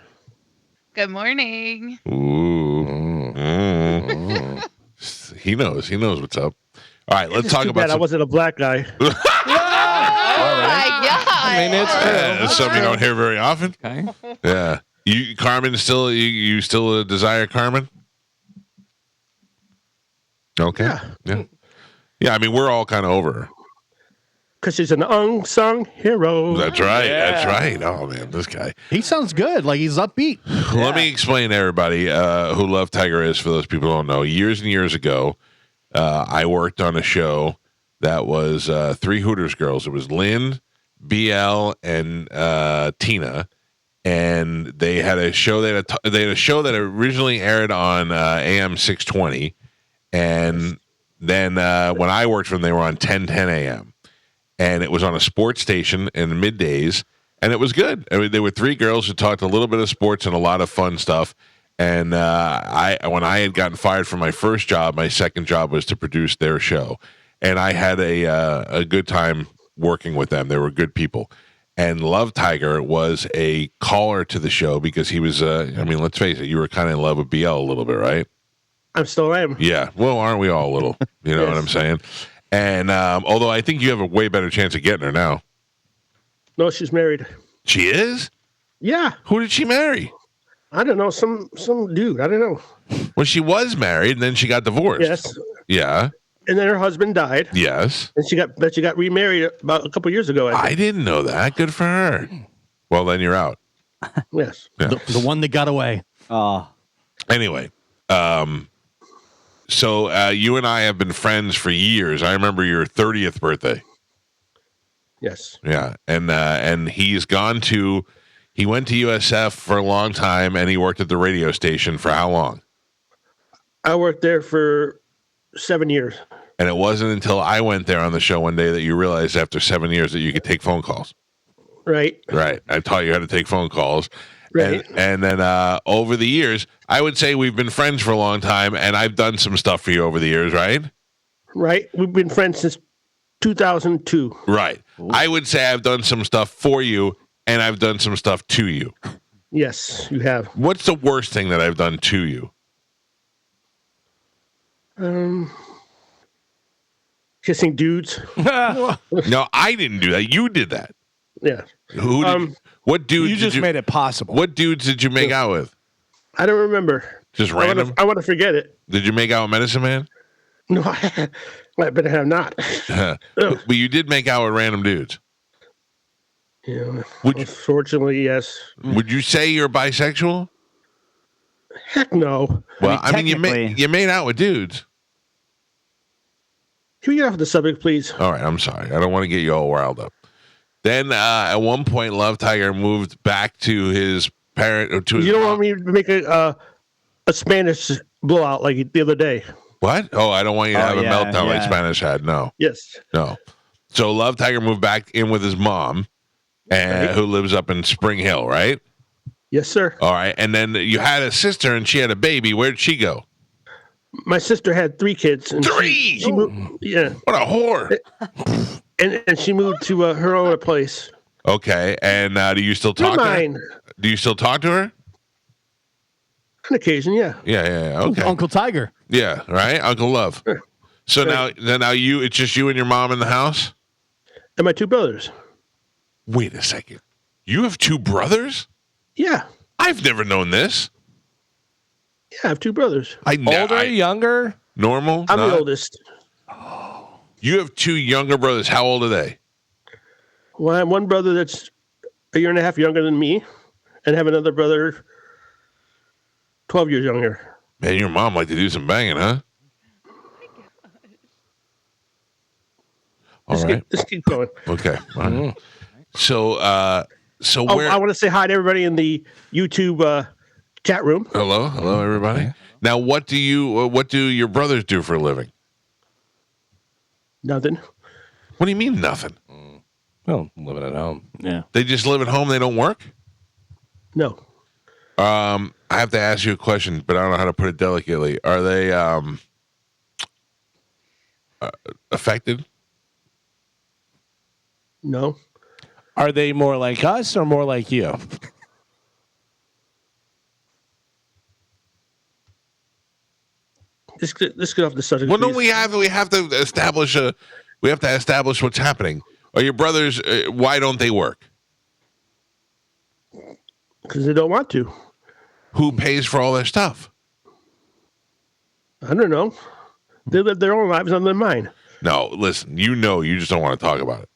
Good morning. Ooh. He knows. He knows what's up. All right, let's talk Too about bad I wasn't a black guy. Oh my God. I mean, it's something you don't hear very often. Okay. Yeah. You, Carmen, still you still desire Carmen? Okay. Yeah. I mean, we're all kind of over her. Because she's an unsung hero. That's right. That's right. Oh man, this guy. He sounds good. Like he's upbeat. Let me explain to everybody who Love Tiger is. For those people who don't know, years and years ago, I worked on a show that was three Hooters girls. It was Lynn, BL, and Tina, and they had a show. They had a show that originally aired on AM 620, and then when I worked for them, they were on 1010 AM. And it was on a sports station in the middays, and it was good. I mean, there were three girls who talked a little bit of sports and a lot of fun stuff. And when I had gotten fired from my first job, my second job was to produce their show, and I had a good time working with them. They were good people. And Love Tiger was a caller to the show because he was. I mean, let's face it, you were kind of in love with BL a little bit, right? I still am. Yeah. Well, aren't we all a little? You know what I'm saying? And although I think you have a way better chance of getting her now. No, she's married. She is? Yeah. Who did she marry? I don't know. Some dude. I don't know. Well, she was married, and then she got divorced. Yes. Yeah. And then her husband died. Yes. And she got remarried about a couple years ago. I I think. didn't know that. Good for her. Well, then you're out. Yes. Yeah. The one that got away. Oh, Anyway, so you and I have been friends for years. I remember your 30th birthday. Yes. Yeah, and he went to USF for a long time, and he worked at the radio station for how long? I worked there for 7 years. And it wasn't until I went there on the show one day that you realized after 7 years that you could take phone calls. Right. Right. I taught you how to take phone calls. Right. And then over the years, I would say we've been friends for a long time, and I've done some stuff for you over the years, right? Right. We've been friends since 2002. Right. I would say I've done some stuff for you, and I've done some stuff to you. Yes, you have. What's the worst thing that I've done to you? Kissing dudes. No, I didn't do that. You did that. Yeah. Who did? What dudes? You did just made it possible. What dudes did you make out with? I don't remember. Just random. I want to forget it. Did you make out with Medicine Man? No, I better have not. But you did make out with random dudes. Yeah. Would you- Unfortunately, yes. Would you say you're bisexual? Heck no. Well, I mean, technically- you made out with dudes. Can we get off the subject, please? All right, I'm sorry. I don't want to get you all riled up. Then at one point, Love Tiger moved back to his parent or to his You don't mom. want me to make a Spanish blowout like the other day. What? Oh, I don't want you to have a meltdown like yeah. Spanish had. No, Yes. no. So Love Tiger moved back in with his mom, and who lives up in Spring Hill, right? Yes, sir. All right. And then you had a sister, and she had a baby. Where'd she go? My sister had 3 kids. And Three? She moved, yeah. What a whore. And she moved to her own place. Okay. And do you still talk to her? Mine. Do you still talk to her? On occasion, yeah. Yeah. Okay. Uncle Tiger. Yeah. Right. Uncle Love. So now it's just you and your mom in the house. And my 2 brothers. Wait a second. You have 2 brothers? Yeah. I've never known this. Yeah, I have 2 brothers. Older, younger? Normal? I'm Not? the oldest. You have 2 younger brothers. How old are they? Well, I have one brother that's a year and a half younger than me, and I have another brother 12 years younger. Man, your mom liked to do some banging, huh? All right. Let's keep going. Okay. All right. So where? I want to say hi to everybody in the YouTube chat room. Hello, everybody. Now, what do your brothers do for a living? Nothing. What do you mean nothing? Well, living at home. Yeah. They just live at home. They don't work. No. I have to ask you a question, but I don't know how to put it delicately. Are they affected? No. Are they more like us or more like you? Let's get off the subject. Well, no, please. we have to establish what's happening. Are your brothers? Why don't they work? Because they don't want to. Who pays for all their stuff? I don't know. They live their own lives other than mine. No, listen. You just don't want to talk about it.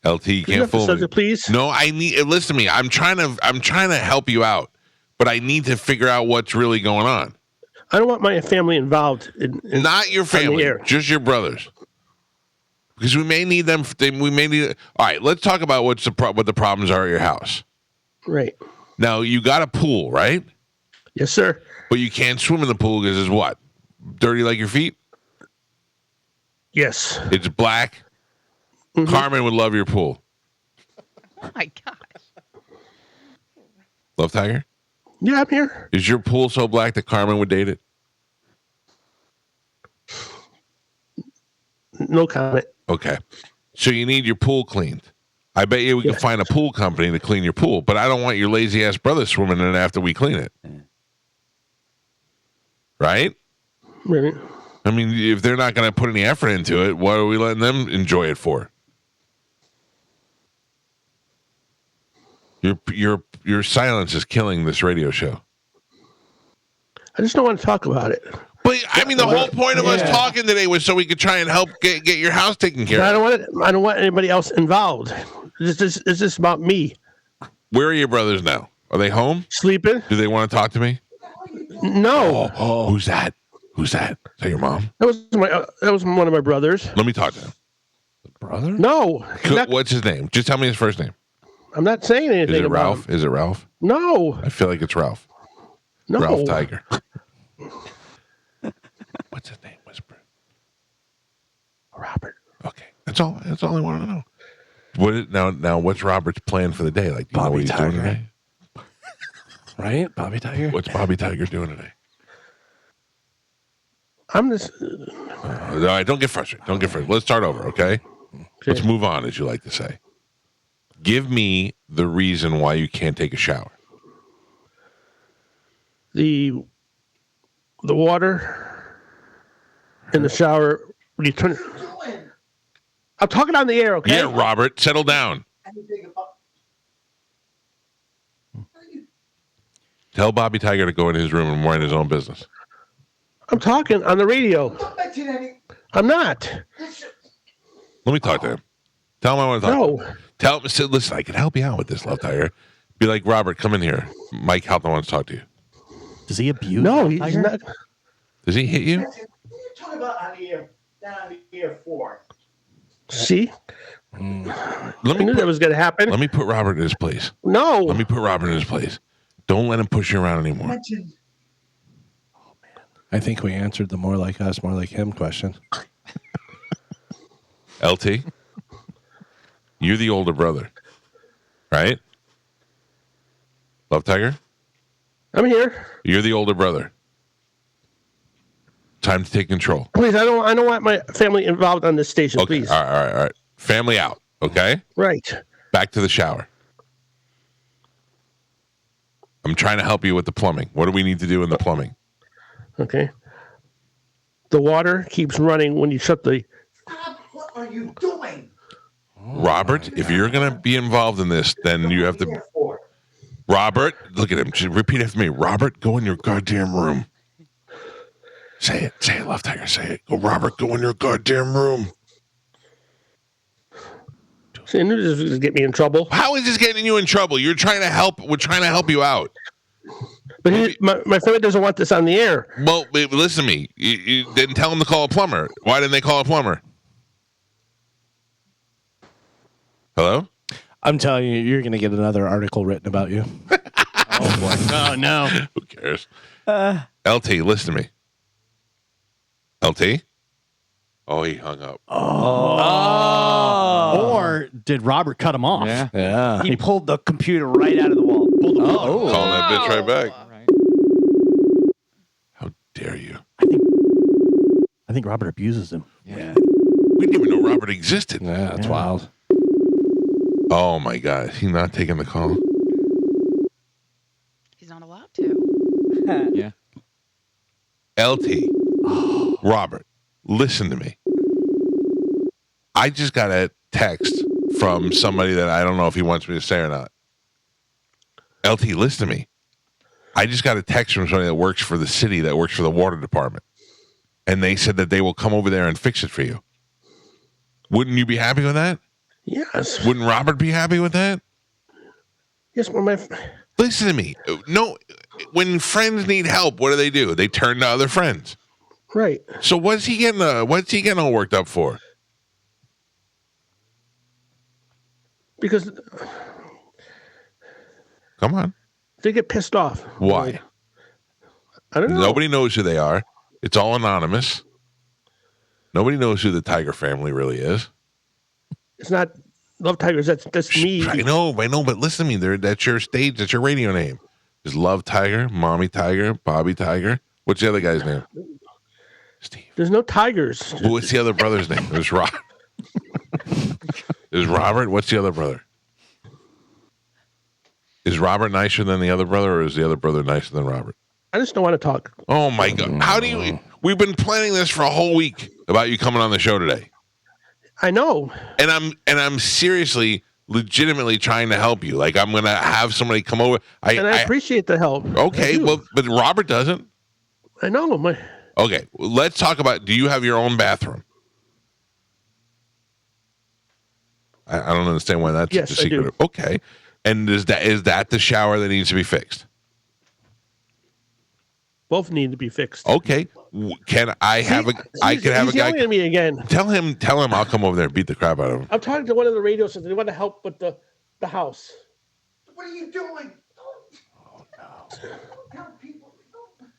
LT, you Can you can't off the fool me. subject, please? No, I need. Listen to me. I'm trying to help you out, but I need to figure out what's really going on. I don't want my family involved. In Not your family, air. just your brothers. Because we may need them. We may need. All right, let's talk about what the problems are at your house. Right. Now you got a pool, right? Yes, sir. But you can't swim in the pool because it's what? Dirty like your feet? Yes. It's black. Mm-hmm. Carmen would love your pool. Oh my gosh. Love Tiger? Yeah, I'm here. Is your pool so black that Carmen would date it? No comment. Okay. So you need your pool cleaned. I bet you we can find a pool company to clean your pool, but I don't want your lazy ass brother swimming in it after we clean it. Right? Right. I mean, if they're not going to put any effort into it, what are we letting them enjoy it for? Your silence is killing this radio show. I just don't want to talk about it. But I mean, the whole point of us talking today was so we could try and help get your house taken care I of. don't want anybody else involved. It's just about me. Where are your brothers now? Are they home? Sleeping? Do they want to talk to me? No. Oh, who's that? Who's that? Is that your mom? That was one of my brothers. Let me talk to him. Brother? No. What's his name? Just tell me his first name. I'm not saying anything Is it about Ralph? him. Is it Ralph? No. I feel like it's Ralph. No. Ralph Tiger. What's his name? Whisper. Robert. Okay, that's all. That's all I want to know. Now, what's Robert's plan for the day? Like, do you know what he's doing today? Right, Bobby Tiger. What's Bobby Tiger doing today? I'm just. All right, don't get frustrated. Don't get frustrated. Let's start over, okay? Let's move on, as you like to say. Give me the reason why you can't take a shower. The water in the shower. When you turn. I'm talking on the air, okay? Yeah, Robert, settle down. Tell Bobby Tiger to go in his room and mind his own business. I'm talking on the radio. I'm not. Let me talk to him. Tell him I want to talk to him. Tell him, listen, I can help you out with this, Love Tiger. Be like, Robert, come in here. Mike Calta wants to talk to you. Does he abuse? No, he's not. Does he hit you? Talk about on the air 4. See? Let me I knew that was going to happen. Let me put Robert in his place. No. Let me put Robert in his place. Don't let him push you around anymore. I think we answered the more like us, more like him question. LT, you're the older brother, right? Love Tiger? I'm here. You're the older brother. Time to take control. Please, I don't want my family involved on this station, Okay, please. all right. Family out, okay? Right. Back to the shower. I'm trying to help you with the plumbing. What do we need to do in the plumbing? Okay. The water keeps running when you shut the... What are you doing? Robert, if you're going to be involved in this, then you have to... Robert, look at him. Just repeat after me. Robert, go in your goddamn room. Say it, Love Tiger, say it. Go, Robert, go in your goddamn room. See, I knew this was going to get me in trouble. How is this getting you in trouble? You're trying to help. We're trying to help you out. But my family doesn't want this on the air. Well, listen to me. You didn't tell them to call a plumber. Why didn't they call a plumber? Hello? I'm telling you, you're going to get another article written about you. Oh boy. Oh no. Who cares? LT, listen to me. LT? Oh, he hung up. Or did Robert cut him off? Yeah. He pulled the computer right out of the wall. Calling that bitch right back. Right. How dare you? I think Robert abuses him. Yeah. We didn't even know Robert existed. Yeah, that's wild. Oh, my God. Is he not taking the call? He's not allowed to. Yeah. LT, Robert, listen to me. I just got a text from somebody that I don't know if he wants me to say or not. LT, listen to me. I just got a text from somebody that works for the city, that works for the water department. And they said that they will come over there and fix it for you. Wouldn't you be happy with that? Yes. Wouldn't Robert be happy with that? Yes, well, Listen to me. No, when friends need help, what do? They turn to other friends. right. So what's he getting all worked up for? Because Come on. they get pissed off. Why? I don't know. Nobody knows who they are. It's all anonymous. Nobody knows who the Tiger family really is. It's not Love Tigers. That's me. I know, but listen to me. That's your stage. That's your radio name. There's Love Tiger, Mommy Tiger, Bobby Tiger. What's the other guy's name? Steve. There's no tigers. What's the other brother's name? There's Rob. There's Robert. What's the other brother? Is Robert nicer than the other brother, or is the other brother nicer than Robert? I just don't want to talk. Oh my God! How do you? We've been planning this for a whole week about you coming on the show today. I know. And I'm seriously, legitimately trying to help you. Like, I'm gonna have somebody come over. I appreciate the help. Okay, well, but Robert doesn't. I know. Okay, well, let's talk about. Do you have your own bathroom? I don't understand why that's Yes, such a secret. I do. Okay, and is that the shower that needs to be fixed? Both need to be fixed. Okay, can I have a? I can have a He's guy. yelling at me again. Tell him. I'll come over there and beat the crap out of him. I'm talking to one of the radio stations. They want to help with the house. What are you doing?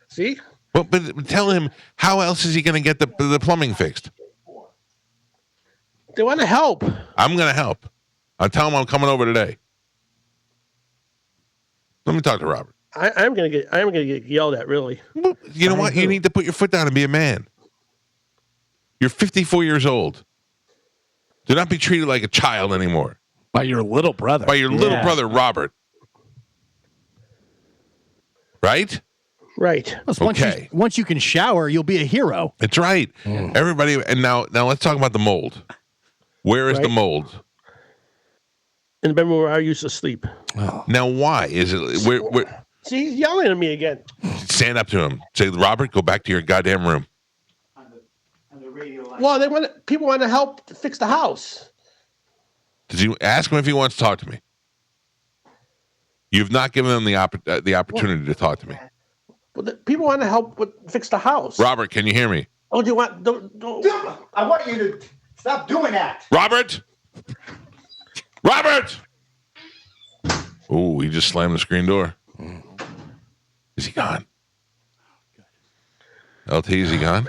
See? But tell him, how else is he going to get the plumbing fixed? They want to help. I'm going to help. I'll tell him I'm coming over today. Let me talk to Robert. I'm gonna get yelled at. Really? Well, you know what? You need to put your foot down and be a man. You're 54 years old. Do not be treated like a child anymore. By your little brother. By your little brother, Robert. Right? Right. Once you can shower, you'll be a hero. That's right. Everybody, and now let's talk about the mold. Where is the mold? In the bedroom where I used to sleep. Oh. Now, why is it? Where, See, he's yelling at me again. Stand up to him. Say, Robert, go back to your goddamn room. Well, people want to help to fix the house. Did you ask him if he wants to talk to me? You've not given them the opportunity to talk to me. But people want to help fix the house. Robert, can you hear me? Oh, do you want? Don't. I want you to stop doing that. Robert! Robert! Oh, he just slammed the screen door. Is he gone? LT, is he gone?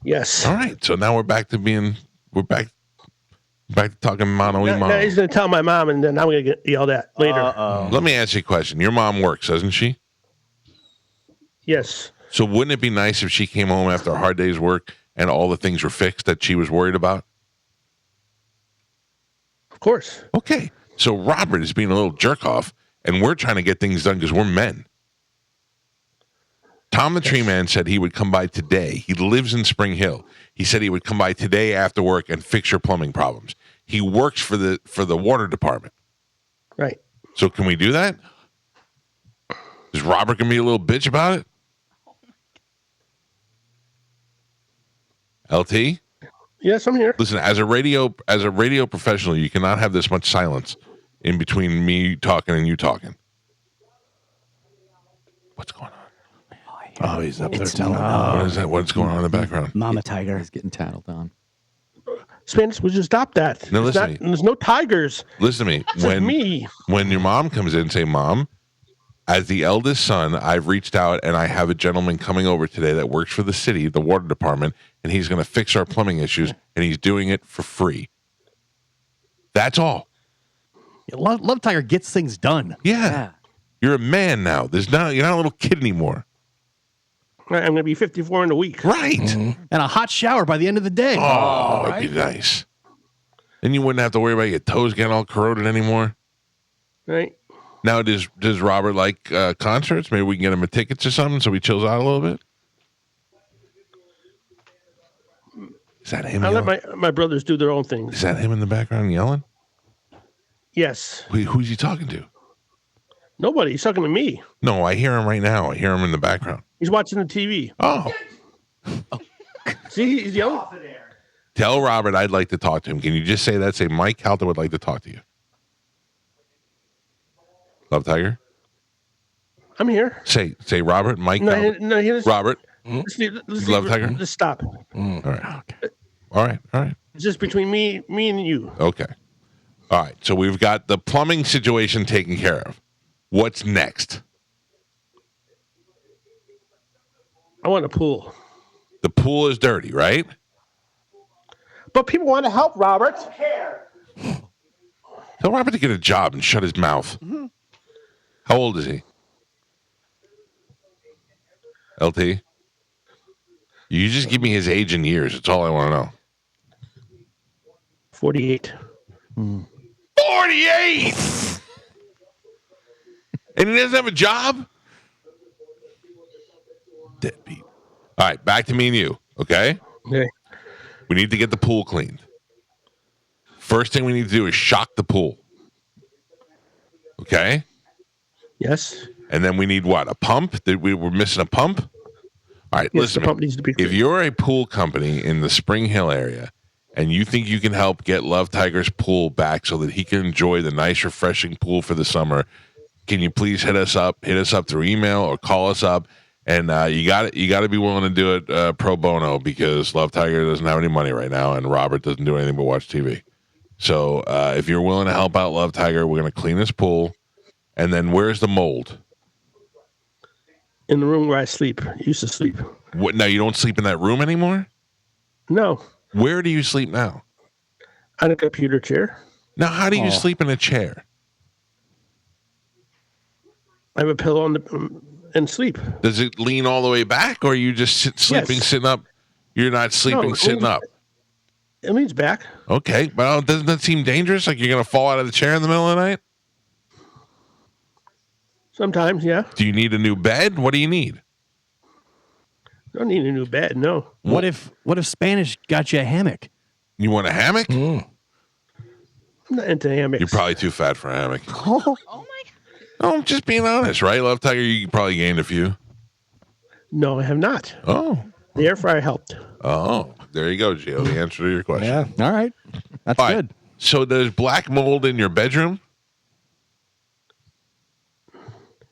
Yes. All right. So now we're back to talking mano-y-mano. Now he's going to tell my mom, and then I'm going to get yelled at later. Let me ask you a question. Your mom works, doesn't she? Yes. So wouldn't it be nice if she came home after a hard day's work and all the things were fixed that she was worried about? Of course. Okay. So Robert is being a little jerk off, and we're trying to get things done because we're men. Tom the Tree Man said he would come by today. He lives in Spring Hill. He said he would come by today after work and fix your plumbing problems. He works for the water department. Right. So can we do that? Is Robert gonna be a little bitch about it? LT? Yes, I'm here. Listen, as a radio professional, you cannot have this much silence in between me talking and you talking. What's going on? Oh, he's up there telling. What is that? What's going on in the background? Mama tiger is getting tattled on. Spanish, would you stop that? No, listen to me. There's no tigers. Listen to me. When your mom comes in, say, Mom, as the eldest son, I've reached out and I have a gentleman coming over today that works for the city, the water department, and he's going to fix our plumbing issues, and he's doing it for free. That's all. Yeah, Love Tiger gets things done. Yeah. You're a man now. You're not a little kid anymore. I'm going to be 54 in a week. Right. And a hot shower by the end of the day. Oh, that'd be nice. Then you wouldn't have to worry about your toes getting all corroded anymore. Right. Now, does Robert like concerts? Maybe we can get him a tickets or something so he chills out a little bit? Is that him? I let my brothers do their own things. Is that him in the background yelling? Yes. Who's he talking to? Nobody. He's talking to me. No, I hear him right now. I hear him in the background. He's watching the TV. Oh. See, he's yelling. Tell Robert I'd like to talk to him. Can you just say that? Say Mike Calta would like to talk to you. Love Tiger? I'm here. Say Robert, Mike Calta. Robert. Love Tiger? Just stop. All right. Okay. All right. It's just between me and you. Okay. All right. So we've got the plumbing situation taken care of. What's next? I want a pool. The pool is dirty, right? But people want to help, Robert. Tell Robert to get a job and shut his mouth. Mm-hmm. How old is he? LT? You just give me his age and years. That's all I want to know. 48. 48! And he doesn't have a job? Deadbeat. All right, back to me and you, okay? Okay. We need to get the pool cleaned. First thing we need to do is shock the pool. Okay? Yes. And then we need what? A pump? We're missing a pump? All right, Yes, listen. the pump needs to be cleaned. If you're a pool company in the Spring Hill area and you think you can help get Love Tiger's pool back so that he can enjoy the nice, refreshing pool for the summer, can you please hit us up through email or call us up? And you got to be willing to do it pro bono because Love Tiger doesn't have any money right now and Robert doesn't do anything but watch TV. So if you're willing to help out Love Tiger, we're going to clean this pool. And then where's the mold? In the room where I used to sleep. What? Now you don't sleep in that room anymore? No. Where do you sleep now? On a computer chair. Now, how do you sleep in a chair? I have a pillow and sleep. Does it lean all the way back, or are you just sleeping sitting up? You're not sleeping sitting up. I mean, it's back. Okay. Well, doesn't that seem dangerous? Like you're going to fall out of the chair in the middle of the night? Sometimes, yeah. Do you need a new bed? What do you need? Don't need a new bed, no. What if Spanish got you a hammock? You want a hammock? I'm not into hammocks. You're probably too fat for a hammock. Oh my God. Oh, I'm just being honest, right? Love Tiger, you probably gained a few. No, I have not. Oh. The air fryer helped. Oh, there you go, Gio. The answer to your question. Yeah. All right. That's All right. good. So there's black mold in your bedroom?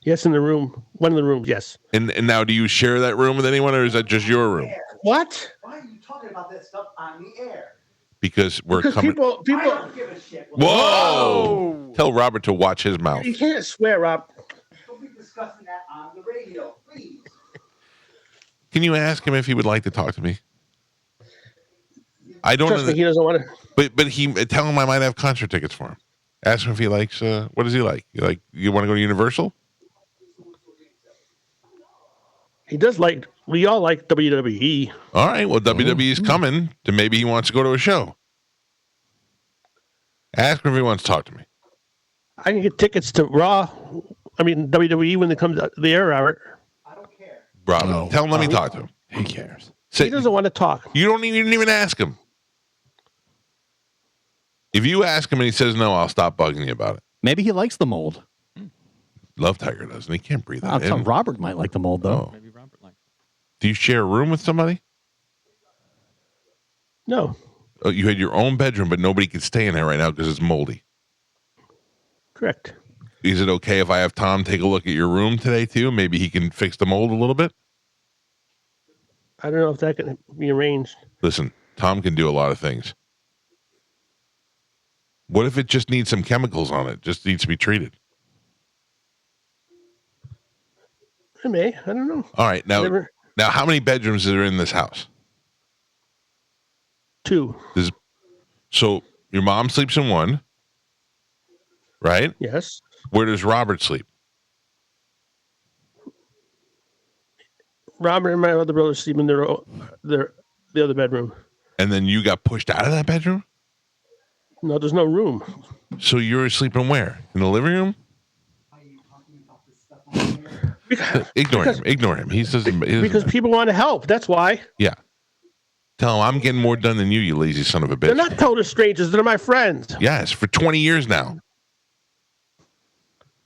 Yes, in the room. One of the rooms, yes. And now do you share that room with anyone, or is that just your room? What? Why are you talking about that stuff on the air? Because we're Because coming. people, I don't give a shit. Whoa! Tell Robert to watch his mouth. you can't swear, Rob. Don't be discussing that on the radio, please. Can you ask him if he would like to talk to me? I don't Trust know. me, he doesn't want to. But he tell him I might have concert tickets for him. Ask him if he likes. What does he like? You want to go to Universal? He does like. We all like WWE. All right. Well, WWE is coming. To maybe he wants to go to a show. Ask him if he wants to talk to me. I can get tickets to Raw. I mean WWE when it comes to the air, Robert. I don't care. Rob, tell him let me talk to him. He cares. Say, He doesn't want to talk. you didn't even ask him. If you ask him and he says no, I'll stop bugging you about it. Maybe he likes the mold. Love Tiger doesn't. He can't breathe I'll that tell in. Robert might like the mold, though. Oh. Do you share a room with somebody? No, Oh, you had your own bedroom, but nobody could stay in there right now because it's moldy. correct. Is it okay if I have Tom take a look at your room today too? Maybe he can fix the mold a little bit. I don't know if that can be arranged. Listen, Tom can do a lot of things. What if it just needs some chemicals on it? Just needs to be treated. I may. I don't know. All right, now Never. how many bedrooms are in this house? 2. So your mom sleeps in one, right? Yes. Where does Robert sleep? Robert and my other brother sleep in their the other bedroom. And then you got pushed out of that bedroom? No, there's no room. So you're sleeping where? In the living room? Ignore him. He doesn't. Because people want to help. That's why. Yeah. Tell him I'm getting more done than you lazy son of a bitch. They're not total strangers. They're my friends. Yes, for 20 years now.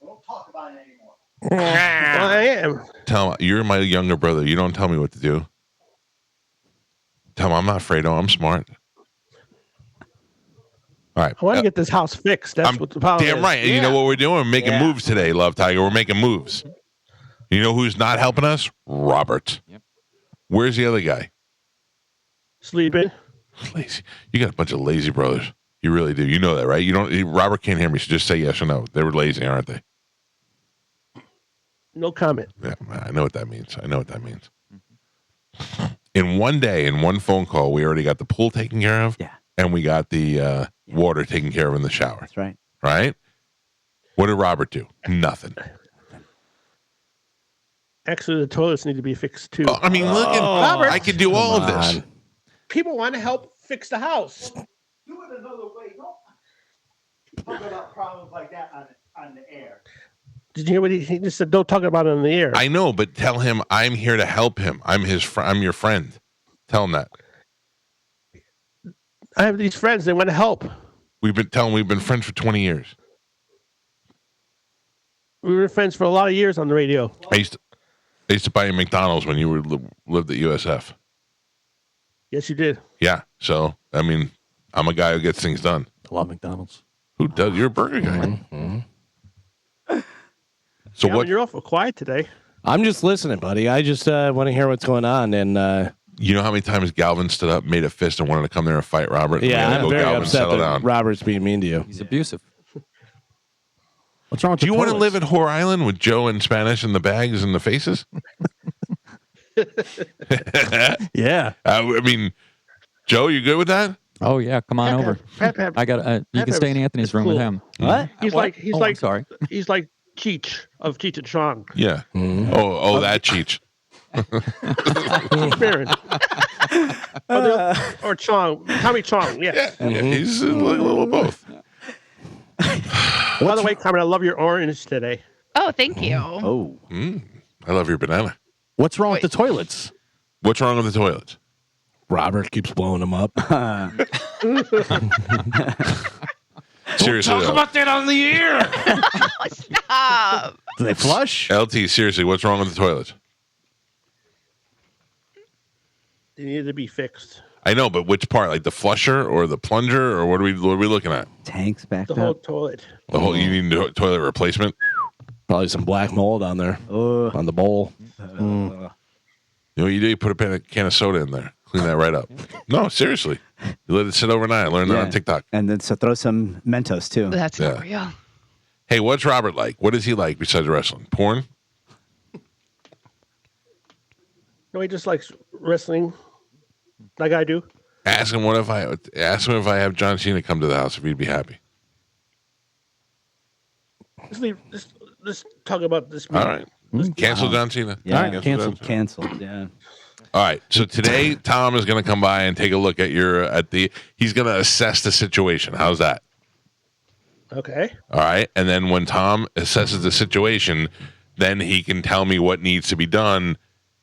Don't talk about it anymore. Well, I am. Tell him you're my younger brother. You don't tell me what to do. Tell him I'm not Fredo. I'm smart. All right. I want to get this house fixed. That's I'm what the problem damn is. right. And you know what we're doing? We're making moves today, Love Tiger. We're making moves. You know who's not helping us? Robert. Yep. Where's the other guy? Sleeping. Lazy. You got a bunch of lazy brothers. You really do. You know that, right? You don't. Robert can't hear me, so just say yes or no. They were lazy, aren't they? No comment. Yeah, I know what that means. In one day, in one phone call, we already got the pool taken care of. Yeah. And we got the water taken care of in the shower. That's right. Right? What did Robert do? Nothing. Actually, the toilets need to be fixed too. Oh, I mean, look at Robert. I could do all of this. People want to help fix the house. Do it another way. Don't talk about problems like that on the air. Did you hear what he just said? Don't talk about it on the air. I know, but tell him I'm here to help him. I'm I'm your friend. Tell him that. I have these friends. They want to help. We've been friends for 20 years. We were friends for a lot of years on the radio. I used to buy you McDonald's when you lived at USF. Yes, you did. Yeah. So, I mean, I'm a guy who gets things done. I love McDonald's. Who does? You're a burger guy. So Gavin, what? You're awful quiet today. I'm just listening, buddy. I just want to hear what's going on. And You know how many times Galvin stood up, made a fist, and wanted to come there and fight Robert? And we had to I'm go, very Galvin, upset settle that down. Robert's being mean to you. He's abusive. What's wrong with Do you want to toilets? live at Whore Island with Joe in Spanish and the bags and the faces? Yeah. I mean, Joe, you good with that? Oh yeah, come on over. I got. You can stay in Anthony's room with him. What? He's What? like Oh, I'm sorry. he's like Cheech of Cheech and Chong. Yeah. Oh, that Cheech. Cheech Marin. Or Chong. Tommy Chong. Yeah. Yeah, he's a little of both. By the way, Carmen, I love your orange today. Oh, thank you. Oh. I love your banana. What's wrong with the toilets? What's wrong with the toilets? Robert keeps blowing them up. Seriously, Talk though. about that on the air. Stop. Do they flush? LT, seriously, what's wrong with the toilets? They need to be fixed. I know, but which part? Like the flusher or the plunger, or what are we looking at? Tanks backed The whole up. toilet. The whole you need toilet replacement. Probably some black mold on there on the bowl. You know what you do? You put a can of soda in there, clean that right up. No, seriously, you let it sit overnight. I learned that on TikTok. And then so throw some Mentos too. That's not real. Hey, what's Robert like? What does he like besides wrestling? Porn? No, he just likes wrestling like I do. Ask him if I have John Cena come to the house if he'd be happy. Let's talk about this. All right. Cancel John Cena. Yeah, All right, canceled. Yeah. All right. So today Tom is going to come by and take a look at he's going to assess the situation. How's that? Okay. All right. And then when Tom assesses the situation, then he can tell me what needs to be done,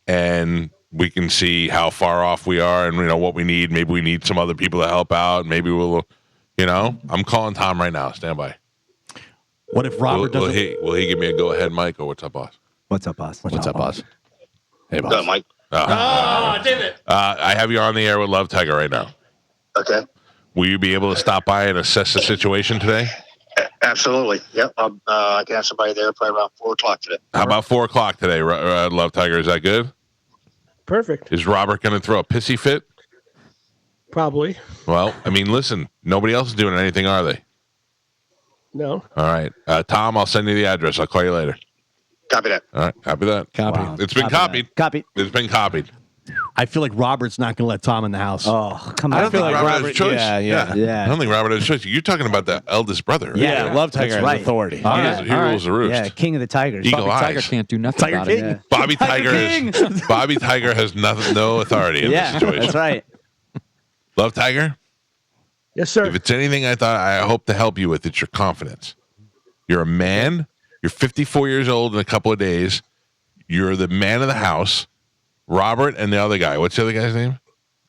and we can see how far off we are and what we need. Maybe we need some other people to help out. Maybe we'll I'm calling Tom right now. Stand by. What if Robert doesn't? Will he give me a go ahead, Mike, or what's up, boss? What's up, boss? What's up, boss? Hey, boss. What's up, Mike? Damn it. I have you on the air with Love Tiger right now. Okay. Will you be able to stop by and assess the situation today? Absolutely. Yep. I can have somebody there probably around 4 o'clock today. How about 4 o'clock today, Love Tiger? Is that good? Perfect. Is Robert going to throw a pissy fit? Probably. Well, I mean, listen, nobody else is doing anything, are they? No. All right. Tom, I'll send you the address. I'll call you later. Copy that. All right. Copy that. Copy. Wow. It's been copied. Copy. It's been copied. I feel like Robert's not going to let Tom in the house. Oh, come on. I don't think Robert has a choice. Yeah. I don't think Robert has a choice. You're talking about the eldest brother. Right? Yeah. Love Tiger That's has right. authority. He rules the roost. Yeah, king of the tigers. Eagle Bobby Tiger eyes. can't do nothing Tiger about King. it. Yeah. Bobby Tiger King. Bobby Tiger has no authority in this Yeah, situation. that's right. Love Tiger, Yes, sir. if it's anything I hope to help you with, it's your confidence. You're a man. You're 54 years old in a couple of days. You're the man of the house. Robert and the other guy. What's the other guy's name?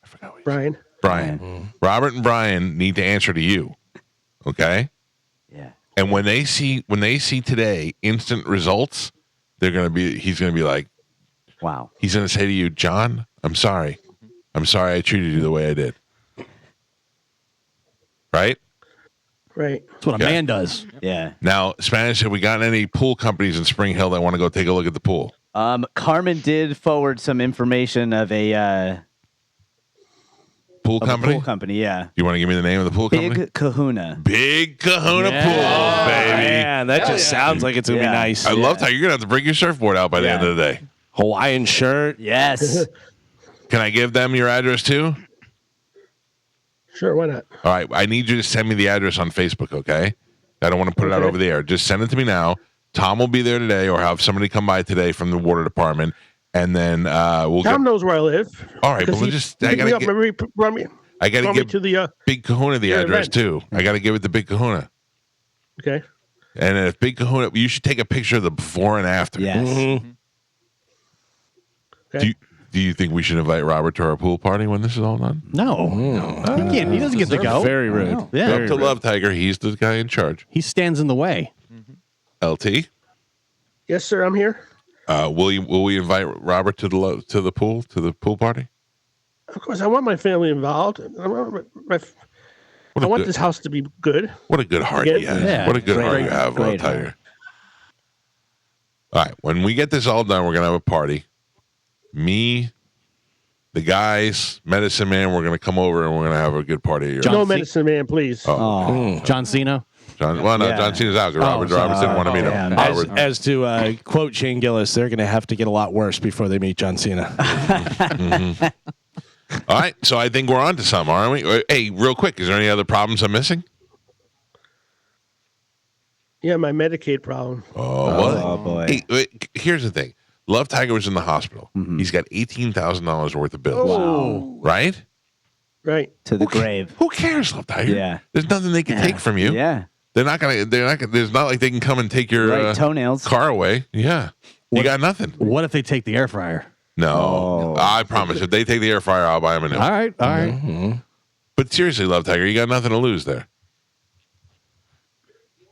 I forgot. Brian. Brian. Robert and Brian need to answer to you. Okay? Yeah. And when they see today instant results, he's gonna be like, Wow. he's gonna say to you, John, I'm sorry I treated you the way I did. Right? Right. That's what a Okay. man does. Yeah. Now, Spanish, have we gotten any pool companies in Spring Hill that want to go take a look at the pool? Carmen did forward some information of a Pool of a company? pool company. Yeah. You want to give me the name of the pool company? Big Kahuna. Big Kahuna Pools, baby. Man, that just sounds like it's going to be nice. I love how you're going to have to bring your surfboard out by the Yeah. end of the day. Hawaiian shirt. Yes. Can I give them your address too? Sure, why not? All right. I need you to send me the address on Facebook, okay? I don't want to put it out Okay. over the air. Just send it to me now. Tom will be there today, or have somebody come by today from the water department, and then we'll Tom get. knows where I live. All right, but Because we'll he just. picked me up, remember he brought me give to the Big Kahuna the your address event. too. I got to give it to Big Kahuna. okay. And if Big Kahuna, you should take a picture of the before and after. Yes. Okay. Do you think we should invite Robert to our pool party when this is all done? No. He can't. He doesn't get to go. Very rude. Yeah. Up to Love Tiger. He's the guy in charge. He stands in the way. LT, Yes, sir, I'm here. will we invite Robert to the pool party? Of course, I want my family involved. I want this house to be good. What a good heart he has. Yeah. What a good heart you have, Love great heart. Tiger. All right. When we get this all done, we're going to have a party. Me, the guys, Medicine Man, we're going to come over and we're going to have a good party. John No C- medicine man, please. Oh. John Cena. John Yeah. Cena's out. Roberts didn't want to meet him. yeah. Robert- As to quote Shane Gillis, they're going to have to get a lot worse before they meet John Cena. All right. So I think we're on to something, aren't we? Hey, real quick, is there any other problems I'm missing? Yeah, my Medicaid problem. Oh, what? Oh, boy. Hey, wait, here's the thing. Love Tiger was in the hospital. He's got $18,000 worth of bills. Oh. Right? Right. to the grave. Who cares, Love Tiger? Yeah. There's nothing they can take from you. Yeah. They're not gonna. There's not like they can come and take your Right, toenails. car away. Yeah. You got nothing. What if they take the air fryer? No. I promise. If they take the air fryer, I'll buy them a new. All right. Mm-hmm. But seriously, Love Tiger, you got nothing to lose there.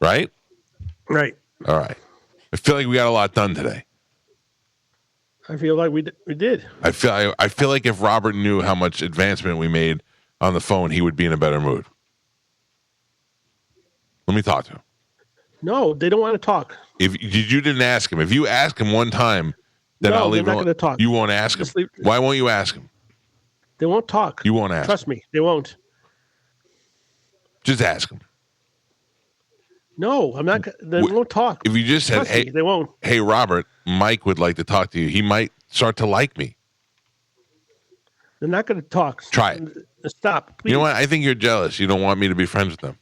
Right? Right. All right. I feel like we got a lot done today. I feel like we did. I feel like if Robert knew how much advancement we made on the phone, he would be in a better mood. Let me talk to him. No, they don't want to talk. If you didn't ask him, if you ask him one time, then I'll leave they're him. not going to talk. You won't ask him. Why won't you ask him? They won't talk. You won't ask. Trust me, they won't. Just ask him. No, I'm not. They won't talk. If you just said, Trust "Hey, me, they won't." Hey, Robert, Mike would like to talk to you," he might start to like me. They're not going to talk. Try it. Stop. Please. You know what? I think you're jealous. You don't want me to be friends with them.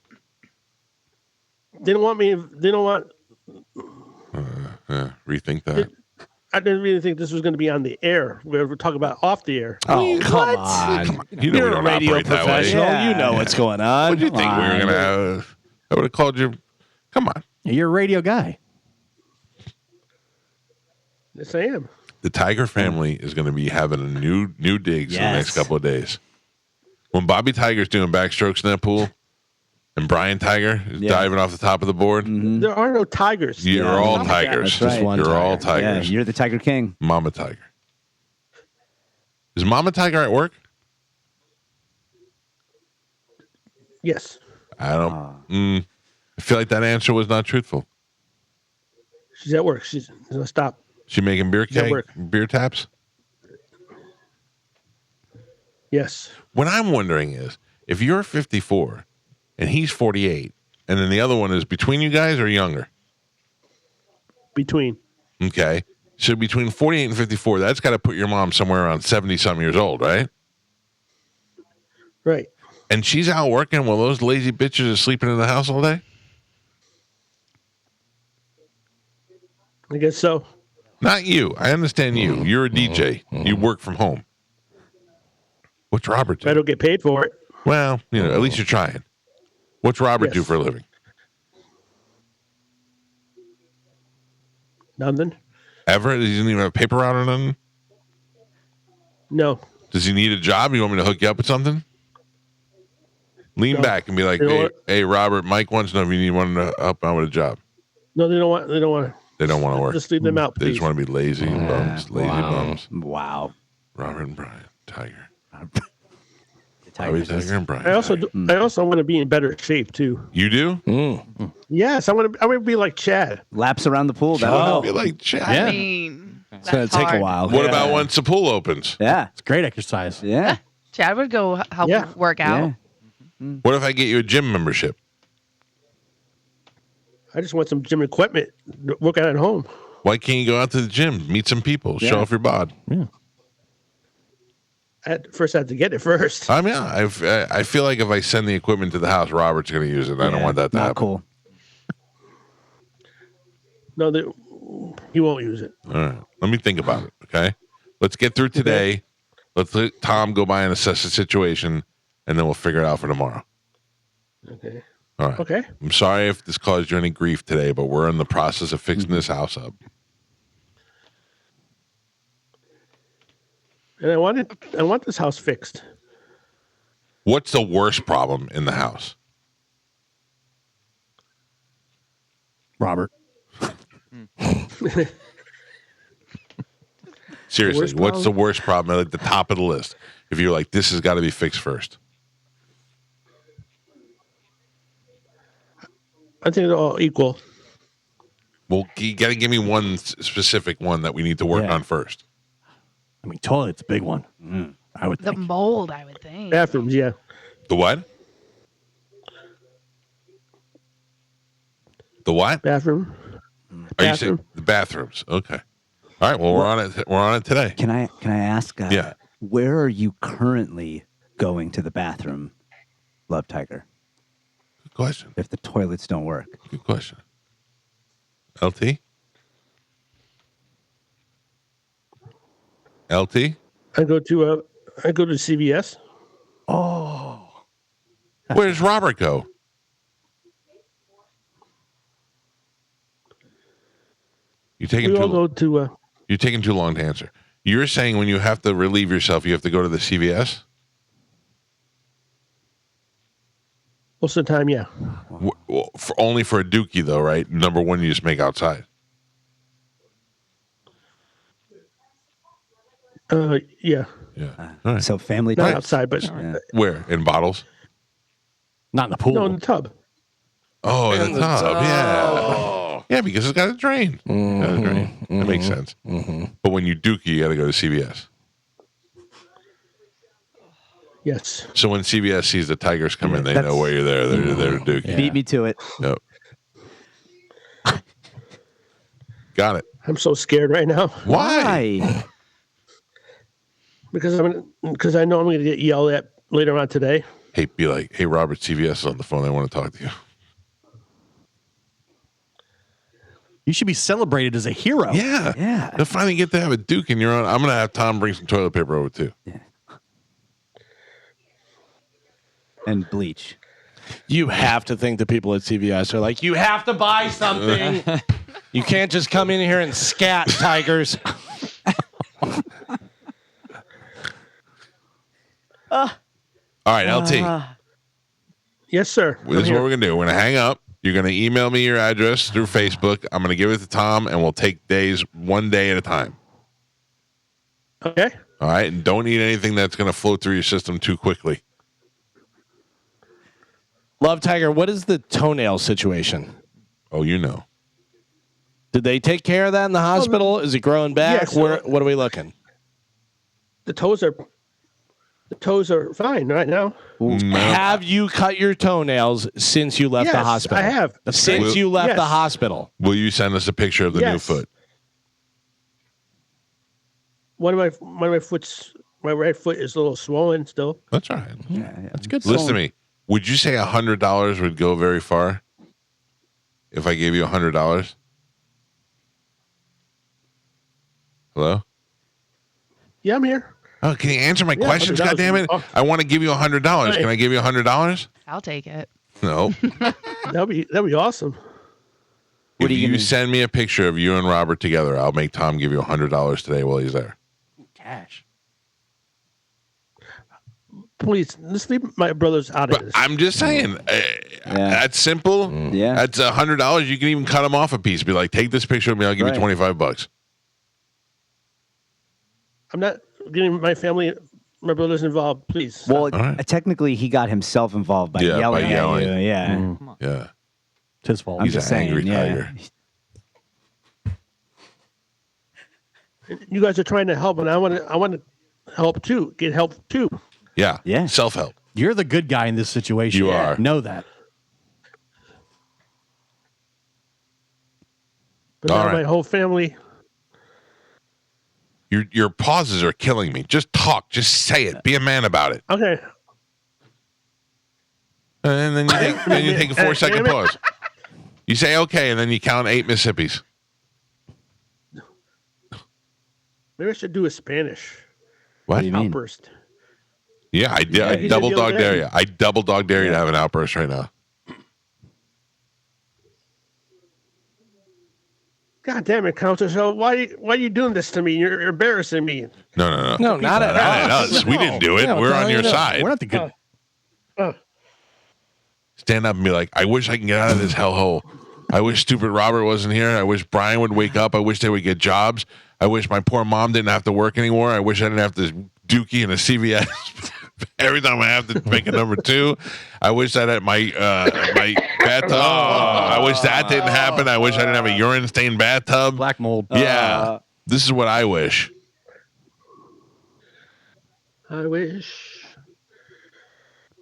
They don't want me. They don't want. Rethink that. I didn't really think this was going to be on the air. We're talking about off the air. Oh, come on. You know You're we a don't radio operate that way. professional. Yeah. You know what's going on. What do you think we were going to have? I would have called you. Come on. You're a radio guy. Yes, I am. The Tiger family is going to be having a new digs in the next couple of days. When Bobby Tiger's doing backstrokes in that pool, and Brian Tiger is diving off the top of the board, There are no tigers. you're all tigers. That's right. You're all Yeah, tigers. you're the Tiger King. Mama Tiger. Is Mama Tiger at work? Yes. I don't. I feel like that answer was not truthful. She's at work. She's going to stop. She making beer She's at keg, work. beer taps? Yes. What I'm wondering is, if you're 54 and he's 48, and then the other one is between you guys or younger? Between. Okay. So between 48 and 54, that's got to put your mom somewhere around 70-some years old, right? Right. And she's out working while those lazy bitches are sleeping in the house all day? I guess so. Not you. I understand you. You're a DJ. You work from home. What's Robert do? I don't get paid for it. Well, at least you're trying. What's Robert do for a living? Nothing. Ever? He doesn't even have a paper route or nothing? No. Does he need a job? You want me to hook you up with something? Lean back and be like, hey, Robert, Mike wants to know if you need one to help out with a job. No, they don't want. They don't want to. They don't want to work. Just leave them out, They please. just want to be lazy bums. Lazy bums. Wow. Robert and Brian. Tiger. The Bobby Tiger and Brian. I also Tiger. I also want to be in better shape too. You do? Yes, I want to be like Chad. Laps around the pool. That'll help. Be like Chad. I mean, It's going to take a while. What about once the pool opens? Yeah. It's great exercise. Yeah. Chad would go help Yeah. work out. Yeah. What if I get you a gym membership? I just want some gym equipment. Work out at home. Why can't you go out to the gym, meet some people, show off your bod? I had to get it first. I mean, I feel like if I send the equipment to the house, Robert's going to use it. I don't want that to Not happen. cool. No, he won't use it. All right. Let me think about it, okay? Let's get through today. Let's let Tom go by and assess the situation, and then we'll figure it out for tomorrow. Okay. All right. Okay. I'm sorry if this caused you any grief today, but we're in the process of fixing this house up. And I want this house fixed. What's the worst problem in the house? Robert. Seriously, The worst what's the worst problem at the top of the list? If you're like, this has got to be fixed first. I think they're all equal. Well, you got to give me one specific one that we need to work on first. I mean, toilet's a big one. I would The think. mold, I would think. Bathrooms, yeah. The what? The what? Bathroom. Are you saying the bathrooms? Okay. All right. Well, we're on it. We're on it today. Can I ask? Yeah. Where are you currently going to the bathroom, Love Tiger? Good question. If the toilets don't work. Good question. LT? LT? I go to CVS. Oh, Where's Robert go? You're taking We all too. go to. You're taking too long to answer. You're saying when you have to relieve yourself, you have to go to the CVS. Most of the time, yeah. Only for a dookie, though, right? Number one, you just make outside. Yeah. Yeah. All right. So family Not trips. outside, but Where? In bottles? Not in the pool. no, in the tub. Oh, in the tub. Yeah. Yeah, because it's got a drain. Got a drain. That makes sense. But when you dookie, you got to go to CVS. Yes. So when CVS sees the Tigers come in, they that's- know where you're there. They're dookie. Beat me to it. Yep. Got it. I'm so scared right now Why? because I know I'm going to get yelled at later on today. Hey, be like, hey, Robert, CVS is on the phone. They want to talk to you. You should be celebrated as a hero. Yeah. Yeah. To finally get to have a Duke in your own. I'm going to have Tom bring some toilet paper over, too. And bleach. You have to think the people at CVS are like, you have to buy something. You can't just come in here and scat, Tigers. All right, LT. Yes, sir. This is what we're going to do. We're going to hang up. You're going to email me your address through Facebook. I'm going to give it to Tom, and we'll take days one day at a time. Okay. All right? And don't eat anything that's going to flow through your system too quickly. Love Tiger, what is the toenail situation? Oh, you know. Did they take care of that in the hospital? Is it growing back? Yes. What are we looking? The toes are fine right now. Have you cut your toenails since you left the Yes, hospital? I have. Since you left Yes. the hospital. Will you send us a picture of the new Yes. foot? One of my right foot is a little swollen still. That's all right. That's good. Listen to me. Would you say $100 would go very far if I gave you $100? Hello? Yeah, I'm here. Oh, can you answer my Yeah, questions? $100. God damn it! I want to give you $100. Can I give you $100? I'll take it. No. That'd be awesome. If you send me a picture of you and Robert together, I'll make Tom give you $100 today while he's there. Cash. Please, let's leave my brothers out of But this. I'm just saying, that's simple. Yeah. That's $100. You can even cut them off a piece. Be like, take this picture of me. I'll give you $25. I'm not getting my family, my brothers involved. Please. Well, right. technically, he got himself involved by yelling at you. Yeah. Yeah. It's his fault. He's just an angry saying, tiger. You guys are trying to help, and I want to help too. Get help too. Yeah. Yeah. Self-help. You're the good guy in this situation. You are. Know that. But All now right. my whole family. Your pauses are killing me. Just talk. Just say it. Be a man about it. Okay. And then you take a 4-second pause. You say okay, and then you count 8 Mississippis. Maybe I should do a Spanish What? do you mean? outburst. Yeah, I did. I he did double the other dog dare day. you. I double dog dare you to have an outburst right now. God damn it, Calta Show. Why are you doing this to me? You're embarrassing me. No. No, not at Not at us. us. We didn't do it. Yeah, We're well, on your you know, side. We're not the good. Stand up and be like, I wish I can get out of this hellhole. I wish stupid Robert wasn't here. I wish Brian would wake up. I wish they would get jobs. I wish my poor mom didn't have to work anymore. I wish I didn't have to dookie in a CVS every time I have to make a number 2. I wish that at my bathtub. I wish that didn't happen. I wish I didn't have a urine stained bathtub. Black mold. Yeah. This is what I wish. I wish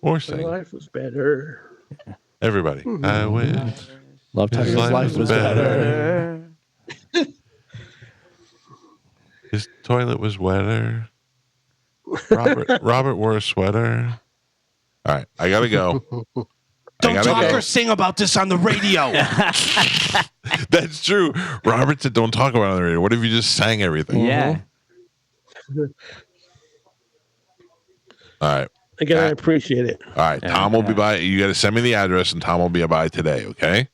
Or my sing. life was better. Everybody. I wish Love his Tiger's life was better. His toilet was wetter. Robert wore a sweater. All right, I gotta go. Don't talk go. or sing about this on the radio. That's true. Robert said, "Don't talk about it on the radio." What if you just sang everything? Yeah. All right. Again, I appreciate it. All right, Tom will be by. You got to send me the address, and Tom will be by today. Okay.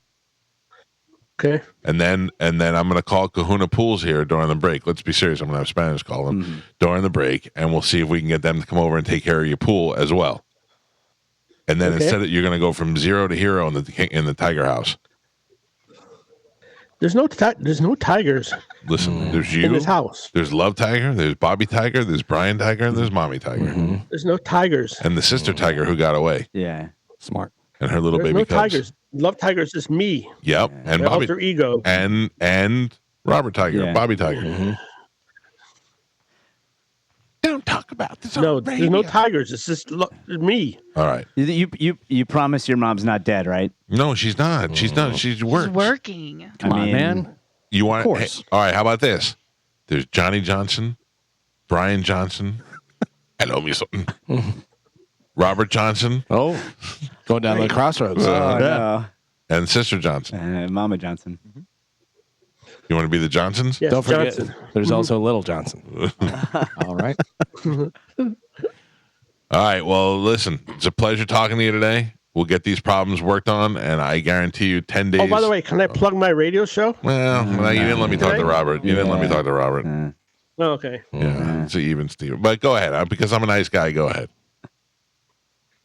Okay. And then I'm going to call Kahuna Pools here during the break. Let's be serious. I'm going to have Spanish call them during the break, and we'll see if we can get them to come over and take care of your pool as well. And then instead of, you're going to go from 0 to hero in the Tiger House. There's no tigers. Listen, there's you in this house. There's Love Tiger, there's Bobby Tiger, there's Brian Tiger, and there's Mommy Tiger. There's no tigers. And the sister Tiger who got away. Yeah. Smart. And her little There's baby no cubs. tigers. Love Tigers is me. Yep. And My Bobby alter ego. and Robert Tiger, Yeah. Bobby Tiger. Don't talk about this. No, there's no tigers. It's just me. All right. You promise your mom's not dead, right? No, she's not. She's not. She's works. He's working. Come on, man. You want? Of course. Hey, all right. How about this? There's Johnny Johnson, Brian Johnson. Hello, me something. Robert Johnson. Oh, going down the crossroads. No. And Sister Johnson. Mama Johnson. You want to be the Johnsons? Yes, Don't forget, Johnson. there's also Little Johnson. All right. All right. Well, listen, it's a pleasure talking to you today. We'll get these problems worked on, and I guarantee you 10 days. Oh, by the way, can I plug my radio show? Well, you didn't let me talk to Robert. You didn't let me talk to Robert. Oh, okay. Yeah, it's an even Steve. But go ahead. Because I'm a nice guy, go ahead.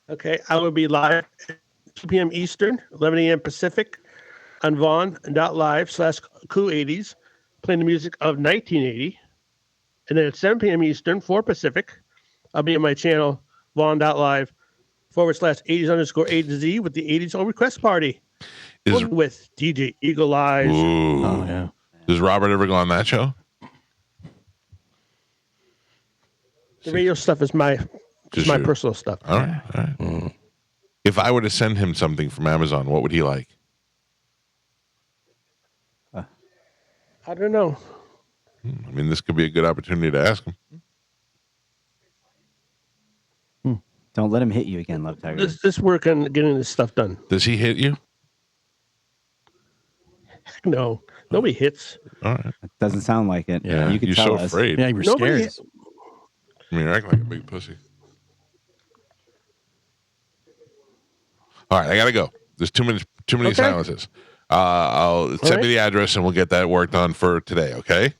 Okay. I will be live at 2 p.m. Eastern, 11 a.m. Pacific on Vaughn.live/Cool80s, playing the music of 1980. And then at 7 p.m. Eastern, 4 Pacific, I'll be on my channel, Vaughn.live/80s_A to Z with the 80s All Request Party. With DJ Eagle Eyes. Ooh. Oh, yeah. Does Robert ever go on that show? The radio stuff is my personal stuff. All right. All right. If I were to send him something from Amazon, what would he like? I don't know. I mean, this could be a good opportunity to ask him. Don't let him hit you again, Love Tiger. This work on getting this stuff done. Does he hit you? No, nobody hits. All right. It doesn't sound like it. Yeah, You could you're tell so us. afraid. Yeah, you were Nobody scared. I mean, you're acting like a big pussy. All right, I gotta go. There's too many silences. I'll send me the address and we'll get that worked on for today. Okay.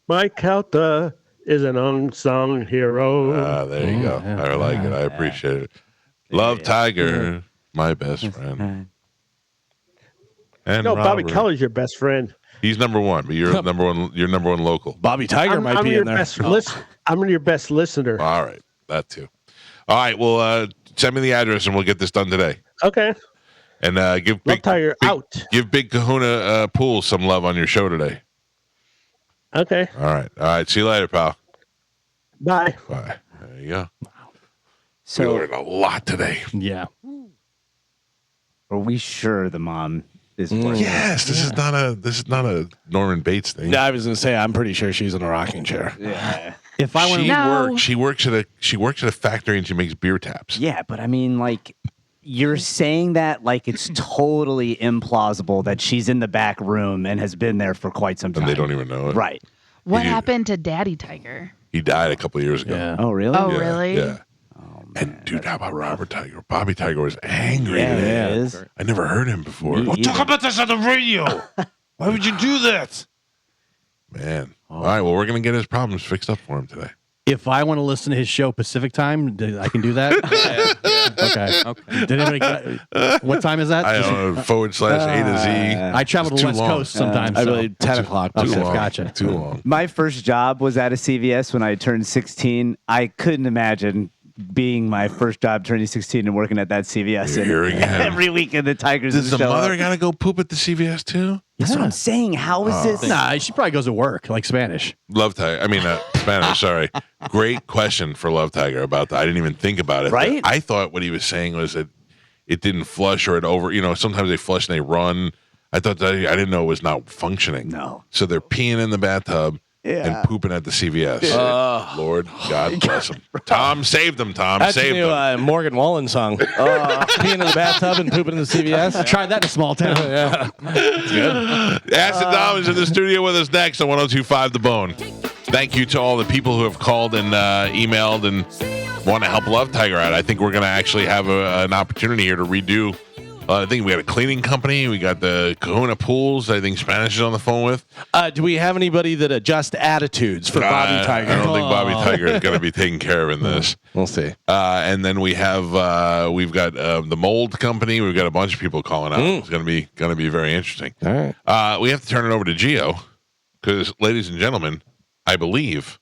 Mike Calta is an unsung hero. There you go. I like it. I appreciate it. Love Tiger, my best friend. And No, Bobby Robert. Kelly's your best friend. He's number one, but you're number one. You're number one local. Bobby Tiger might I'm be your in there. best I'm your best listener. All right, that too. All right, well, send me the address and we'll get this done today. Okay. And give Love Big Tiger out. Give Big Kahuna Pool some love on your show today. Okay. All right. See you later, pal. Bye. Bye. There you go. So we learned a lot today. Yeah. are we sure the mom is working? Yes, this is not a Norman Bates thing. No, I was gonna say I'm pretty sure she's in a rocking chair. Yeah. If I want No. she works at a factory and she makes beer taps. Yeah, but I mean, like, you're saying that like it's totally implausible that she's in the back room and has been there for quite some time. And they don't even know it. Right. What He- happened to Daddy Tiger? He died a couple of years ago. Yeah. Oh, really? Oh, Yeah, really? Yeah. And dude, how about Robert Tiger? Bobby Tiger was angry Yeah, today. it is. I never heard him before. Me either. Talk about this on the radio. Why would you do that? Man. All right, well, we're going to get his problems fixed up for him today. If I want to listen to his show Pacific time, I can do that. Okay. Did anybody get, what time is that? I don't know, / A to Z. I travel to It's the too West long. Coast sometimes. I so. believe 10 o'clock. Too Okay, long. gotcha. Too long. My first job was at a CVS when I turned 16. I couldn't imagine being my first job turning 16 and working at that CVS. Here and again. every weekend the Tigers Does would the show mother up. got to go poop at the CVS too? That's what I'm saying. How is this? Nah, she probably goes to work, like Spanish. Love Tiger. I mean, Spanish, sorry. Great question for Love Tiger about that. I didn't even think about it. Right? I thought what he was saying was that it didn't flush or it over, sometimes they flush and they run. I thought that, I didn't know it was not functioning. No. So they're peeing in the bathtub Yeah. and pooping at the CVS. Lord, God bless them. Tom saved them, Tom. That's saved the new them. Morgan Wallen song. Peeing in the bathtub and pooping in the CVS. Tried that in a small town. Yeah. Acid Dom is in the studio with us next on 102.5 The Bone. Thank you to all the people who have called and emailed and want to help Love Tiger out. I think we're going to actually have an opportunity here to redo. I think we got a cleaning company. We got the Kahuna Pools. I think Spanish is on the phone with. Do we have anybody that adjusts attitudes for Bobby Tiger? I don't think Bobby Tiger is going to be taken care of in this. We'll see. And then we've got the mold company. We've got a bunch of people calling out. It's going to be very interesting. All right. We have to turn it over to Gio because, ladies and gentlemen, I believe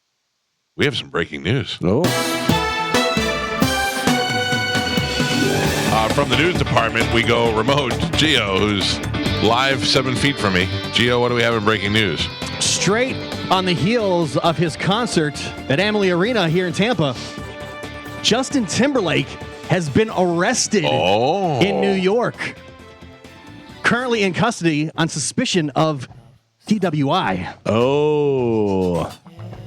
we have some breaking news. Oh. From the news department, we go remote. Gio, who's live 7 feet from me. Gio, what do we have in breaking news? Straight on the heels of his concert at Amalie Arena here in Tampa, Justin Timberlake has been arrested in New York. Currently in custody on suspicion of DWI. Oh.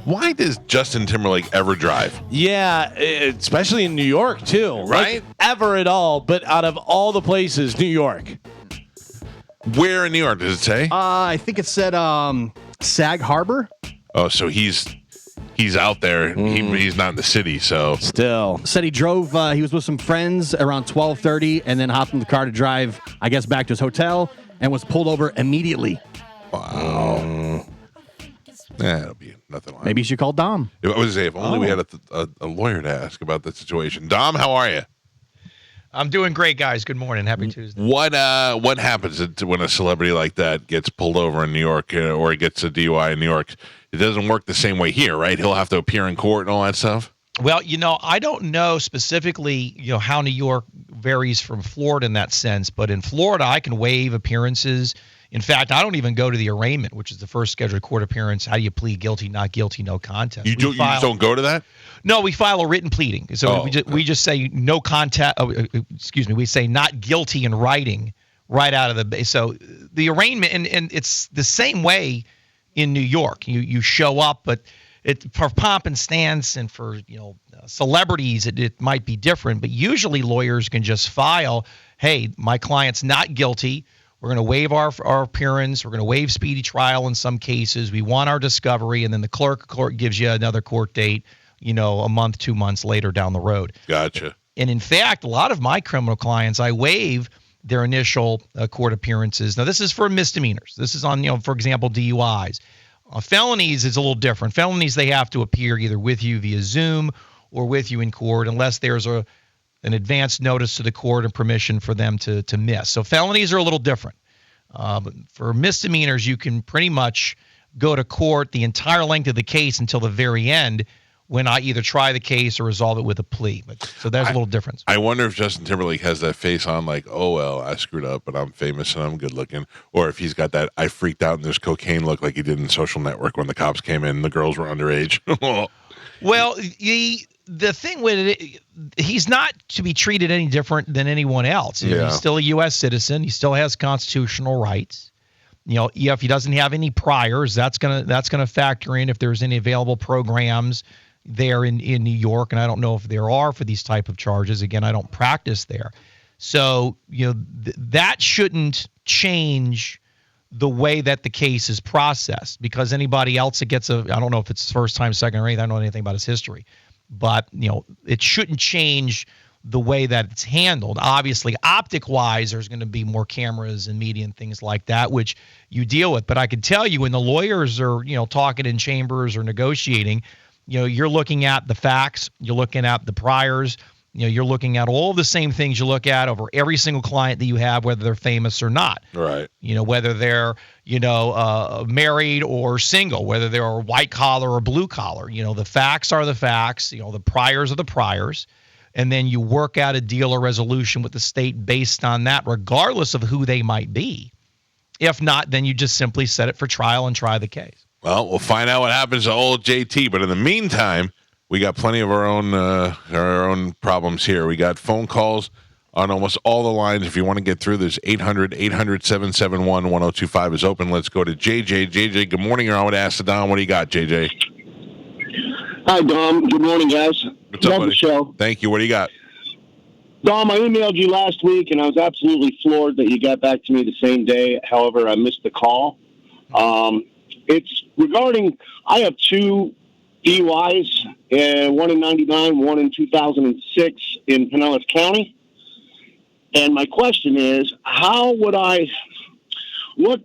Why does Justin Timberlake ever drive? Yeah, especially in New York, too. Right? Like, ever at all, but out of all the places, New York. Where in New York does it say? I think it said Sag Harbor. Oh, so he's out there. He's not in the city, so. Still. Said he drove, he was with some friends around 12:30 and then hopped in the car to drive, I guess, back to his hotel and was pulled over immediately. Wow. That'll be nothing like. Maybe you should call Dom. I was going to say, if only we had a lawyer to ask about the situation. Dom, how are you? I'm doing great, guys. Good morning. Happy Tuesday. What happens when a celebrity like that gets pulled over in New York or gets a DUI in New York? It doesn't work the same way here, right? He'll have to appear in court and all that stuff? Well, I don't know specifically, how New York varies from Florida in that sense, but in Florida, I can waive appearances. In fact, I don't even go to the arraignment, which is the first scheduled court appearance. How do you plead guilty, not guilty, no contest? You just don't go to that? No, we file a written pleading. So we just say no contest. We say not guilty in writing right out of the base. So the arraignment, and it's the same way in New York. You show up, but for pomp and stance and for celebrities, it might be different. But usually lawyers can just file, hey, my client's not guilty. We're going to waive our appearance. We're going to waive speedy trial in some cases. We want our discovery, and then the clerk gives you another court date, a month, 2 months later down the road. Gotcha. And in fact, a lot of my criminal clients, I waive their initial court appearances. Now, this is for misdemeanors. This is on, for example, DUIs. Felonies is a little different. Felonies, they have to appear either with you via Zoom or with you in court unless there's an advance notice to the court and permission for them to miss. So felonies are a little different. For misdemeanors, you can pretty much go to court the entire length of the case until the very end when I either try the case or resolve it with a plea. So there's a little difference. I wonder if Justin Timberlake has that face on like, oh, well, I screwed up, but I'm famous and I'm good looking. Or if he's got that I freaked out and there's cocaine look like he did in Social Network when the cops came in and the girls were underage. Well, the thing with it, he's not to be treated any different than anyone else. Yeah. He's still a U.S. citizen. He still has constitutional rights. If he doesn't have any priors, that's gonna factor in if there's any available programs there in New York. And I don't know if there are for these type of charges. Again, I don't practice there. So, that shouldn't change the way that the case is processed, because anybody else that gets I don't know if it's first time, second, or eighth, I don't know anything about his history. But, it shouldn't change the way that it's handled. Obviously, optic-wise, there's going to be more cameras and media and things like that, which you deal with. But I can tell you when the lawyers are, talking in chambers or negotiating, you're looking at the facts, you're looking at the priors, you're looking at all the same things you look at over every single client that you have, whether they're famous or not. Right. Whether they're, married or single, whether they're white collar or blue collar. The facts are the facts, the priors are the priors. And then you work out a deal or resolution with the state based on that, regardless of who they might be. If not, then you just simply set it for trial and try the case. Well, we'll find out what happens to old JT. But in the meantime, we got plenty of our own problems here. We got phone calls on almost all the lines. If you want to get through this, 800-771-1025 is open. Let's go to JJ. JJ, good morning. You're on with Ask the Don. What do you got, JJ? Hi, Dom. Good morning, guys. What's up, Love buddy? the show. Thank you. What do you got? Dom, I emailed you last week, and I was absolutely floored that you got back to me the same day. However, I missed the call. It's regarding, I have 2 DUIs, one in 99, one in 2006 in Pinellas County. And my question is, how would I, what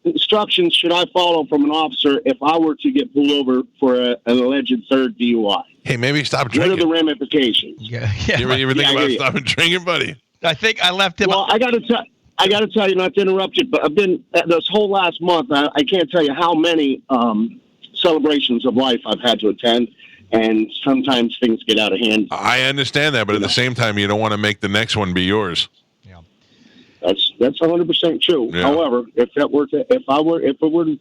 instructions should I follow from an officer if I were to get pulled over for an alleged third DUI? Hey, maybe stop drinking. What are the ramifications? Yeah. You ever think about stopping drinking, buddy? I think I left him. Well, I got to tell you, not to interrupt you, but I've been this whole last month. I can't tell you how many celebrations of life I've had to attend, and sometimes things get out of hand. I understand that, but at the same time, you don't want to make the next one be yours. Yeah, that's 100% true. Yeah. However, if it were to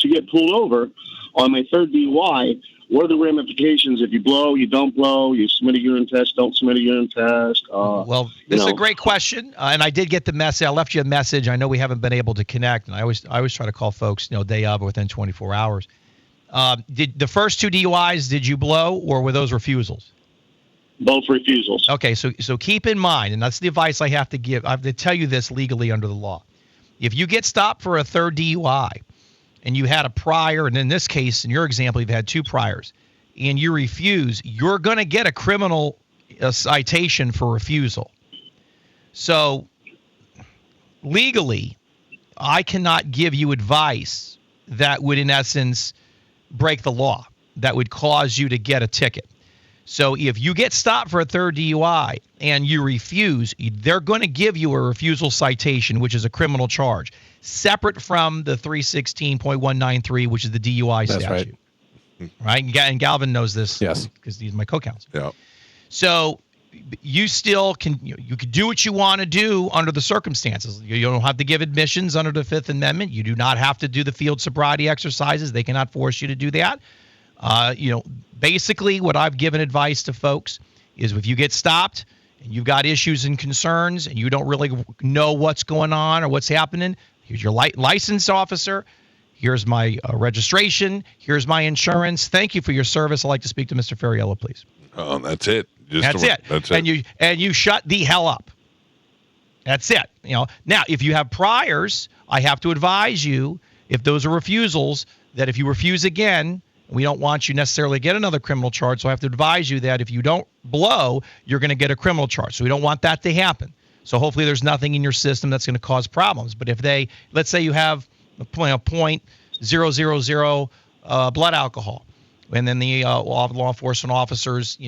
get pulled over on my third DUI, what are the ramifications if you blow, you don't blow, you submit a urine test, don't submit a urine test? Well, this is a great question, and I did get the message. I left you a message. I know we haven't been able to connect, and I always try to call folks, day of or within 24 hours. Did the first 2 DUIs, did you blow, or were those refusals? Both refusals. Okay, so keep in mind, and that's the advice I have to give. I have to tell you this legally under the law. If you get stopped for a third DUI, and you had a prior, and in this case, in your example, you've had 2 priors, and you refuse, you're going to get a criminal citation for refusal. So legally, I cannot give you advice that would, in essence, break the law, that would cause you to get a ticket. So if you get stopped for a third DUI and you refuse, they're going to give you a refusal citation, which is a criminal charge, separate from the 316.193, which is the DUI statute. Right? And Galvin knows this. Yes. Because he's my co-counsel. Yeah. So you still can do what you want to do under the circumstances. You don't have to give admissions under the 5th Amendment. You do not have to do the field sobriety exercises. They cannot force you to do that. Basically what I've given advice to folks is if you get stopped and you've got issues and concerns and you don't really know what's going on or what's happening, here's your license officer. Here's my registration. Here's my insurance. Thank you for your service. I'd like to speak to Mr. Ferriello, please. Oh, that's it. That's it. And you shut the hell up. That's it. Now, if you have priors, I have to advise you, if those are refusals, that if you refuse again, we don't want you necessarily to get another criminal charge. So I have to advise you that if you don't blow, you're going to get a criminal charge. So we don't want that to happen. So hopefully there's nothing in your system that's going to cause problems. But if let's say you have a 0.000 blood alcohol, and then the law enforcement officers,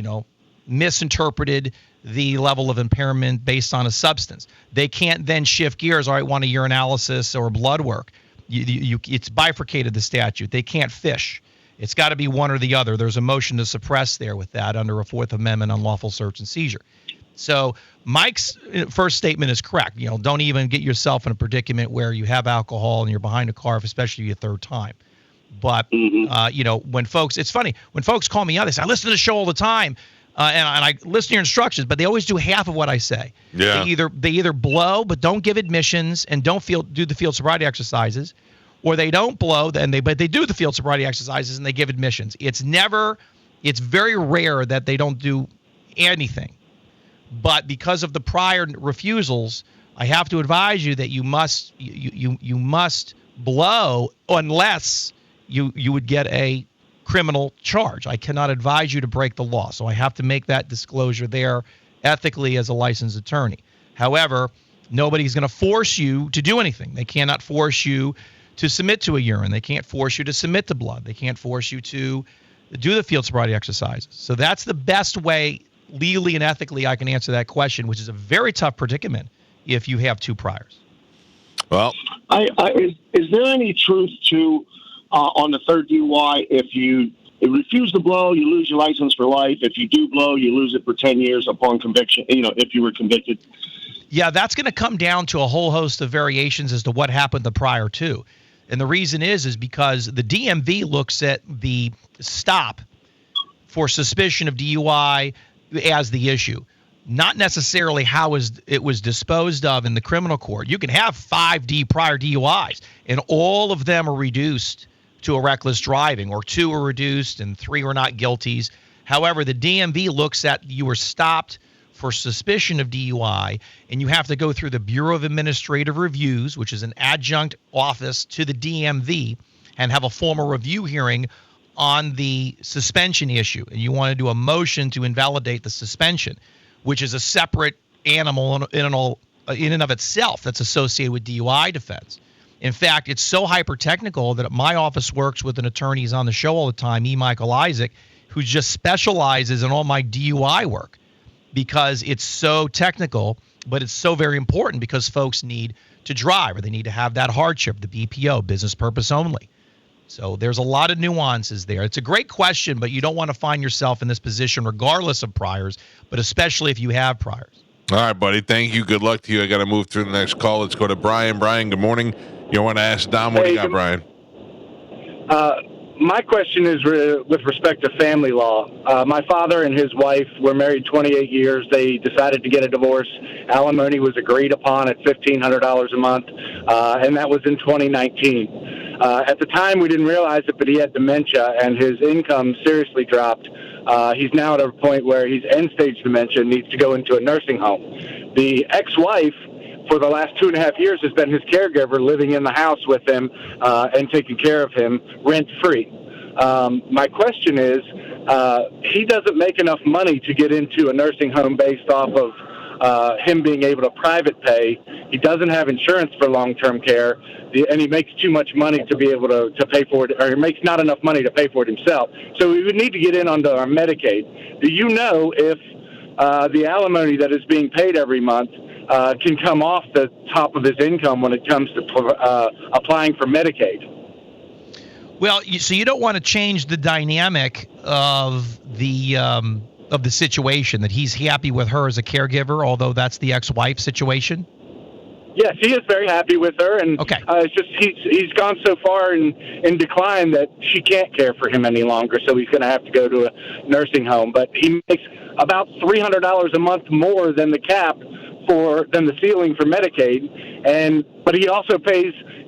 misinterpreted the level of impairment based on a substance, they can't then shift gears. All right, want a urinalysis or blood work. It's bifurcated, the statute. They can't fish. It's got to be one or the other. There's a motion to suppress there with that under a 4th Amendment unlawful search and seizure. So Mike's first statement is correct. Don't even get yourself in a predicament where you have alcohol and you're behind a car, especially your third time. But, when folks, it's funny, when folks call me out, they say, I listen to the show all the time, and I listen to your instructions, but they always do half of what I say. Yeah. They either blow but don't give admissions and don't do the field sobriety exercises, or they don't blow, but they do the field sobriety exercises and they give admissions. It's very rare that they don't do anything. But because of the prior refusals, I have to advise you that you must blow unless you would get a criminal charge. I cannot advise you to break the law. So I have to make that disclosure there ethically as a licensed attorney. However, nobody's going to force you to do anything. They cannot force you to submit to a urine. They can't force you to submit to blood. They can't force you to do the field sobriety exercises. So that's the best way legally and ethically I can answer that question, which is a very tough predicament if you have 2 priors. Well, is there any truth to on the third DUI, if you refuse to blow, you lose your license for life. If you do blow, you lose it for 10 years upon conviction, if you were convicted? Yeah, that's going to come down to a whole host of variations as to what happened the prior to. And the reason is because the DMV looks at the stop for suspicion of DUI as the issue, not necessarily how it was disposed of in the criminal court. You can have 5 prior DUIs, and all of them are reduced to a reckless driving, or 2 are reduced and 3 are not guilties. However, the DMV looks at you were stopped for suspicion of DUI, and you have to go through the Bureau of Administrative Reviews, which is an adjunct office to the DMV, and have a formal review hearing on the suspension issue, and you want to do a motion to invalidate the suspension, which is a separate animal in and of itself that's associated with DUI defense. In fact, it's so hyper-technical that my office works with an attorney who's on the show all the time, Michael Isaac, who just specializes in all my DUI work because it's so technical, but it's so very important because folks need to drive or they need to have that hardship, the BPO, business purpose only. So there's a lot of nuances there. It's a great question, but you don't want to find yourself in this position regardless of priors, but especially if you have priors. All right, buddy. Thank you. Good luck to you. I got to move through the next call. Let's go to Brian. Brian, good morning. You want to ask Dom what you got, Brian? My question is with respect to family law. My father and his wife were married 28 years. They decided to get a divorce. Alimony was agreed upon at $1,500 a month, and that was in 2019. At the time, we didn't realize it, but he had dementia, and his income seriously dropped. He's now at a point where he's end-stage dementia and needs to go into a nursing home. The ex-wife, for the last 2.5 years, has been his caregiver, living in the house with him and taking care of him rent-free. My question is, he doesn't make enough money to get into a nursing home based off of him being able to private pay. He doesn't have insurance for long-term care, and he makes too much money to be able to pay for it, or he makes not enough money to pay for it himself. So we would need to get in onto our Medicaid. Do you know if the alimony that is being paid every month can come off the top of his income when it comes to applying for Medicaid? Well, so you don't want to change the dynamic of the situation, that he's happy with her as a caregiver, although that's the ex-wife situation? Yes, he is very happy with her, and it's just he's gone so far in decline that she can't care for him any longer, so he's going to have to go to a nursing home. But he makes about $300 a month more than the cap than the ceiling for Medicaid, but he also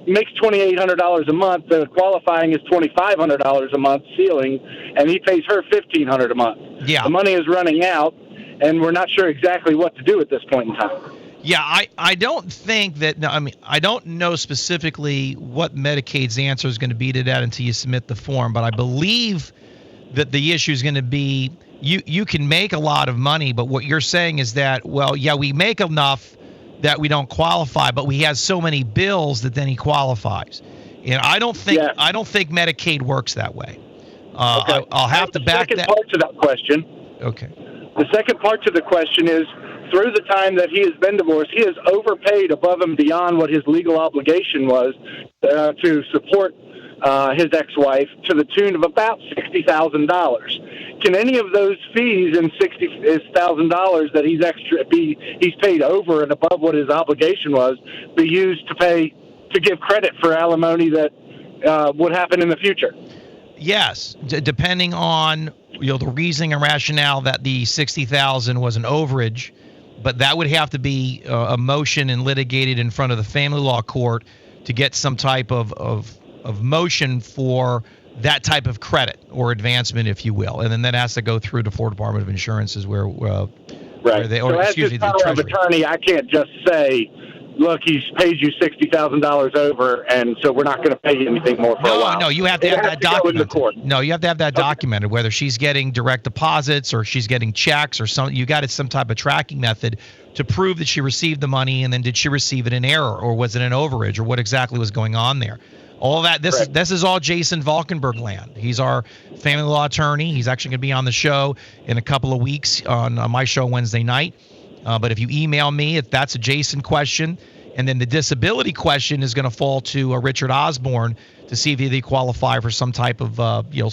makes $2,800 a month. The qualifying is $2,500 a month ceiling, and he pays her $1,500 a month. Yeah, the money is running out, and we're not sure exactly what to do at this point in time. Yeah, I don't think that. No, I mean, I don't know specifically what Medicaid's answer is going to be to that until you submit the form. But I believe that the issue is going to be you can make a lot of money, but what you're saying is that, well, yeah, we make enough that we don't qualify, but he has so many bills that then he qualifies. And I don't think Medicaid works that way. Okay. I'll have to back that. The second part to that question. Okay. The second part to the question is, through the time that he has been divorced, he has overpaid above and beyond what his legal obligation was to support his ex-wife to the tune of about $60,000. Can any of those fees and $60,000 that he's paid over and above what his obligation was be used to give credit for alimony that would happen in the future? Yes, depending on the reasoning and rationale that the $60,000 was an overage, but that would have to be a motion and litigated in front of the family law court to get some type of motion for that type of credit or advancement, if you will, and then that has to go through the Florida Department of Insurances, where they, or so excuse me, the power of attorney, I can't just say, look, he's paid you $60,000 over, and so we're not going to pay you anything more for a while. No, you have to have that documented. No, you have to have that documented, whether she's getting direct deposits or she's getting checks or something. You got some type of tracking method to prove that she received the money, and then did she receive it in error, or was it an overage, or what exactly was going on there? All that. This is all Jason Valkenburg land. He's our family law attorney. He's actually going to be on the show in a couple of weeks on my show Wednesday night. But if you email me, if that's a Jason question, and then the disability question is going to fall to Richard Osborne to see if they qualify for some type of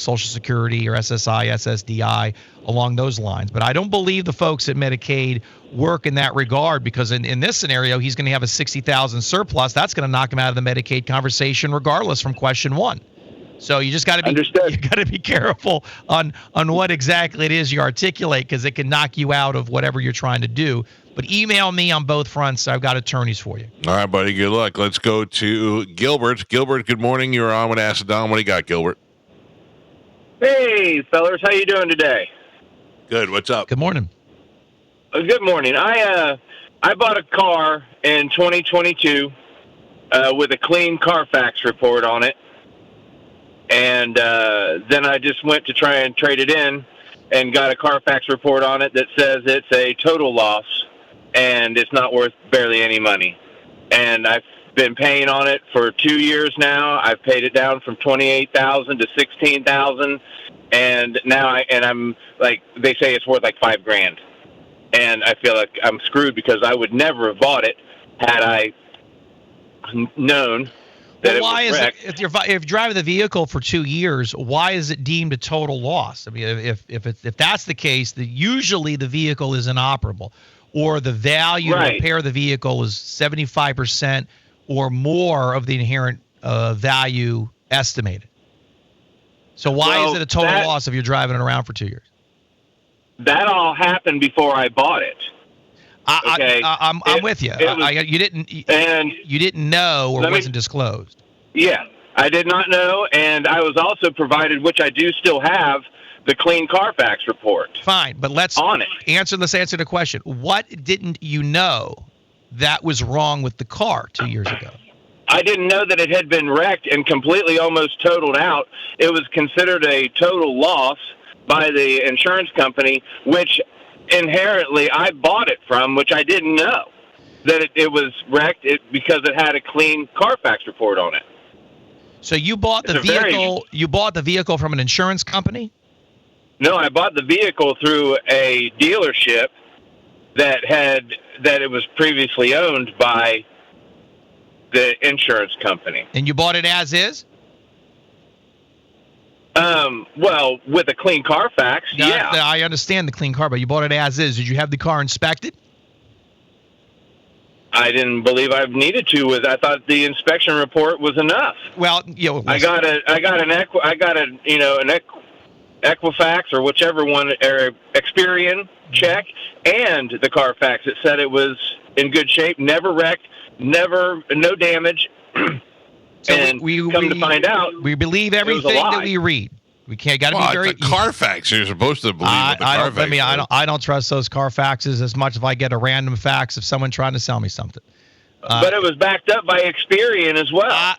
Social Security or SSI, SSDI along those lines. But I don't believe the folks at Medicaid work in that regard, because in this scenario, he's going to have a $60,000 surplus. That's going to knock him out of the Medicaid conversation regardless from question one. So you just got to be careful on what exactly it is you articulate, because it can knock you out of whatever you're trying to do. But email me on both fronts. I've got attorneys for you. All right, buddy. Good luck. Let's go to Gilbert. Gilbert, good morning. You're on with Acid Don. What do you got, Gilbert? Hey, fellas. How you doing today? Good. What's up? Good morning. Good morning. I bought a car in 2022 with a clean Carfax report on it. And then I just went to try and trade it in and got a Carfax report on it that says it's a total loss and it's not worth barely any money. And I've been paying on it for 2 years now. I've paid it down from $28,000 to $16,000, and now I'm like, they say it's worth like $5,000, and I feel like I'm screwed because I would never have bought it had I known that it was wrecked. If you're driving the vehicle for 2 years, why is it deemed a total loss? I mean, if that's the case, usually the vehicle is inoperable, or the value to repair the vehicle is 75% or more of the inherent value estimated. So why is it a total loss if you're driving it around for 2 years? That all happened before I bought it. I'm with you. You didn't know, or wasn't disclosed. Yeah, I did not know, and I was also provided, which I do still have, the clean Carfax report. Fine, but let's answer the question. What didn't you know that was wrong with the car 2 years ago? I didn't know that it had been wrecked and completely almost totaled out. It was considered a total loss by the insurance company, which inherently I bought it from, which I didn't know that it was wrecked because it had a clean Carfax report on it. So you bought the vehicle. You bought the vehicle from an insurance company? No, I bought the vehicle through a dealership that it was previously owned by the insurance company. And you bought it as is? Well, with a clean Carfax, yeah. I understand the clean car, but you bought it as is. Did you have the car inspected? I didn't believe I needed to. I thought the inspection report was enough. Well, I got an Equifax or whichever one, or Experian check, and the Carfax. It said it was in good shape, never wrecked, no damage. So and come to find out, we believe everything that we read. We can't. Got to be very. It's a Carfax. You're supposed to believe what the Carfax. I don't trust those Carfaxes as much if I get a random fax of someone trying to sell me something. But it was backed up by Experian as well.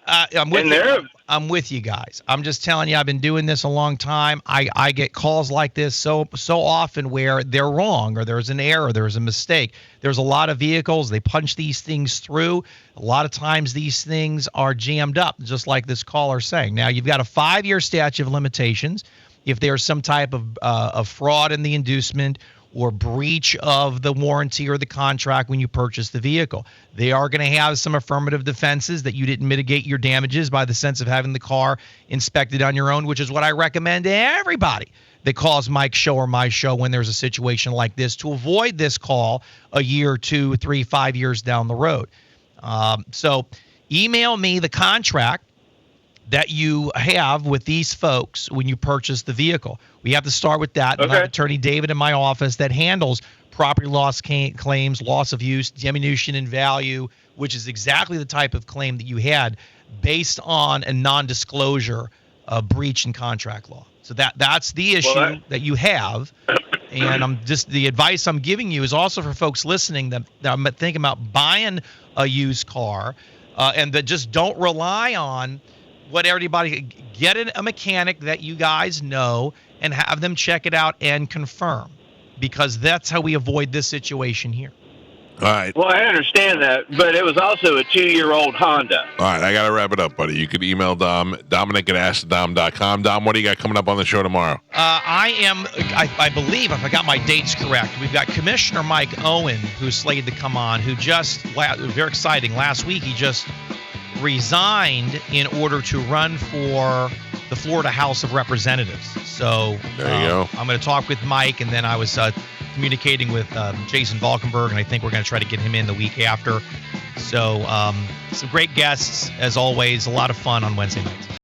I'm with you guys. I'm just telling you, I've been doing this a long time. I get calls like this so often where they're wrong, or there's an error, there's a mistake. There's a lot of vehicles, they punch these things through. A lot of times these things are jammed up, just like this caller saying. Now, you've got a 5-year statute of limitations if there's some type of fraud in the inducement or breach of the warranty or the contract when you purchase the vehicle. They are going to have some affirmative defenses that you didn't mitigate your damages by the sense of having the car inspected on your own, which is what I recommend to everybody that calls Mike's show or my show when there's a situation like this, to avoid this call a year, 2, 3, 5 years down the road. So email me the contract that you have with these folks when you purchase the vehicle. We have to start with that. Okay. I have Attorney David in my office that handles property loss claims, loss of use, diminution in value, which is exactly the type of claim that you had based on a non-disclosure breach in contract law. So that's the issue that you have. And the advice I'm giving you is also for folks listening that I'm thinking about buying a used car, and that just don't rely on what everybody. Get a mechanic that you guys know and have them check it out and confirm, because that's how we avoid this situation here. All right. Well, I understand that, but it was also a 2-year-old Honda. All right, I got to wrap it up, buddy. You can email Dom, Dominic@AskDom.com. Dom, what do you got coming up on the show tomorrow? I believe, if I got my dates correct, we've got Commissioner Mike Owen, who's slated to come on, who very exciting. Last week, he just resigned in order to run for the Florida House of Representatives. So there you go. I'm going to talk with Mike, and then I was communicating with Jason Valkenburg, and I think we're going to try to get him in the week after. So some great guests, as always. A lot of fun on Wednesday nights.